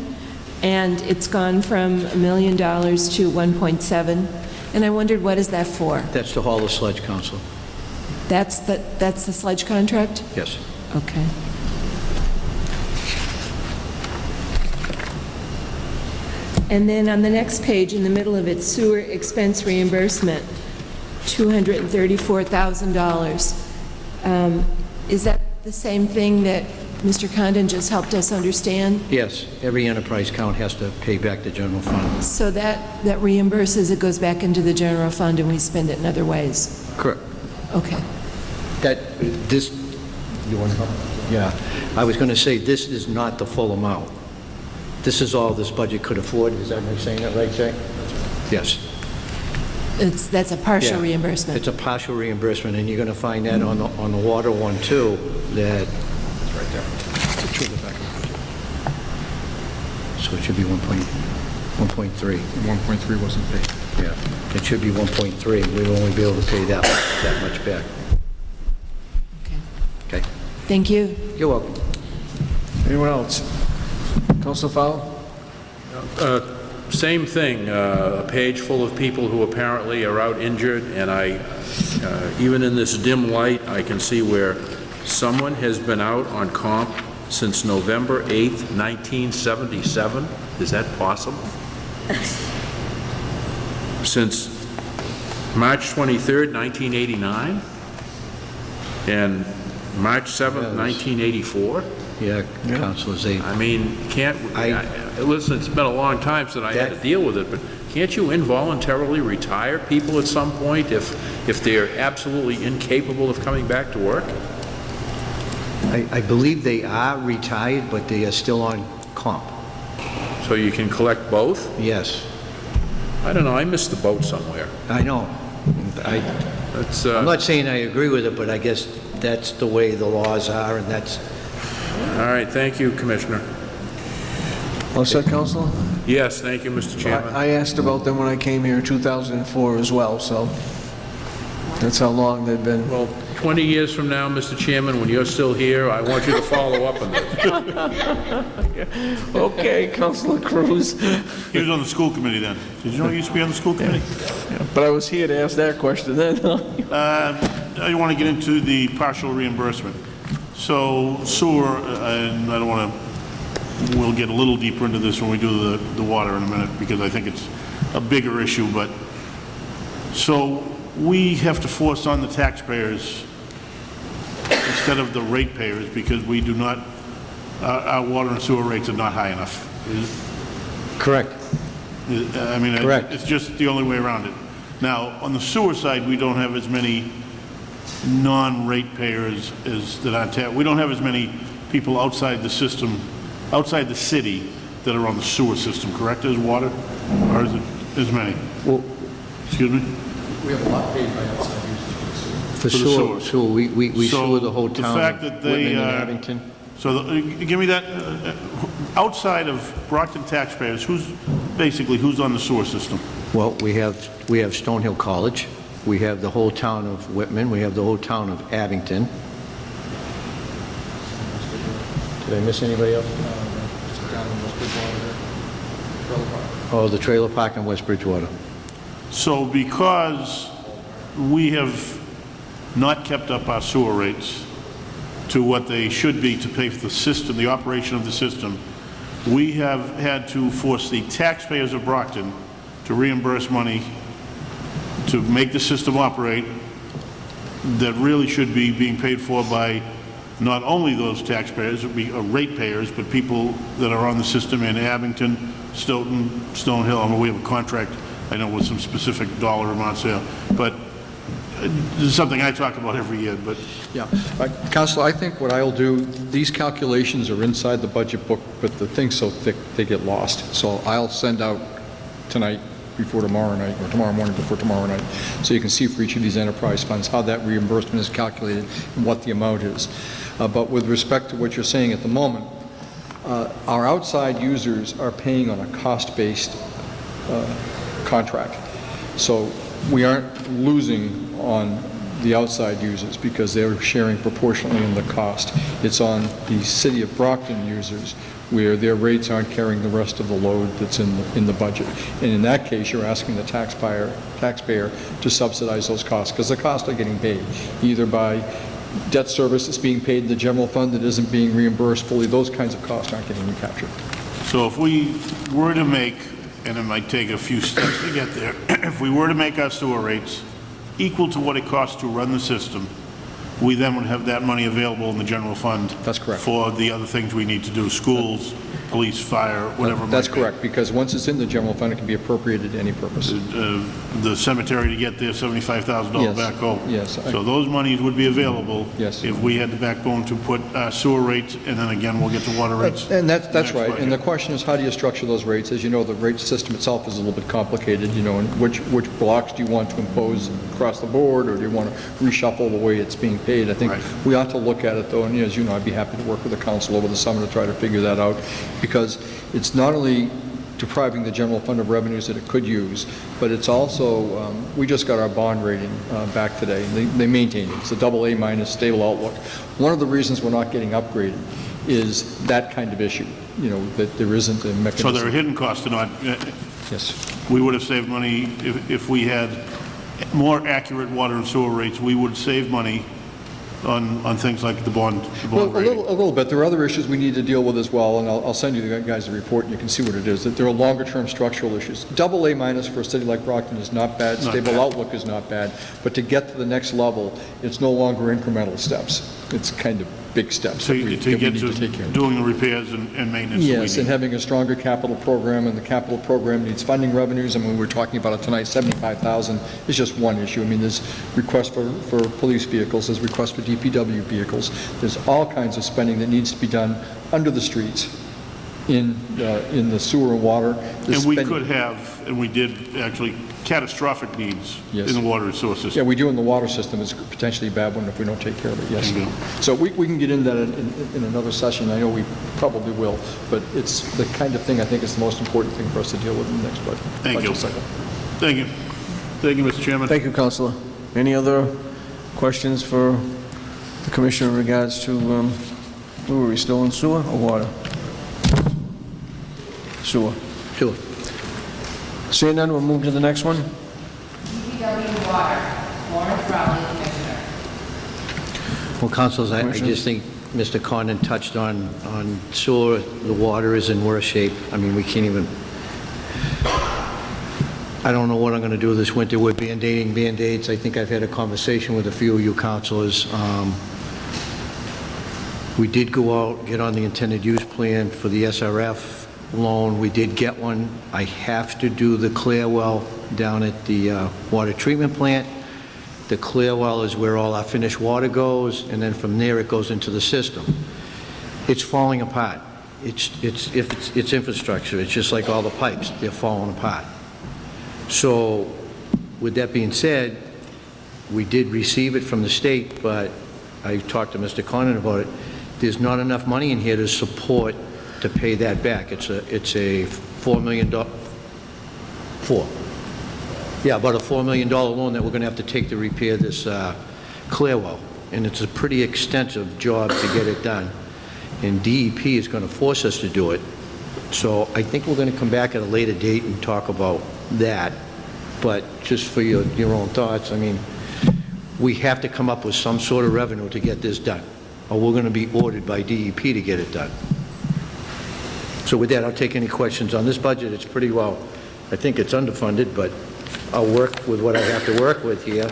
and it's gone from $1 million to 1.7. And I wondered, what is that for? That's to haul the sludge, Council. That's the sludge contract? Yes. Okay. And then on the next page, in the middle of it, sewer expense reimbursement, $234,000. Is that the same thing that Mr. Condon just helped us understand? Yes, every enterprise count has to pay back the general fund. So that reimburses, it goes back into the general fund and we spend it in other ways? Correct. Okay. You want to help? Yeah. I was going to say, this is not the full amount. This is all this budget could afford. Is that me saying that right, Jay? Yes. That's a partial Yeah. reimbursement? It's a partial reimbursement, and you're going to find that on the water one, too, that... It's right there. It's the back of the budget. So it should be 1.3. 1.3 wasn't paid. Yeah, it should be 1.3. We'll only be able to pay that much back. Okay. Okay? Thank you. You're welcome. Anyone else? Counselor Fowle? Same thing, a page full of people who apparently are out injured, and even in this dim light, I can see where someone has been out on comp since November 8th, 1977. Is that possible? Since March 23rd, 1989, and March 7th, 1984. Yeah, Councilor Zaid. I mean, listen, it's been a long time since I had to deal with it, but can't you involuntarily retire people at some point if they're absolutely incapable of coming back to work? I believe they are retired, but they are still on comp. So you can collect both? Yes. I don't know, I missed the boat somewhere. I know. I'm not saying I agree with it, but I guess that's the way the laws are, and that's... All right, thank you, Commissioner. All set, Counselor? Yes, thank you, Mr. Chairman. I asked about them when I came here in 2004 as well, so that's how long they've been. Well, 20 years from now, Mr. Chairman, when you're still here, I want you to follow up on this. Okay, Counselor Cruz. He was on the school committee then. Did you know he used to be on the school committee? Yeah, but I was here to ask that question then. I want to get into the partial reimbursement. So sewer, and I don't want to, we'll get a little deeper into this when we do the water in a minute, because I think it's a bigger issue, but so we have to force on the taxpayers instead of the ratepayers, because we do not, our water and sewer rates are not high enough. Correct. I mean, correct. It's just the only way around it. Now, on the sewer side, we don't have as many non-ratepayers as that aren't we don't have as many people outside the system, outside the city, that are on the sewer system, correct, as water? Or is it as many? Well, excuse me? We have a lot paid by outside users for sewer. So we sewer the whole town. The fact that they Abington. So give me that outside of Brockton taxpayers, who's basically, who's on the sewer system? Well, we have Stonehill College, we have the whole town of Whitman, we have the whole town of Abington. Did I miss anybody else? Oh, the trailer park in West Bridgewater. So because we have not kept up our sewer rates to what they should be to pay for the system, the operation of the system, we have had to force the taxpayers of Brockton to reimburse money to make the system operate that really should be being paid for by not only those taxpayers, it would be ratepayers, but people that are on the system in Abington, Stoughton, Stonehill. I mean, we have a contract, I know, with some specific dollar amounts there, but this is something I talk about every year, but... Yeah. Councilor, I think what I'll do, these calculations are inside the budget book, but the thing's so thick, they get lost. So I'll send out tonight before tomorrow night, or tomorrow morning before tomorrow night, so you can see for each of these enterprise funds how that reimbursement is calculated and what the amount is. But with respect to what you're saying at the moment, our outside users are paying on a cost-based contract. So we aren't losing on the outside users because they're sharing proportionally in the cost. It's on the City of Brockton users where their rates aren't carrying the rest of the load that's in the budget. And in that case, you're asking the taxpayer to subsidize those costs because the costs are getting paid either by debt service that's being paid in the general fund that isn't being reimbursed fully. Those kinds of costs aren't getting recaptured. So if we were to make, and it might take a few steps to get there, if we were to make our sewer rates equal to what it costs to run the system, we then would have that money available in the general fund. That's correct. For the other things we need to do, schools, police, fire, whatever it might That's be. correct, because once it's in the general fund, it can be appropriated to any purpose. The cemetery to get their $75,000 Yes. backhoe. Yes. So those monies would be available. Yes. If we had the backbone to put sewer rates, and then again, we'll get to water rates. And that's next right. budget. And the question is, how do you structure those rates? As you know, the rate system itself is a little bit complicated, you know, and which blocks do you want to impose across the board, or do you want to reshuffle the way it's being paid? I think we ought to look at it, though, and as you know, I'd be happy to work with the council over the summer to try to figure that out, because it's not only depriving the general fund of revenues that it could use, but it's also, we just got our bond rating back today, and they maintained it. It's a AA- stable outlook. One of the reasons we're not getting upgraded is that kind of issue, you know, that there isn't a mechanism. So there are hidden costs to not... Yes. We would have saved money if we had more accurate water and sewer rates. We would save money on things like the bond Well, rating. a little bit. There are other issues we need to deal with as well, and I'll send you guys the report, and you can see what it is. That there are longer-term structural issues. AA- for a city like Brockton is not bad. Not Stable bad. outlook is not bad. But to get to the next level, it's no longer incremental steps. It's kind of big steps So that we to get need to to take care of. doing the repairs and maintenance that we Yes, and need. having a stronger capital program, and the capital program needs funding revenues. I mean, we're talking about it tonight, $75,000 is just one issue. I mean, there's requests for police vehicles, there's requests for DPW vehicles. There's all kinds of spending that needs to be done under the streets in the sewer and water. There's And we spending- could have, and we did actually, catastrophic needs Yes. in the water and sewer Yeah, system. we do in the water system. It's potentially a bad one if we don't take care of it, yes. Yeah. So we can get into that in another session. I know we probably will, but it's the kind of thing I think is the most important thing for us to deal with in the next budget. Thank you. budget cycle. Thank you. Thank you, Mr. Chairman. Thank you, Councilor. Any other questions for the Commissioner in regards to, where were we, still in sewer or water? Sewer. Sure. Seeing none, we'll move to the next one. DPW Water, Lawrence Rowley, Commissioner. Well, councilors, I Commissioner? just think Mr. Condon touched on sewer. The water is in worse shape. I mean, we can't even... I don't know what I'm going to do this winter. We're band-aiding Band-Aids. I think I've had a conversation with a few of you councilors. We did go out, get on the intended use plan for the SRF loan. We did get one. I have to do the clear well down at the water treatment plant. The clear well is where all our finished water goes, and then from there it goes into the system. It's falling apart. It's infrastructure. It's just like all the pipes. They're falling apart. So with that being said, we did receive it from the state, but I talked to Mr. Condon about it. There's not enough money in here to support to pay that back. It's a $4 million 4. Yeah, about a $4 million loan that we're going to have to take to repair this clear well. And it's a pretty extensive job to get it done. And DEP is going to force us to do it. So I think we're going to come back at a later date and talk about that. But just for your own thoughts, I mean, we have to come up with some sort of revenue to get this done, or we're going to be ordered by DEP to get it done. So with that, I'll take any questions on this budget. It's pretty well, I think it's underfunded, but I'll work with what I have to work with here,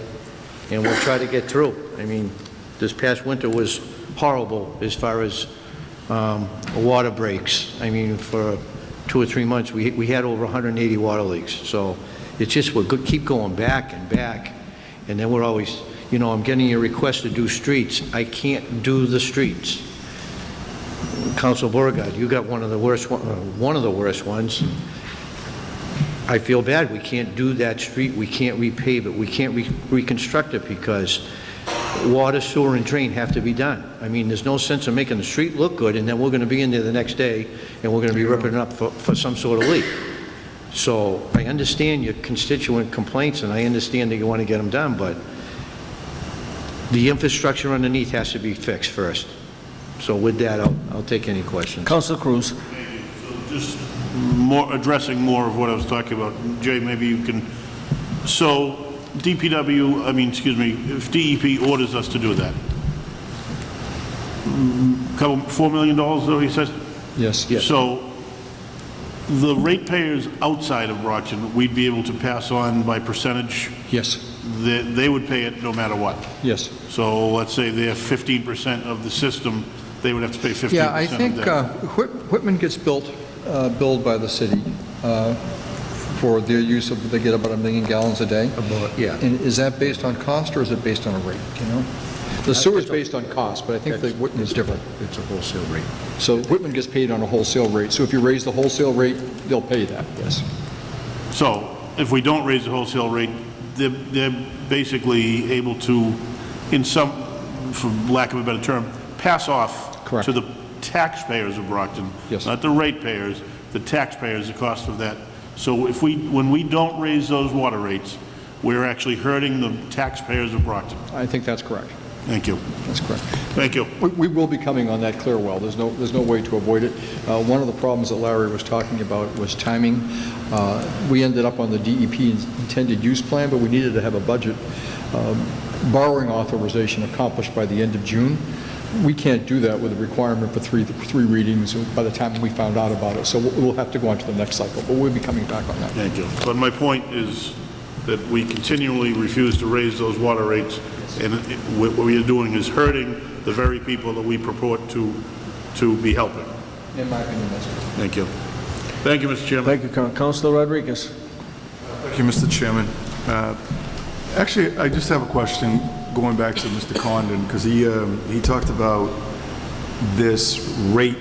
and we'll try to get through. I mean, this past winter was horrible as far as water breaks. I mean, for 2 or 3 months, we had over 180 water leaks. So it's just, we'll keep going back and back, and then we're always, you know, I'm getting a request to do streets. I can't do the streets. Council Beauregard, you got one of the worst ones. I feel bad. We can't do that street. We can't repave it. We can't reconstruct it because water, sewer, and drain have to be done. I mean, there's no sense of making the street look good, and then we're going to be in there the next day, and we're going to be ripping it up for some sort of leak. So I understand your constituent complaints, and I understand that you want to get them done, but the infrastructure underneath has to be fixed first. So with that, I'll take any questions. Councilor Cruz. So just addressing more of what I was talking about. Jay, maybe you can. So DPW, if DEP orders us to do that, $4 million, though, he says? Yes. So the ratepayers outside of Brockton, we'd be able to pass on by percentage? Yes. They would pay it no matter what? Yes. So let's say they're 15% of the system, they would have to pay 15% of that. Yeah, I think Whitman gets billed by the city for their use of, they get about 1 million gallons a day. Yeah. And is that based on cost or is it based on a rate, you know? The sewer is based on cost, but I think that Whitman is different. It's a wholesale rate. So Whitman gets paid on a wholesale rate. So if you raise the wholesale rate, they'll pay that, yes. So if we don't raise the wholesale rate, they're basically able to, in some, for lack of a better term, pass off Correct. to the taxpayers of Brockton, Yes. not the ratepayers, the taxpayers, the cost of that. So when we don't raise those water rates, we're actually hurting the taxpayers of Brockton. I think that's correct. Thank you. That's correct. Thank you. We will be coming on that clear well. There's no way to avoid it. One of the problems that Larry was talking about was timing. We ended up on the DEP intended use plan, but we needed to have a budget borrowing authorization accomplished by the end of June. We can't do that with a requirement for three readings by the time we found out about it. So we'll have to go on to the next cycle, but we'll be coming back on that. Thank you. But my point is that we continually refuse to raise those water rates, and what we are doing is hurting the very people that we purport to be helping. In my opinion, that's correct. Thank you. Thank you, Mr. Chairman. Thank you, Councilor Rodriguez. Thank you, Mr. Chairman. Actually, I just have a question going back to Mr. Condon, because he talked about this rate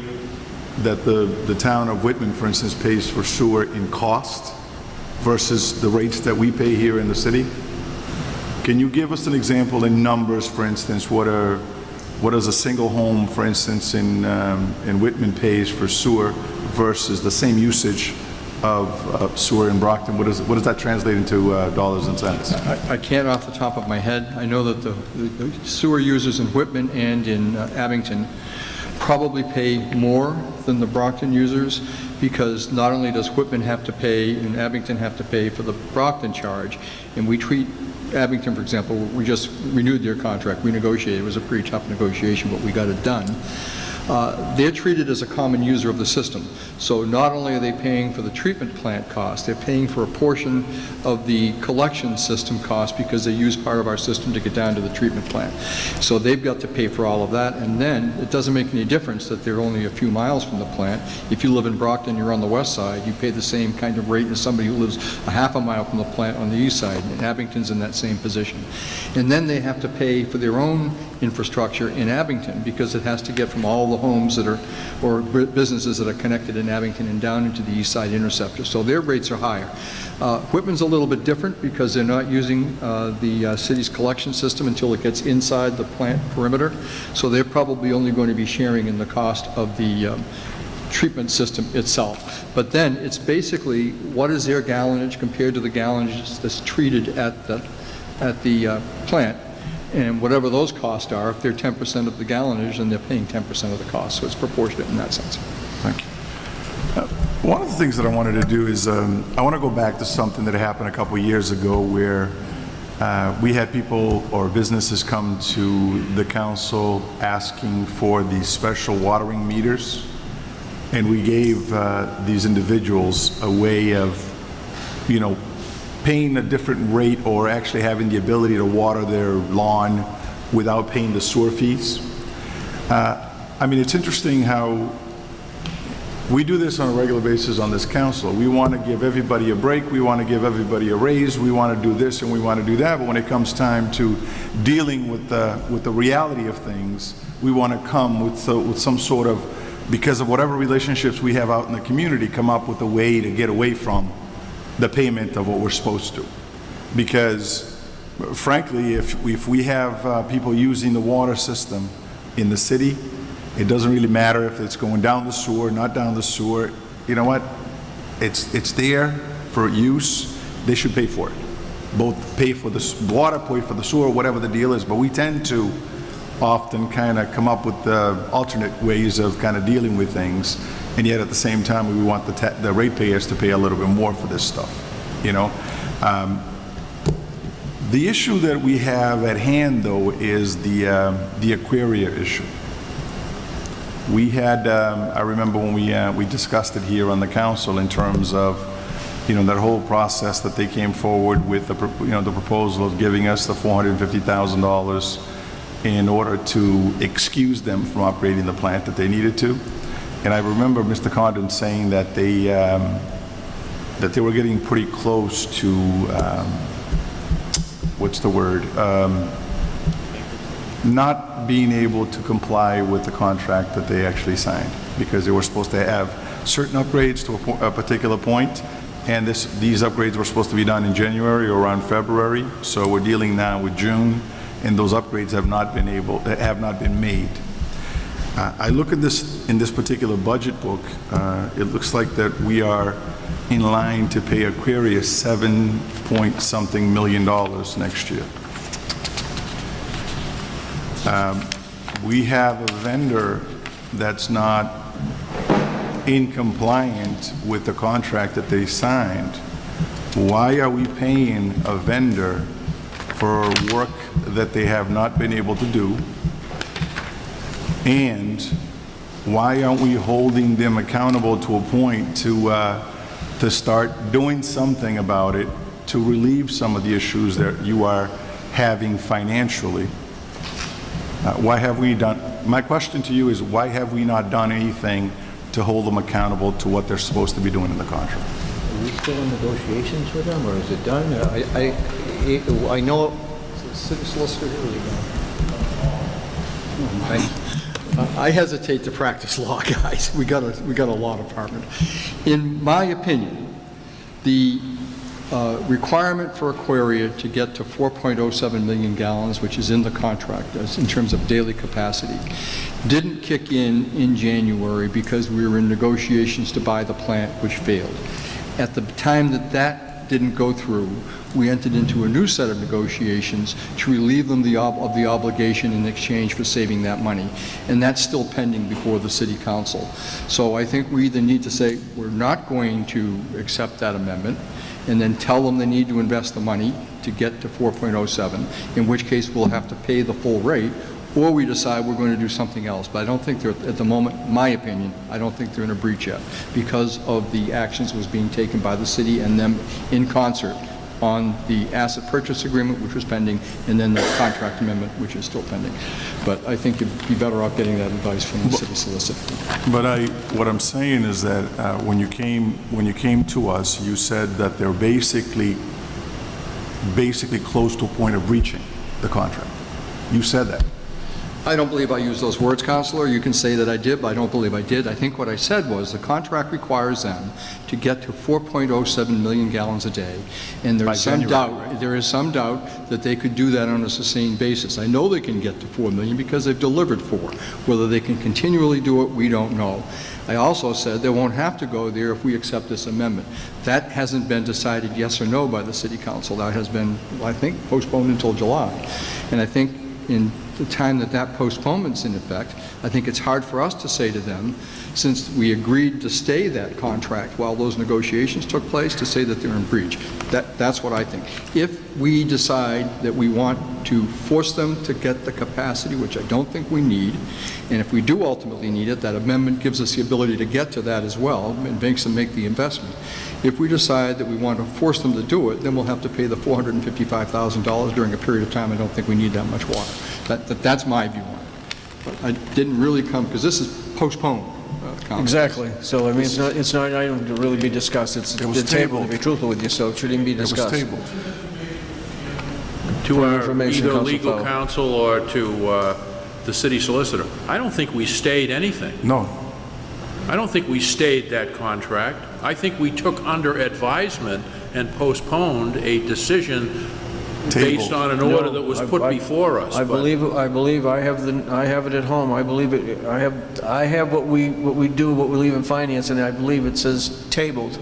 that the town of Whitman, for instance, pays for sewer in cost versus the rates that we pay here in the city. Can you give us an example in numbers, for instance, what does a single home, for instance, in Whitman pays for sewer versus the same usage of sewer in Brockton? What does that translate into dollars and cents? I can't off the top of my head. I know that the sewer users in Whitman and in Abington probably pay more than the Brockton users, because not only does Whitman have to pay and Abington have to pay for the Brockton charge, and we treat Abington, for example, we just renewed their contract, renegotiated. It was a pretty tough negotiation, but we got it done. They're treated as a common user of the system. So not only are they paying for the treatment plant cost, they're paying for a portion of the collection system cost because they use part of our system to get down to the treatment plant. So they've got to pay for all of that, and then it doesn't make any difference that they're only a few miles from the plant. If you live in Brockton, you're on the west side, you pay the same kind of rate as somebody who lives a half a mile from the plant on the east side, and Abington's in that same position. And then they have to pay for their own infrastructure in Abington because it has to get from all the homes that are, or businesses that are connected in Abington and down into the east side interceptor. So their rates are higher. Whitman's a little bit different because they're not using the city's collection system until it gets inside the plant perimeter. So they're probably only going to be sharing in the cost of the treatment system itself. But then it's basically what is their gallonage compared to the gallonage that's treated at the plant, and whatever those costs are, if they're 10% of the gallonage, then they're paying 10% of the cost, so it's proportionate in that sense. Thank you. One of the things that I wanted to do is I want to go back to something that happened a couple of years ago where we had people or businesses come to the council asking for these special watering meters, and we gave these individuals a way of, you know, paying a different rate or actually having the ability to water their lawn without paying the sewer fees. I mean, it's interesting how we do this on a regular basis on this council. We want to give everybody a break, we want to give everybody a raise, we want to do this and we want to do that, but when it comes time to dealing with the reality of things, we want to come with some sort of, because of whatever relationships we have out in the community, come up with a way to get away from the payment of what we're supposed to. Because frankly, if we have people using the water system in the city, it doesn't really matter if it's going down the sewer, not down the sewer. You know what? It's there for use. They should pay for it. Both pay for the water, pay for the sewer, whatever the deal is. But we tend to often kind of come up with alternate ways of kind of dealing with things, and yet at the same time we want the ratepayers to pay a little bit more for this stuff. You know, the issue that we have at hand though is the Aquaria issue. We had, I remember when we discussed it here on the council in terms of, you know, that whole process that they came forward with, the proposal of giving us the $450,000 in order to excuse them from operating the plant that they needed to. And I remember Mr. Condon saying that they were getting pretty close to, what's the word? Not being able to comply with the contract that they actually signed, because they were supposed to have certain upgrades to a particular point, and these upgrades were supposed to be done in January or around February. So we're dealing now with June, and those upgrades have not been made. I look at this in this particular budget book. It looks like that we are in line to pay Aquarius $7-point-something million next year. We have a vendor that's not in compliant with the contract that they signed. Why are we paying a vendor for work that they have not been able to do? And why aren't we holding them accountable to a point to start doing something about it to relieve some of the issues that you are having financially? Why have we done, my question to you is, why have we not done anything to hold them accountable to what they're supposed to be doing in the contract? Are we still in negotiations with them, or is it done? I know, solicitor, here we go. I hesitate to practice law, guys. We got a law department. In my opinion, the requirement for Aquaria to get to 4.07 million gallons, which is in the contract in terms of daily capacity, didn't kick in January because we were in negotiations to buy the plant, which failed. At the time that didn't go through, we entered into a new set of negotiations to relieve them of the obligation in exchange for saving that money. And that's still pending before the City Council. So I think we either need to say we're not going to accept that amendment, and then tell them they need to invest the money to get to 4.07, in which case we'll have to pay the full rate, or we decide we're going to do something else. But I don't think they're, at the moment, my opinion, I don't think they're in a breach yet, because of the actions that was being taken by the city and them in concert on the asset purchase agreement, which was pending, and then the contract amendment, which is still pending. But I think you'd be better off getting that advice from the city solicitor. But what I'm saying is that when you came to us, you said that they're basically close to a point of breaching the contract. You said that. I don't believe I used those words, Counselor. You can say that I did, but I don't believe I did. I think what I said was the contract requires them to get to 4.07 million gallons a day, and there is some doubt. There is some doubt that they could do that on a sustained basis. I know they can get to 4 million because they've delivered 4. Whether they can continually do it, we don't know. I also said they won't have to go there if we accept this amendment. That hasn't been decided yes or no by the City Council. That has been, I think, postponed until July. And I think in the time that that postponement's in effect, I think it's hard for us to say to them, since we agreed to stay that contract while those negotiations took place, to say that they're in breach. That's what I think. If we decide that we want to force them to get the capacity, which I don't think we need, and if we do ultimately need it, that amendment gives us the ability to get to that as well and makes them make the investment. If we decide that we want to force them to do it, then we'll have to pay the $455,000 during a period of time. I don't think we need that much water. That's my view on it. But I didn't really come, because this is postponed. Exactly. So, I mean, it's not an item to really be discussed. It's tabled, to be truthful with you, so it shouldn't be discussed. It was tabled. To our either legal counsel or to the city solicitor, I don't think we stayed anything. No. I don't think we stayed that contract. I think we took under advisement and postponed a decision based on an order that was put before us. I believe I have it at home. I believe it. I have what we do, what we leave in finance, and I believe it says tabled.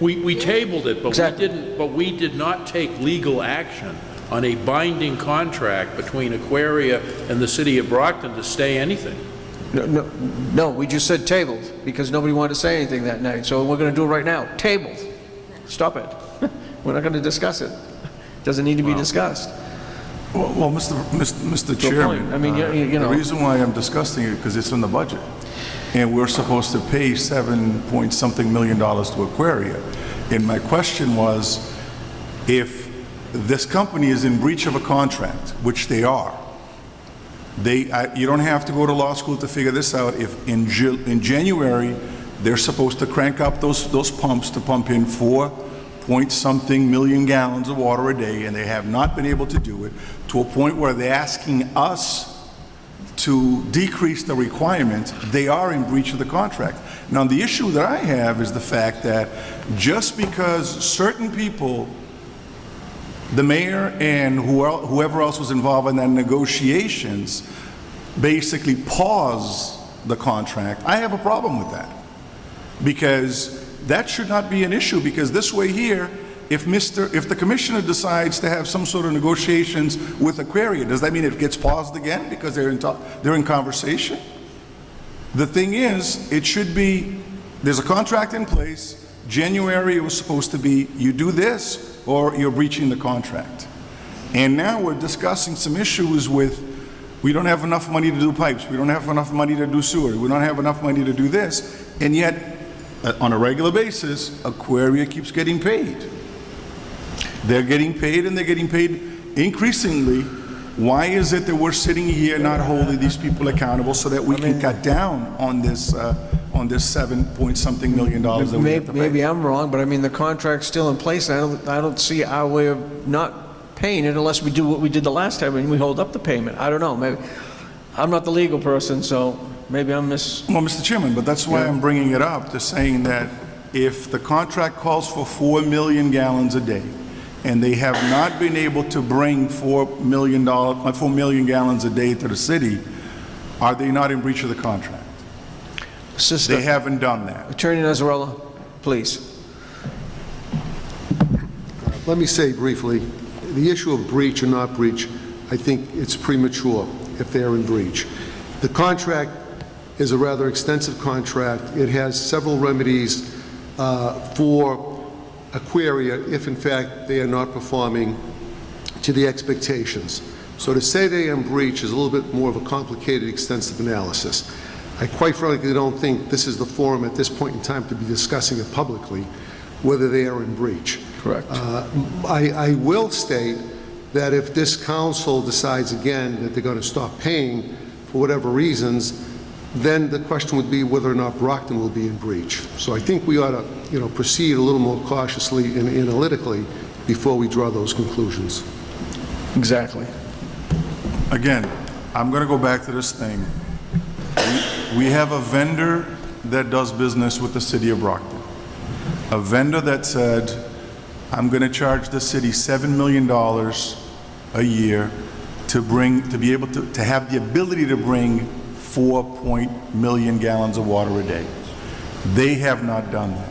We tabled it, but exactly. we did not take legal action on a binding contract between Aquaria and the city of Brockton to stay anything. No, we just said tabled because nobody wanted to say anything that night. So we're going to do it right now. Tabled. Stop it. We're not going to discuss it. Doesn't need to be discussed. Well, Mr. Chairman, I mean, you know, the reason why I'm discussing it because it's in the budget, and we're supposed to pay $7-point-something million to Aquaria. And my question was, if this company is in breach of a contract, which they are, you don't have to go to law school to figure this out. If in January they're supposed to crank up those pumps to pump in 4-point-something million gallons of water a day, and they have not been able to do it, to a point where they're asking us to decrease the requirement, they are in breach of the contract. Now, the issue that I have is the fact that just because certain people, the mayor and whoever else was involved in that negotiations, basically pause the contract, I have a problem with that. Because that should not be an issue, because this way here, if the commissioner decides to have some sort of negotiations with Aquaria, does that mean it gets paused again because they're in conversation? The thing is, it should be, there's a contract in place. January, it was supposed to be, you do this or you're breaching the contract. And now we're discussing some issues with, we don't have enough money to do pipes, we don't have enough money to do sewer, we don't have enough money to do this, and yet, on a regular basis, Aquaria keeps getting paid. They're getting paid, and they're getting paid increasingly. Why is it that we're sitting here not holding these people accountable so that we can cut down on this 7-point-something million dollars that we have to pay? Maybe I'm wrong, but I mean the contract's still in place, and I don't see our way of not paying it unless we do what we did the last time and we hold up the payment. I don't know. Maybe I'm not the legal person, so maybe I'm Well, Mr. Chairman, but that's why I'm bringing it up, to saying that if the contract calls for 4 million gallons a day, and they have not been able to bring 4 million gallons a day to the city, are they not in breach of the contract? They haven't done that. Attorney Nazarella, please. Let me say briefly, the issue of breach or not breach, I think it's premature if they're in breach. The contract is a rather extensive contract. It has several remedies for Aquaria if, in fact, they are not performing to the expectations. So to say they are in breach is a little bit more of a complicated, extensive analysis. I quite frankly don't think this is the forum at this point in time to be discussing it publicly, whether they are in breach. Correct. I will state that if this council decides again that they're going to stop paying for whatever reasons, then the question would be whether or not Brockton will be in breach. So I think we ought to, proceed a little more cautiously and analytically before we draw those conclusions. Exactly. Again, I'm going to go back to this thing. We have a vendor that does business with the city of Brockton. A vendor that said, I'm going to charge the city $7 million a year to be able to have the ability to bring 4 million gallons of water a day. They have not done that.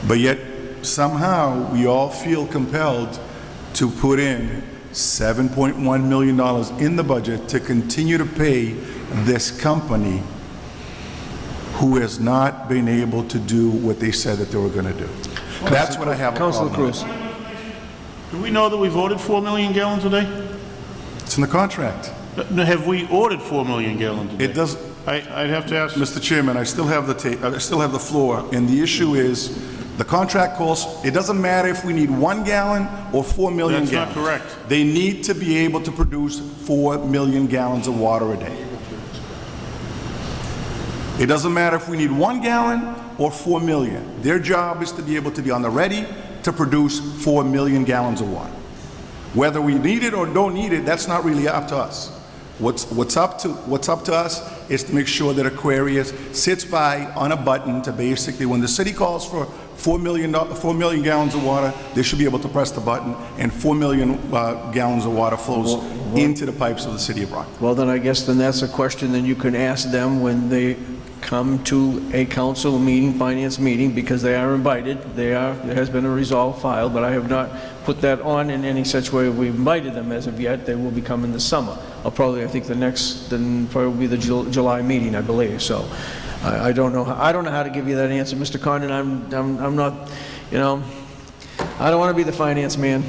But yet, somehow, we all feel compelled to put in $7.1 million in the budget to continue to pay this company who has not been able to do what they said that they were going to do. That's what I have a problem with. Do we know that we voted 4 million gallons a day? It's in the contract. Have we ordered 4 million gallons a day? It does. I'd have to ask. Mr. Chairman, I still have the floor, and the issue is, the contract calls, it doesn't matter if we need 1 gallon or 4 million gallons. That's not correct. They need to be able to produce 4 million gallons of water a day. It doesn't matter if we need 1 gallon or 4 million. Their job is to be able to be on the ready to produce 4 million gallons of water. Whether we need it or don't need it, that's not really up to us. What's up to us is to make sure that Aquarius sits by on a button to basically, when the city calls for 4 million gallons of water, they should be able to press the button, and 4 million gallons of water flows into the pipes of the city of Brockton. Well, then I guess that's a question that you can ask them when they come to a council meeting, finance meeting, because they are invited. There has been a resolve filed, but I have not put that on in any such way. We've invited them as of yet. They will be coming this summer. I think then probably the July meeting, I believe. So I don't know. I don't know how to give you that answer, Mr. Condon. I'm not, I don't want to be the finance man.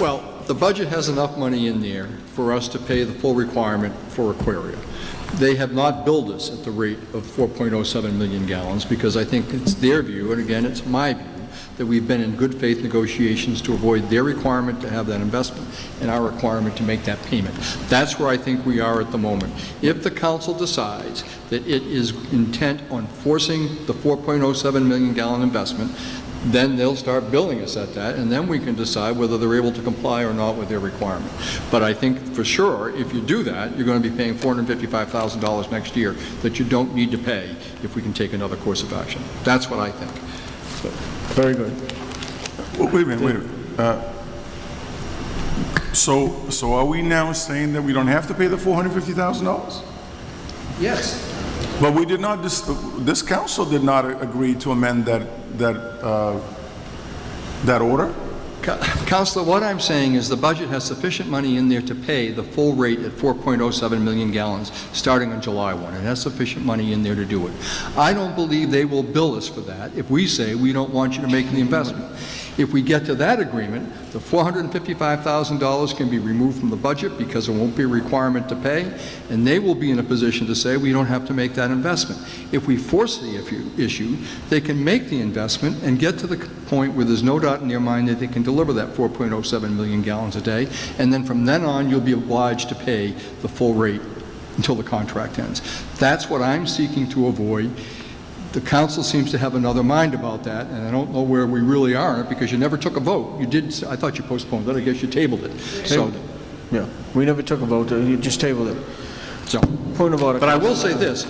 Well, the budget has enough money in there for us to pay the full requirement for Aquaria. They have not billed us at the rate of 4.07 million gallons because I think it's their view, and again, it's my view, that we've been in good faith negotiations to avoid their requirement to have that investment and our requirement to make that payment. That's where I think we are at the moment. If the council decides that it is intent on forcing the 4.07 million gallon investment, then they'll start billing us at that, and then we can decide whether they're able to comply or not with their requirement. But I think for sure, if you do that, you're going to be paying $455,000 next year that you don't need to pay if we can take another course of action. That's what I think. So. Very good. Well, wait a minute. So are we now saying that we don't have to pay the $450,000? Yes. But we did not. This council did not agree to amend that order. Councilor, what I'm saying is the budget has sufficient money in there to pay the full rate at 4.07 million gallons starting on July 1. It has sufficient money in there to do it. I don't believe they will bill us for that if we say we don't want you to make the investment. If we get to that agreement, the $455,000 can be removed from the budget because there won't be a requirement to pay, and they will be in a position to say we don't have to make that investment. If we force the issue, they can make the investment and get to the point where there's no doubt in their mind that they can deliver that 4.07 million gallons a day, and then from then on you'll be obliged to pay the full rate until the contract ends. That's what I'm seeking to avoid. The council seems to have another mind about that, and I don't know where we really are on it because you never took a vote. You did. I thought you postponed it. I guess you tabled it. So, yeah, we never took a vote. You just tabled it. So, point of order. But I will say this: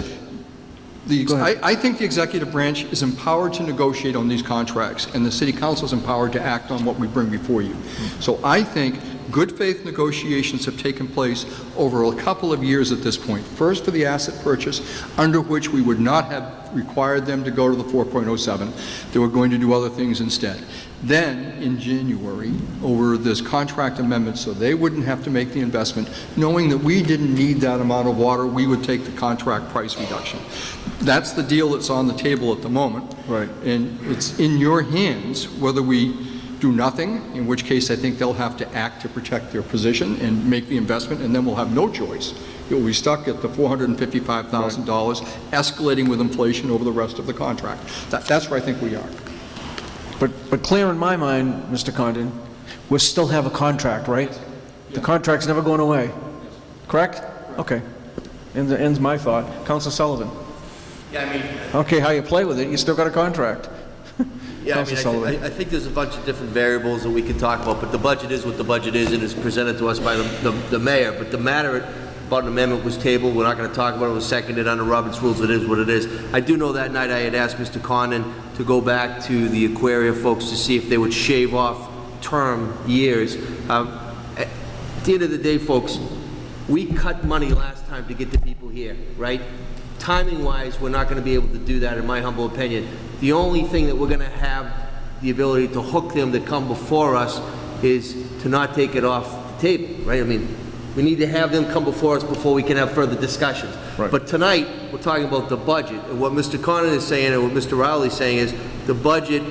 I think the executive branch is empowered to negotiate on these contracts, and the city council is empowered to act on what we bring before you. So I think good faith negotiations have taken place over a couple of years at this point. First for the asset purchase, under which we would not have required them to go to the 4.07. They were going to do other things instead. Then, in January, over this contract amendment, so they wouldn't have to make the investment, knowing that we didn't need that amount of water, we would take the contract price reduction. That's the deal that's on the table at the moment. Right. And it's in your hands whether we do nothing, in which case I think they'll have to act to protect their position and make the investment, and then we'll have no choice. You'll be stuck at the $455,000, escalating with inflation over the rest of the contract. That's where I think we are. But clear in my mind, Mr. Condon, we still have a contract, right? The contract's never going away. Correct? Okay. Ends my thought. Councilor Sullivan. Yeah, I mean... Okay, how you play with it, you still got a contract. Yeah, I mean, I think there's a bunch of different variables that we could talk about, but the budget is what the budget is, and it's presented to us by the mayor. But the matter about an amendment was tabled. We're not going to talk about it. It was seconded under Robert's rules. It is what it is. I do know that night I had asked Mr. Condon to go back to the Aquaria folks to see if they would shave off term years. At the end of the day, folks, we cut money last time to get the people here, right? Timing-wise, we're not going to be able to do that, in my humble opinion. The only thing that we're going to have the ability to hook them that come before us is to not take it off the table, right? I mean, we need to have them come before us before we can have further discussions. Right. But tonight, we're talking about the budget. And what Mr. Condon is saying and what Mr. Rowley is saying is the budget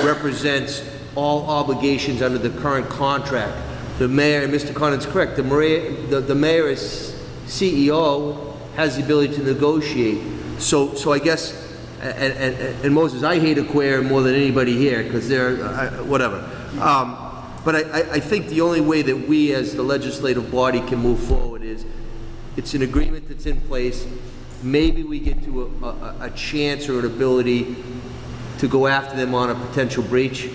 represents all obligations under the current contract. The mayor, and Mr. Condon's correct, the mayor as CEO has the ability to negotiate. So I guess, and Moses, I hate Aquaria more than anybody here because they're, whatever. But I think the only way that we as the legislative body can move forward is it's an agreement that's in place. Maybe we get to a chance or an ability to go after them on a potential breach.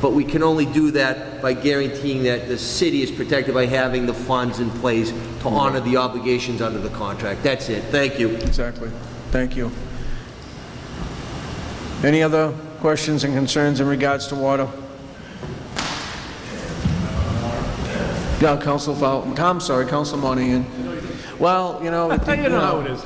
But we can only do that by guaranteeing that the city is protected by having the funds in place to honor the obligations under the contract. That's it. Thank you. Exactly. Thank you. Any other questions and concerns in regards to water? Yeah, Council Fountain. I'm sorry, Council Monahan. Well, you know... You know how it is.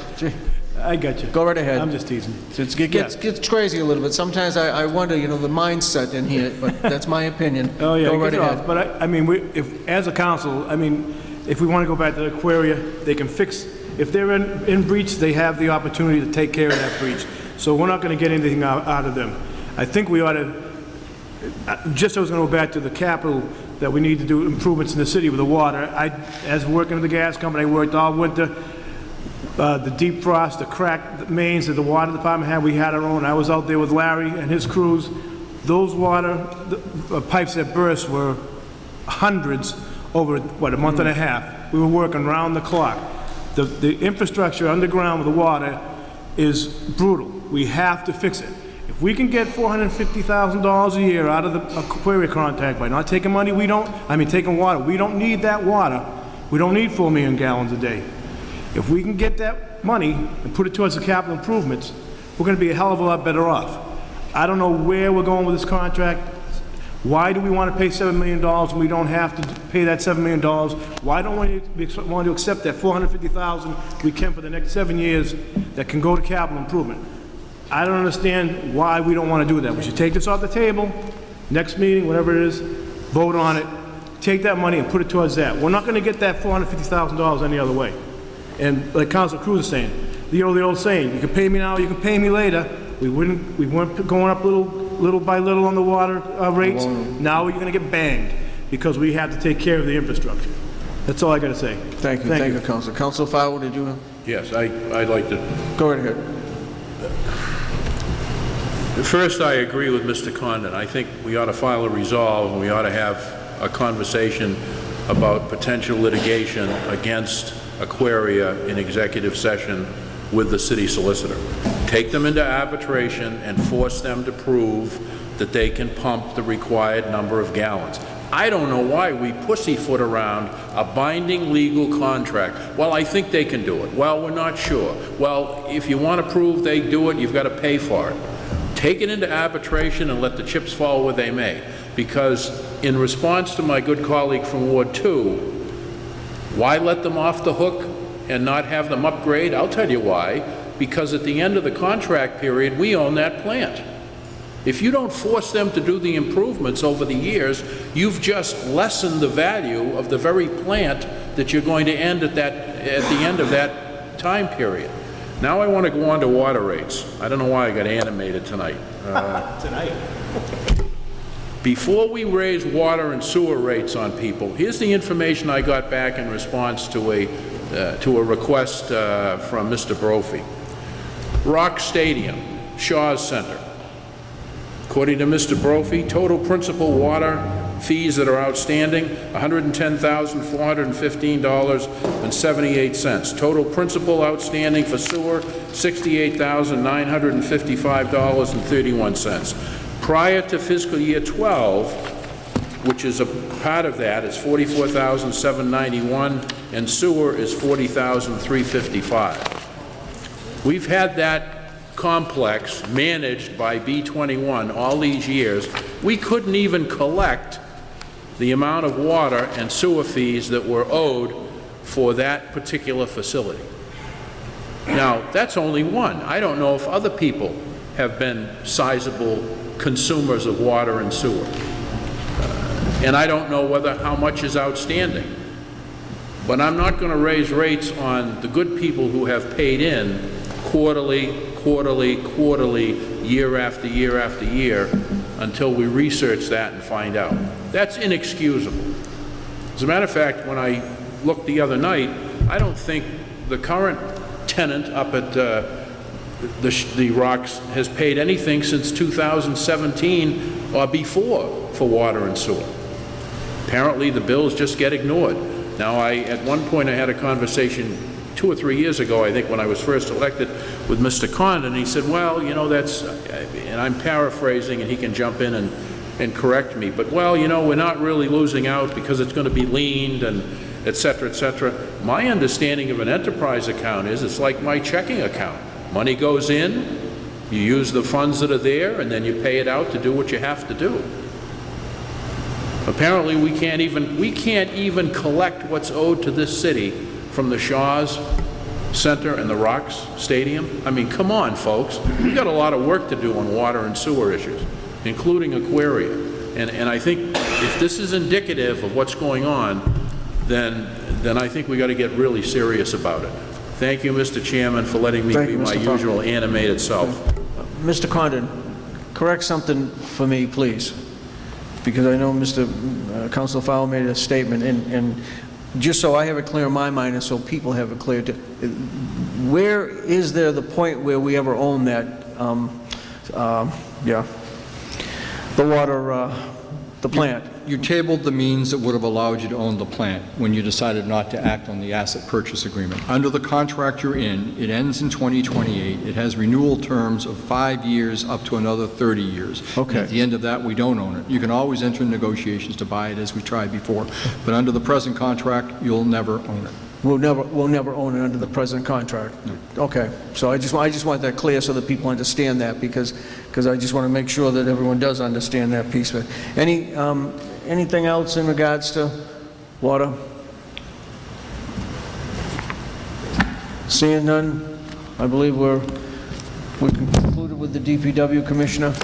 I got you. Go right ahead. I'm just teasing you. It gets crazy a little bit. Sometimes I wonder, you know, the mindset in here, but that's my opinion. Oh, yeah, Go right get it ahead. off. But I mean, if as a council, I mean, if we want to go back to the Aquaria, they can fix, if they're in breach, they have the opportunity to take care of that breach. So we're not going to get anything out of them. I think we ought to, just I was going to go back to the capital, that we need to do improvements in the city with the water. As working at the gas company, I worked all winter. The deep frost, the cracked mains that the water department had, we had our own. I was out there with Larry and his crews. Those water pipes that burst were hundreds over, what, a month and a half. We were working round the clock. The infrastructure underground with the water is brutal. We have to fix it. If we can get $450,000 a year out of the Aquaria contract by not taking money, taking water, we don't need that water. We don't need 4 million gallons a day. If we can get that money and put it towards the capital improvements, we're going to be a hell of a lot better off. I don't know where we're going with this contract. Why do we want to pay $7 million when we don't have to pay that $7 million? Why don't we want to accept that $450,000 we can for the next 7 years that can go to capital improvement? I don't understand why we don't want to do that. We should take this off the table, next meeting, whatever it is, vote on it, take that money and put it towards that. We're not going to get that $450,000 any other way. And like Council Cruz is saying, the old saying, you can pay me now, you can pay me later. We weren't going up little by little on the water rates. Now we're going to get banged because we have to take care of the infrastructure. That's all I got to say. Thank you, Council. Council Fowler, did you? Yes, I'd like to... Go right ahead. First, I agree with Mr. Condon. I think we ought to file a resolve, and we ought to have a conversation about potential litigation against Aquaria in executive session with the city solicitor. Take them into arbitration and force them to prove that they can pump the required number of gallons. I don't know why we pussyfoot around a binding legal contract. Well, I think they can do it. Well, we're not sure. Well, if you want to prove they do it, you've got to pay for it. Take it into arbitration and let the chips fall where they may. Because in response to my good colleague from Ward 2, why let them off the hook and not have them upgrade? I'll tell you why. Because at the end of the contract period, we own that plant. If you don't force them to do the improvements over the years, you've just lessened the value of the very plant that you're going to end at the end of that time period. Now I want to go on to water rates. I don't know why I got animated tonight. Before we raise water and sewer rates on people, here's the information I got back in response to a request from Mr. Brophy. Rock Stadium, Shaw's Center. According to Mr. Brophy, total principal water fees that are outstanding, $110,415.78. Total principal outstanding for sewer, $68,955.31. Prior to fiscal year 12, which is a part of that, is $44,791, and sewer is $40,355. We've had that complex managed by B21 all these years. We couldn't even collect the amount of water and sewer fees that were owed for that particular facility. Now, that's only one. I don't know if other people have been sizable consumers of water and sewer. And I don't know how much is outstanding. But I'm not going to raise rates on the good people who have paid in quarterly, year after year after year, until we research that and find out. That's inexcusable. As a matter of fact, when I looked the other night, I don't think the current tenant up at the Rocks has paid anything since 2017 or before for water and sewer. Apparently, the bills just get ignored. Now, at one point, I had a conversation 2 or 3 years ago, I think, when I was first elected, with Mr. Condon, and he said, well, you know, that's, and I'm paraphrasing, and he can jump in and correct me, but, well, you know, we're not really losing out because it's going to be leaned and et cetera, et cetera. My understanding of an enterprise account is it's like my checking account. Money goes in, you use the funds that are there, and then you pay it out to do what you have to do. Apparently, we can't even collect what's owed to this city from the Shaw's Center and the Rocks Stadium. I mean, come on, folks. We've got a lot of work to do on water and sewer issues, including Aquaria. And I think if this is indicative of what's going on, then I think we got to get really serious about it. Thank you, Mr. Chairman, for letting me be my usual animated self. Mr. Condon, correct something for me, please, because I know Mr. Councilor Fowler made a statement, and just so I have it clear in my mind and so people have it clear, where is there the point where we ever own that, the water, the plant? You tabled the means that would have allowed you to own the plant when you decided not to act on the asset purchase agreement. Under the contract you're in, it ends in 2028. It has renewal terms of 5 years up to another 30 years. Okay. And at the end of that, we don't own it. You can always enter negotiations to buy it as we tried before, but under the present contract, you'll never own it. We'll never own it under the present contract. No. Okay, so I just want that clear so that people understand that, because I just want to make sure that everyone does understand that piece. But anything else in regards to water? Seeing none, I believe we're concluded with the DPW Commissioner.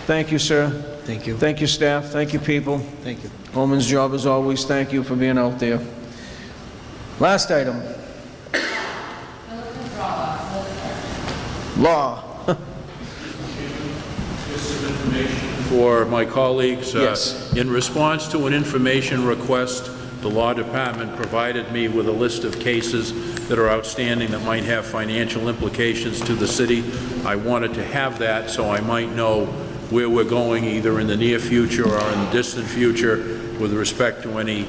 Thank you, sir. Thank you. Thank you, staff. Thank you, people. Thank you. Alman's job as always. Thank you for being out there. Last item. Law. For my colleagues, yes. In response to an information request, the Law Department provided me with a list of cases that are outstanding that might have financial implications to the city. I wanted to have that so I might know where we're going either in the near future or in the distant future with respect to any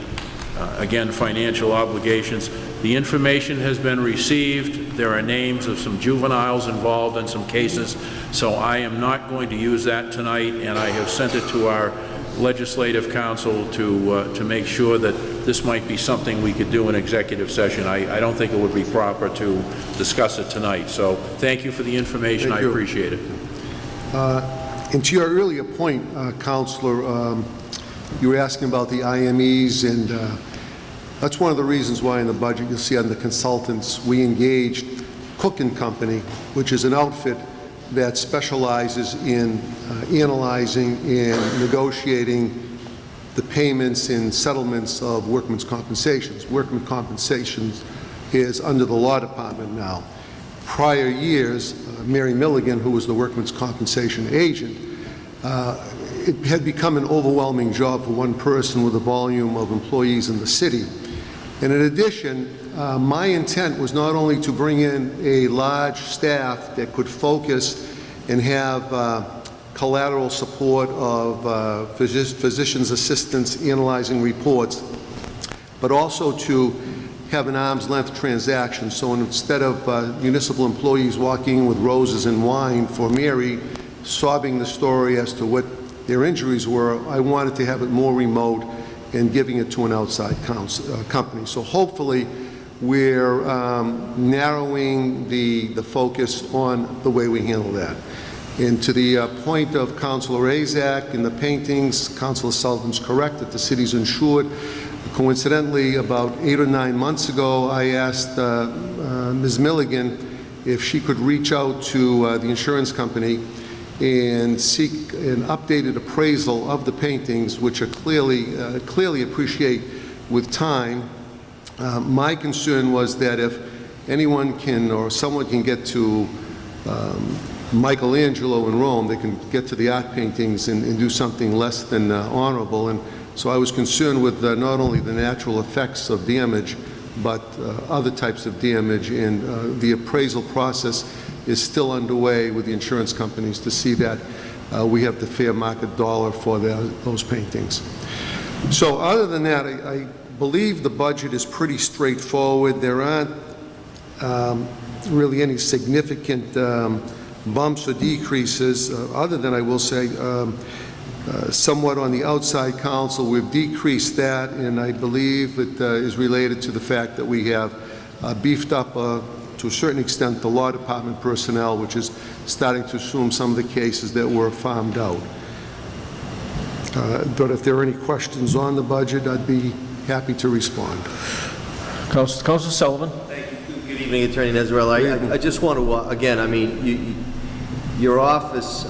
again, financial obligations. The information has been received. There are names of some juveniles involved in some cases, so I am not going to use that tonight, and I have sent it to our legislative counsel to make sure that this might be something we could do in executive session. I don't think it would be proper to discuss it tonight, so thank you for the information. I appreciate it. And to your earlier point, Counselor, you were asking about the IMEs, and that's one of the reasons why in the budget you'll see on the consultants we engaged Cook & Company, which is an outfit that specializes in analyzing and negotiating the payments and settlements of workmen's compensations. Workmen's compensations is under the Law Department now. Prior years, Mary Milligan, who was the workmen's compensation agent, it had become an overwhelming job for one person with a volume of employees in the city. And in addition, my intent was not only to bring in a large staff that could focus and have collateral support of physician's assistants analyzing reports, but also to have an arm's length transaction. So instead of municipal employees walking in with roses and wine for Mary, sobbing the story as to what their injuries were, I wanted to have it more remote and giving it to an outside company. So hopefully, we're narrowing the focus on the way we handle that. And to the point of Councilor Azak in the paintings, Councilor Sullivan's correct that the city's insured. Coincidentally, about 8 or 9 months ago, I asked Ms. Milligan if she could reach out to the insurance company and seek an updated appraisal of the paintings, which are clearly appreciate with time. My concern was that if anyone can, or someone can get to Michelangelo in Rome, they can get to the art paintings and do something less than honorable. And so I was concerned with not only the natural effects of damage, but other types of damage, and the appraisal process is still underway with the insurance companies to see that we have the fair market dollar for those paintings. So other than that, I believe the budget is pretty straightforward. There aren't really any significant bumps or decreases, other than I will say somewhat on the outside counsel, we've decreased that, and I believe it is related to the fact that we have beefed up to a certain extent the law department personnel, which is starting to assume some of the cases that were farmed out. But if there are any questions on the budget, I'd be happy to respond. Councilor Sullivan. Thank you. Good evening, Attorney Nezarelli. I just want to, again, I mean, your office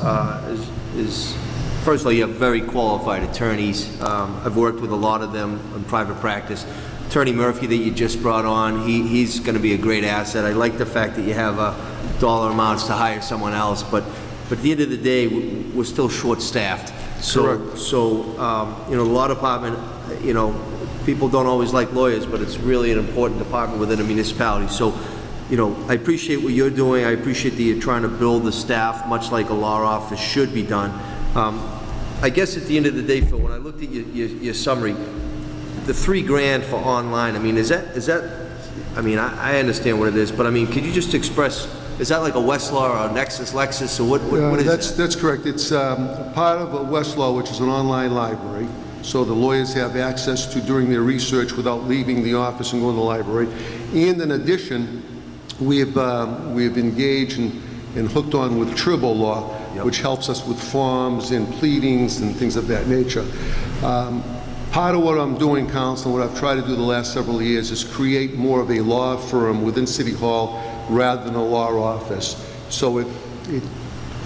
is, first of all, you have very qualified attorneys. I've worked with a lot of them in private practice. Attorney Murphy that you just brought on, he's going to be a great asset. I like the fact that you have dollar amounts to hire someone else, but at the end of the day, we're still short-staffed. So you know, the law department, you know, people don't always like lawyers, but it's really an important department within a municipality. So, you know, I appreciate what you're doing. I appreciate that you're trying to build the staff, much like a law office should be done. I guess at the end of the day, Phil, when I looked at your summary, the $3 grand for online, I mean, is that, I mean, I understand what it is, but I mean, could you just express, is that like a Westlaw or a Nexus Lexus, or what is that? That's correct. It's part of a Westlaw, which is an online library, so the lawyers have access to during their research without leaving the office and going to the library. And in addition, we have engaged and hooked on with Turbo Law, which helps us with forms and pleadings and things of that nature. Part of what I'm doing, Counsel, what I've tried to do the last several years is create more of a law firm within City Hall rather than a law office. So it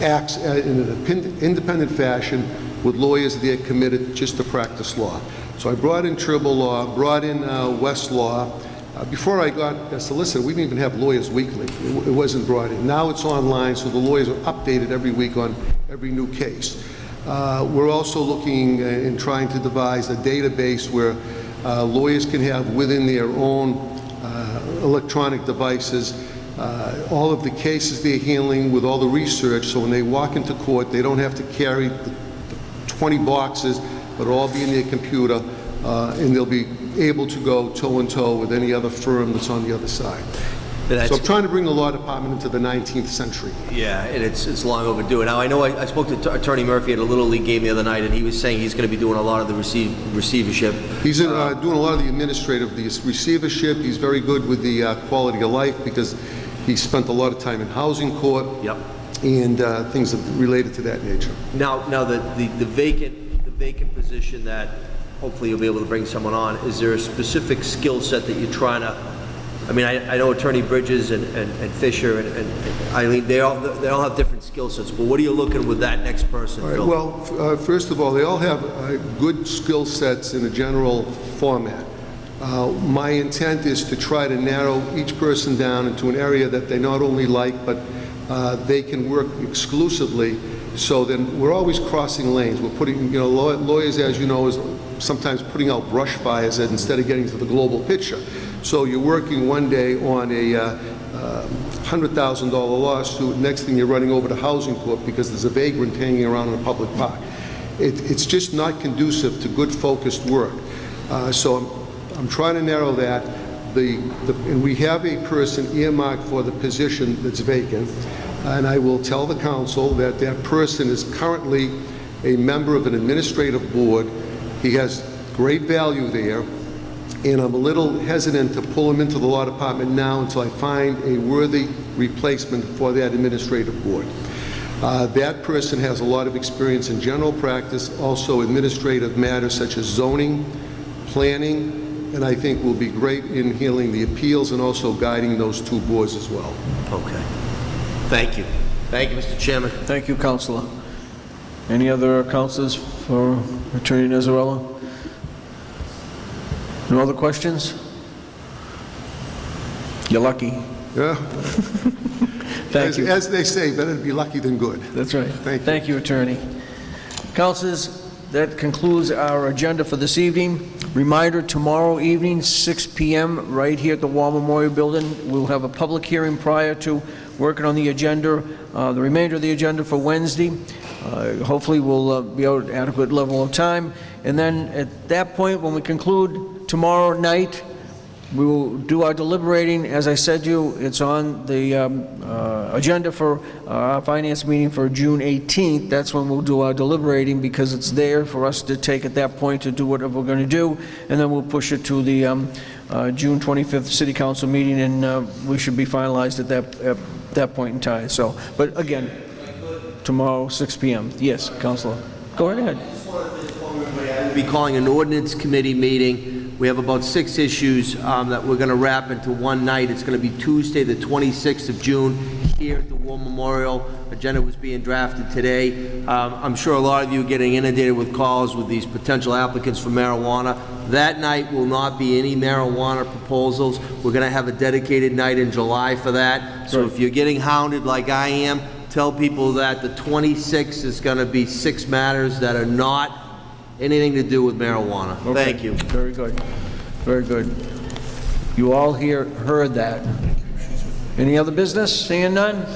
acts in an independent fashion with lawyers that are committed just to practice law. So I brought in Turbo Law, brought in Westlaw. Before I got a solicitor, we didn't even have Lawyers Weekly. It wasn't brought in. Now it's online, so the lawyers are updated every week on every new case. We're also looking and trying to devise a database where lawyers can have within their own electronic devices all of the cases they're handling with all the research, so when they walk into court, they don't have to carry the 20 boxes, but all be in their computer, and they'll be able to go toe-in-toe with any other firm that's on the other side. So I'm trying to bring the law department into the 19th century. Yeah, and it's long overdue. Now, I know I spoke to Attorney Murphy at a Little League game the other night, and he was saying he's going to be doing a lot of the receivership. He's doing a lot of the administrative, the receivership. He's very good with the quality of life because he spent a lot of time in housing court. Yep. And things related to that nature. Now the vacant position that hopefully you'll be able to bring someone on, is there a specific skill set that you're trying to, I mean, I know Attorney Bridges and Fisher and Eileen, they all have different skill sets, but what are you looking with that next person, All right, Phil? well, first of all, they all have good skill sets in a general format. My intent is to try to narrow each person down into an area that they not only like, but they can work exclusively. So then we're always crossing lanes. We're putting, you know, lawyers, as you know, is sometimes putting out brush fires instead of getting to the global picture. So you're working one day on a $100,000 lawsuit. Next thing you're running over to housing court because there's a vagrant hanging around in a public park. It's just not conducive to good focused work. So I'm trying to narrow that. And we have a person earmarked for the position that's vacant. And I will tell the council that that person is currently a member of an administrative board. He has great value there, and I'm a little hesitant to pull him into the law department now until I find a worthy replacement for that administrative board. That person has a lot of experience in general practice, also administrative matters such as zoning, planning, and I think will be great in handling the appeals and also guiding those two boards as well. Okay. Thank you. Thank you, Mr. Chairman. Thank you, Counselor. Any other councilors for Attorney Nezzarella? No other questions? You're lucky. Yeah. Thank you. As they say, better to be lucky than good. That's right. Thank you. Thank you, Attorney. Councilors, that concludes our agenda for this evening. Reminder, tomorrow evening, 6 p.m., right here at the War Memorial Building, we'll have a public hearing prior to working on the agenda, the remainder of the agenda for Wednesday. Hopefully, we'll be out at adequate level of time. And then at that point, when we conclude tomorrow night, we will do our deliberating. As I said to you, it's on the agenda for our finance meeting for June 18th. That's when we'll do our deliberating, because it's there for us to take at that point to do whatever we're going to do, and then we'll push it to the June 25th City Council meeting, and we should be finalized at that point in time. So, but again, tomorrow, 6 p.m. Yes, Councilor. Go right ahead. We'll be calling an ordinance committee meeting. We have about 6 issues that we're going to wrap into one night. It's going to be Tuesday, the 26th of June, here at the War Memorial. Agenda was being drafted today. I'm sure a lot of you are getting inundated with calls with these potential applicants for marijuana. That night will not be any marijuana proposals. We're going to have a dedicated night in July for that. So if you're getting hounded like I am, tell people that the 26th is going to be 6 matters that are not anything to do with marijuana. Okay. Thank you. Very good. Very good. You all heard that. Any other business? Seeing none?